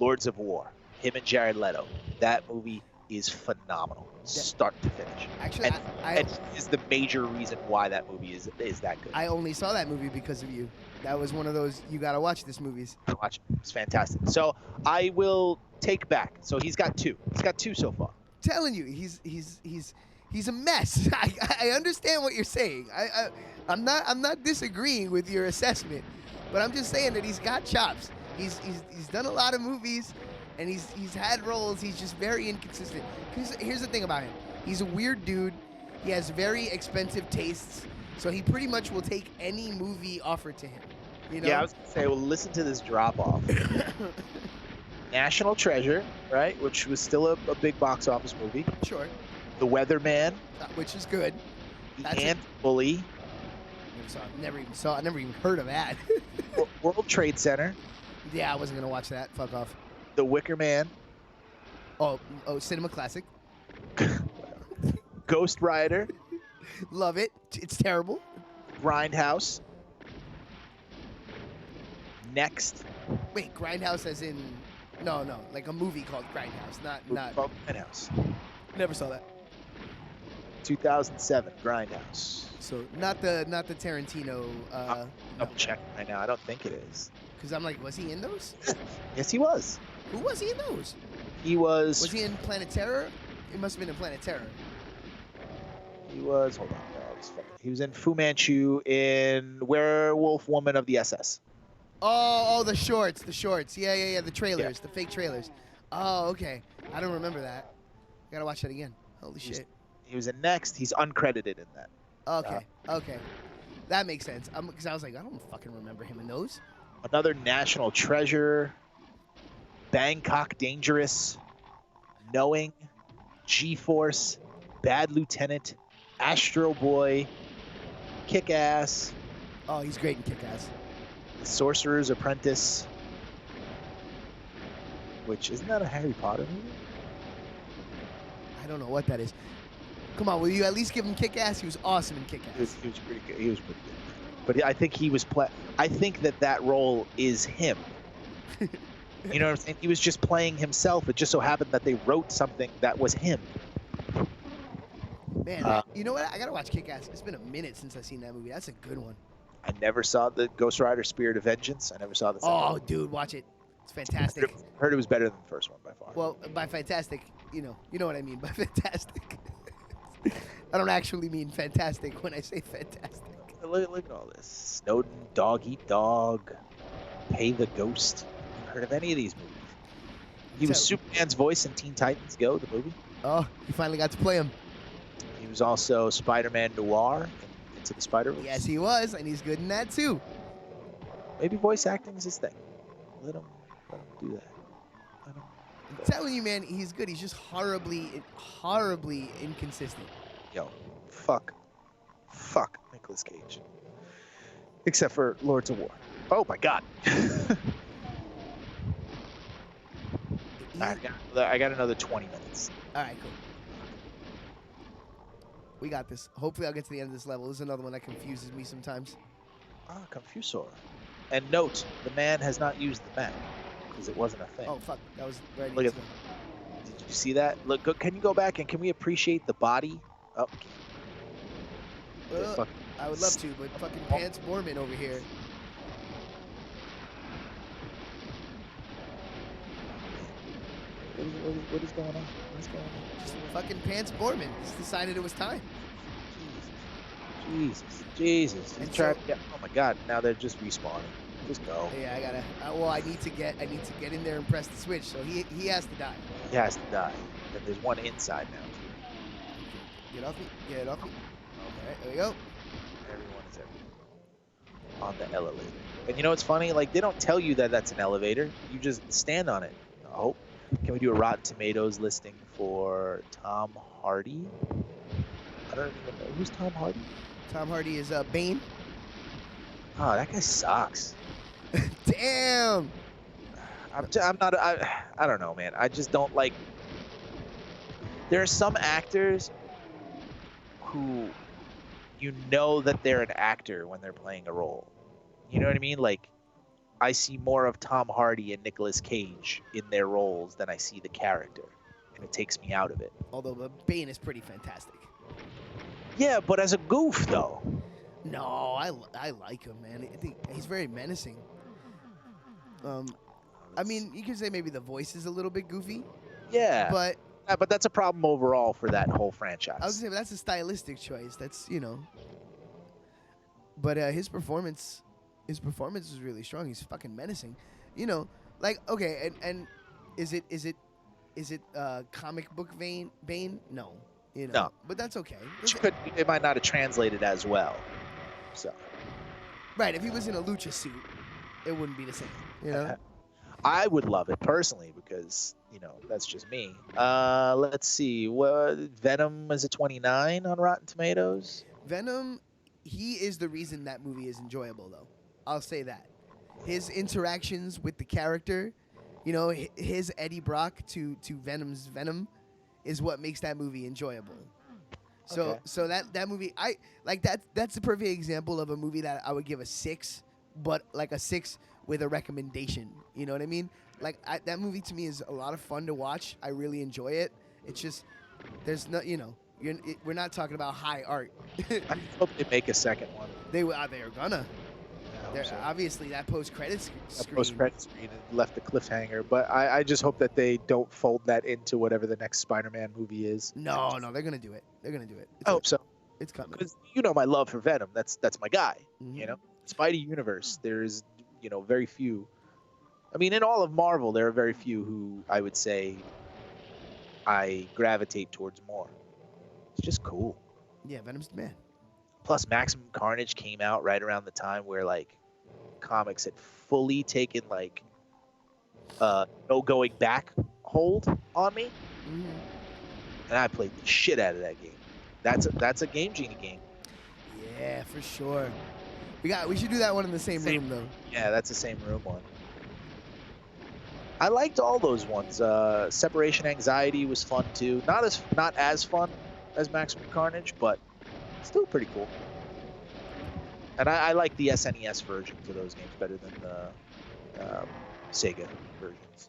Speaker 2: Lords of War. Him and Jared Leto. That movie is phenomenal, start to finish.
Speaker 1: Actually,
Speaker 2: and he is the major reason why that movie is that good.
Speaker 1: I only saw that movie because of you. That was one of those you gotta watch this movies.
Speaker 2: Watch it. It's fantastic. So I will take back. So he's got two. He's got two so far.
Speaker 1: Telling you, he's a mess. I understand what you're saying. I'm not disagreeing with your assessment, but I'm just saying that he's got chops. He's done a lot of movies, and he's had roles. He's just very inconsistent. Here's the thing about him. He's a weird dude. He has very expensive tastes, so he pretty much will take any movie offered to him. You know?
Speaker 2: Yeah, I was gonna say, well, listen to this drop off. National Treasure, right, which was still a big box office movie.
Speaker 1: Sure.
Speaker 2: The Weatherman,
Speaker 1: Which is good.
Speaker 2: The Ant Bully,
Speaker 1: Never even saw. I never even heard of that.
Speaker 2: World Trade Center,
Speaker 1: Yeah, I wasn't gonna watch that. Fuck off.
Speaker 2: The Wicker Man,
Speaker 1: Oh, cinema classic.
Speaker 2: Ghost Rider,
Speaker 1: Love it. It's terrible.
Speaker 2: Grindhouse. Next,
Speaker 1: Wait, Grindhouse as in no, like a movie called Grindhouse, not.
Speaker 2: Grindhouse.
Speaker 1: Never saw that.
Speaker 2: 2007, Grindhouse.
Speaker 1: So not the Tarantino.
Speaker 2: Double check right now. I don't think it is.
Speaker 1: Because I'm like, was he in those?
Speaker 2: Yes, he was.
Speaker 1: Who was he in those?
Speaker 2: He was.
Speaker 1: Was he in Planet Terror? It must have been in Planet Terror.
Speaker 2: He was. Hold on. He was in Fu Manchu in Werewolf Woman of the SS.
Speaker 1: Oh, the shorts. Yeah, the trailers, the fake trailers. Oh, okay. I don't remember that. Gotta watch that again. Holy shit.
Speaker 2: He was in Next. He's uncredited in that.
Speaker 1: Okay. That makes sense. Because I was like, I don't fucking remember him in those.
Speaker 2: Another National Treasure. Bangkok Dangerous. Knowing. G-Force. Bad Lieutenant. Astro Boy. Kick-Ass.
Speaker 1: Oh, he's great in Kick-Ass.
Speaker 2: The Sorcerer's Apprentice. Which, isn't that a Harry Potter movie?
Speaker 1: I don't know what that is. Come on, will you at least give him Kick-Ass? He was awesome in Kick-Ass.
Speaker 2: He was pretty good. He was pretty good. But I think he was I think that role is him. You know what I'm saying? He was just playing himself. It just so happened that they wrote something that was him.
Speaker 1: Man, you know what? I gotta watch Kick-Ass. It's been a minute since I've seen that movie. That's a good one.
Speaker 2: I never saw the Ghost Rider Spirit of Vengeance. I never saw the second one.
Speaker 1: Dude, watch it. It's fantastic.
Speaker 2: Heard it was better than the first one by far.
Speaker 1: Well, by fantastic, you know what I mean by fantastic. I don't actually mean fantastic when I say fantastic.
Speaker 2: Look at all this. Snowden, Dog Eat Dog, Pay the Ghost. You heard of any of these movies? He was Superman's voice in Teen Titans Go, the movie.
Speaker 1: Oh, you finally got to play him.
Speaker 2: He was also Spider-Man Noir in Into the Spider-Verse.
Speaker 1: Yes, he was, and he's good in that too.
Speaker 2: Maybe voice acting is his thing. Let him do that.
Speaker 1: I'm telling you, man, he's good. He's just horribly inconsistent.
Speaker 2: Yo, fuck Nicolas Cage. Except for Lords of War. Oh my God. I got another 20 minutes.
Speaker 1: All right, cool. We got this. Hopefully I'll get to the end of this level. This is another one that confuses me sometimes.
Speaker 2: Confusor. And note, the man has not used the map because it wasn't a thing.
Speaker 1: Oh, fuck. That was ready.
Speaker 2: Look at that. Did you see that? Look, can you go back and can we appreciate the body? Oh,
Speaker 1: I would love to, but fucking Pants Borman over here.
Speaker 2: What is going on? What's going on?
Speaker 1: Just fucking Pants Borman. Just decided it was time.
Speaker 2: Jesus.
Speaker 1: And
Speaker 2: Oh my God! Now they're just respawning. Just go.
Speaker 1: Yeah, I gotta. Well, I need to get in there and press the switch. So he has to die.
Speaker 2: He has to die. And there's one inside now too.
Speaker 1: Get off me. Get off me. All right, there we go.
Speaker 2: Everyone is everywhere. On the elevator. And you know what's funny? Like, they don't tell you that that's an elevator. You just stand on it. Oh. Can we do a Rotten Tomatoes listing for Tom Hardy? I don't even know. Who's Tom Hardy?
Speaker 1: Tom Hardy is Bane.
Speaker 2: Oh, that guy sucks.
Speaker 1: Damn.
Speaker 2: I'm not. I don't know, man. I just don't like. There are some actors who you know that they're an actor when they're playing a role. You know what I mean? Like, I see more of Tom Hardy and Nicolas Cage in their roles than I see the character, and it takes me out of it.
Speaker 1: Although Bane is pretty fantastic.
Speaker 2: Yeah, but as a goof, though.
Speaker 1: No, I like him, man. I think he's very menacing. I mean, you could say maybe the voice is a little bit goofy.
Speaker 2: Yeah.
Speaker 1: But
Speaker 2: But that's a problem overall for that whole franchise.
Speaker 1: I was gonna say that's a stylistic choice. That's But his performance is really strong. He's fucking menacing. Like okay, and is it comic book Bane? No.
Speaker 2: No.
Speaker 1: But that's okay.
Speaker 2: It might not have translated as well. So.
Speaker 1: Right. If he was in a lucha suit, it wouldn't be the same.
Speaker 2: I would love it personally because that's just me. Let's see. What Venom is a 29 on Rotten Tomatoes.
Speaker 1: Venom, he is the reason that movie is enjoyable, though. I'll say that. His interactions with the character, his Eddie Brock to Venom's Venom, is what makes that movie enjoyable. So that movie, I like that. That's the perfect example of a movie that I would give a 6, but like a 6 with a recommendation. You know what I mean? Like that movie to me is a lot of fun to watch. I really enjoy it. It's just there's no, we're not talking about high art.
Speaker 2: I hope they make a second one.
Speaker 1: They are gonna. Obviously, that post-credits screen.
Speaker 2: Post-credits screen left a cliffhanger, but I just hope that they don't fold that into whatever the next Spider-Man movie is.
Speaker 1: No, they're gonna do it. They're gonna do it.
Speaker 2: I hope so.
Speaker 1: It's coming.
Speaker 2: Because my love for Venom. That's my guy.
Speaker 1: Mm-hmm.
Speaker 2: Spidey universe. There's very few. I mean, in all of Marvel, there are very few who I would say I gravitate towards more. It's just cool.
Speaker 1: Yeah, Venom's the man.
Speaker 2: Plus, Maximum Carnage came out right around the time where comics had fully taken no going back hold on me, and I played the shit out of that game. That's a Game Genie game.
Speaker 1: Yeah, for sure. We should do that one in the same room though.
Speaker 2: Yeah, that's the same room one. I liked all those ones. Separation Anxiety was fun too. Not as fun as Maximum Carnage, but still pretty cool. And I like the SNES versions of those games better than the Sega versions.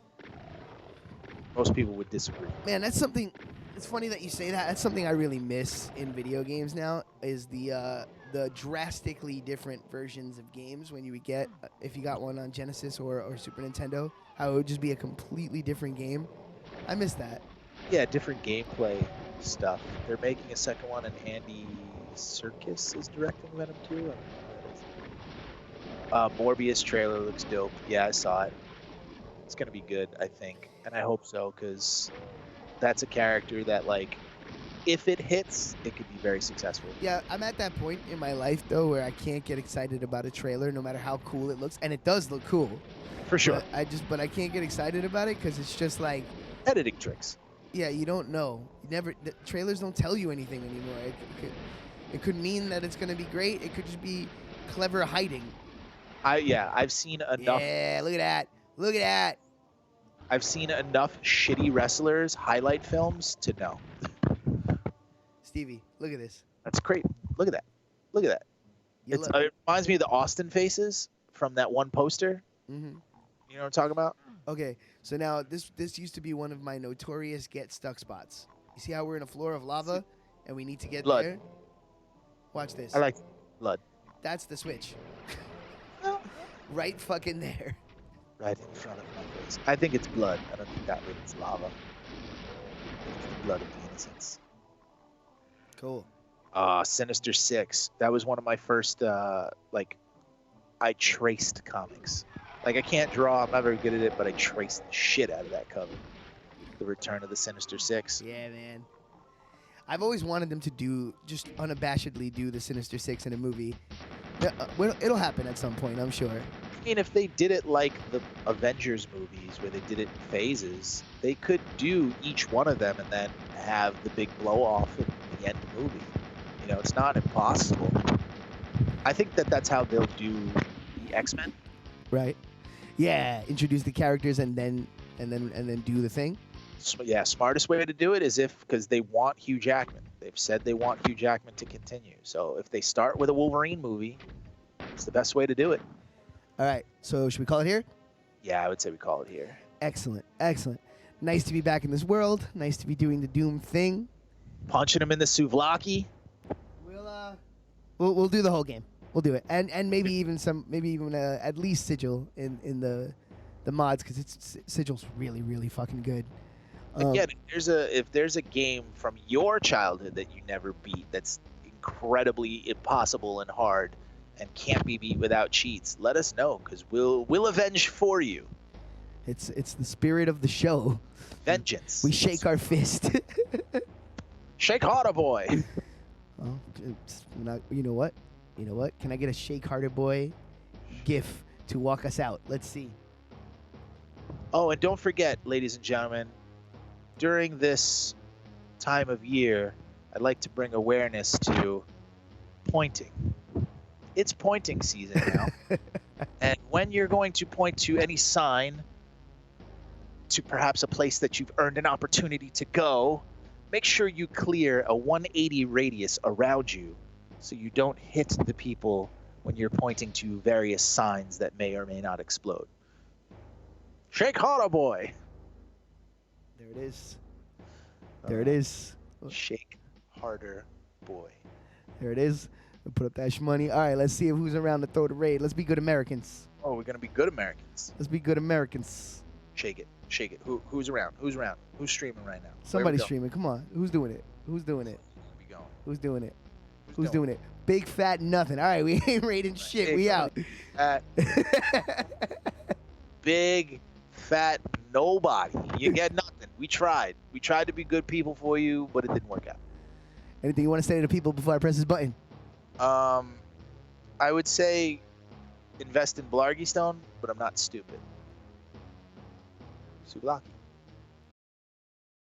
Speaker 2: Most people would disagree.
Speaker 1: Man, that's something. It's funny that you say that. That's something I really miss in video games now. Is the drastically different versions of games when you would get if you got one on Genesis or Super Nintendo, how it would just be a completely different game. I miss that.
Speaker 2: Yeah, different gameplay stuff. They're making a second one, and Andy Serkis is directing Venom 2. I don't know what that is. Morbius trailer looks dope. Yeah, I saw it. It's gonna be good, I think, and I hope so, because that's a character that, if it hits, it could be very successful.
Speaker 1: Yeah, I'm at that point in my life though where I can't get excited about a trailer, no matter how cool it looks, and it does look cool.
Speaker 2: For sure.
Speaker 1: But I can't get excited about it because it's just like
Speaker 2: editing tricks.
Speaker 1: Yeah, you don't know. The trailers don't tell you anything anymore. It could mean that it's going to be great. It could just be clever hiding.
Speaker 2: I've seen enough.
Speaker 1: Yeah, look at that.
Speaker 2: I've seen enough shitty wrestlers highlight films to know.
Speaker 1: Stevie, look at this.
Speaker 2: That's great. Look at that. It reminds me of the Austin faces from that one poster.
Speaker 1: Mm-hmm.
Speaker 2: You know what I'm talking about?
Speaker 1: Okay, so now this used to be one of my notorious get stuck spots. You see how we're in a floor of lava and we need to get
Speaker 2: blood.
Speaker 1: there? Watch this.
Speaker 2: I like blood.
Speaker 1: That's the switch. Right fucking there.
Speaker 2: Right in front of my face. I think it's blood. I don't think that means lava. It's the blood of the innocents.
Speaker 1: Cool.
Speaker 2: Sinister Six. That was one of my first, I traced comics. I can't draw, I'm not very good at it, but I traced the shit out of that cover. The Return of the Sinister Six.
Speaker 1: Yeah, man. I've always wanted them to just unabashedly do the Sinister Six in a movie. It'll happen at some point, I'm sure.
Speaker 2: mean, if they did it like the Avengers movies, where they did it in phases, they could do each one of them and then have the big blow off at the end of the movie. You know, it's not impossible. I think that that's how they'll do the X-Men.
Speaker 1: Right. Yeah. Introduce the characters and then do the thing.
Speaker 2: Yeah, smartest way to do it is because they want Hugh Jackman. They've said they want Hugh Jackman to continue. So if they start with a Wolverine movie, it's the best way to do it.
Speaker 1: All right. So should we call it here?
Speaker 2: Yeah, I would say we call it here.
Speaker 1: Excellent. Excellent. Nice to be back in this world. Nice to be doing the Doom thing.
Speaker 2: Punching him in the souvlaki.
Speaker 1: We'll do the whole game. We'll do it, and maybe even at least Sigil in the mods, because Sigil's really fucking good.
Speaker 2: Again, if there's a game from your childhood that you never beat that's incredibly impossible and hard and can't be beat without cheats, let us know, because we'll avenge for you.
Speaker 1: It's the spirit of the show.
Speaker 2: Vengeance.
Speaker 1: We shake our fist.
Speaker 2: Shake harder, boy.
Speaker 1: Well, you know what? You know what? Can I get a shake harder, boy gif to walk us out? Let's see.
Speaker 2: Oh, and don't forget, ladies and gentlemen, during this time of year, I'd like to bring awareness to pointing. It's pointing season now. And when you're going to point to any sign, to perhaps a place that you've earned an opportunity to go, make sure you clear a 180 radius around you so you don't hit the people when you're pointing to various signs that may or may not explode. Shake harder, boy.
Speaker 1: There it is. There it is.
Speaker 2: Shake harder, boy.
Speaker 1: There it is. We'll put up that money. All right, let's see who's around to throw the raid. Let's be good Americans.
Speaker 2: Oh, we're gonna be good Americans.
Speaker 1: Let's be good Americans.
Speaker 2: Shake it. Shake it. Who's around? Who's around? Who's streaming right now?
Speaker 1: Somebody's streaming. Come on. Who's doing it? Who's doing it?
Speaker 2: We going.
Speaker 1: Who's doing it? Who's doing it? Big fat nothing. All right, we ain't raiding shit. We out.
Speaker 2: Big fat nobody. You get nothing. We tried. We tried to be good people for you, but it didn't work out.
Speaker 1: Anything you want to say to the people before I press this button?
Speaker 2: I would say invest in Blargy Stone, but I'm not stupid. Souvlaki.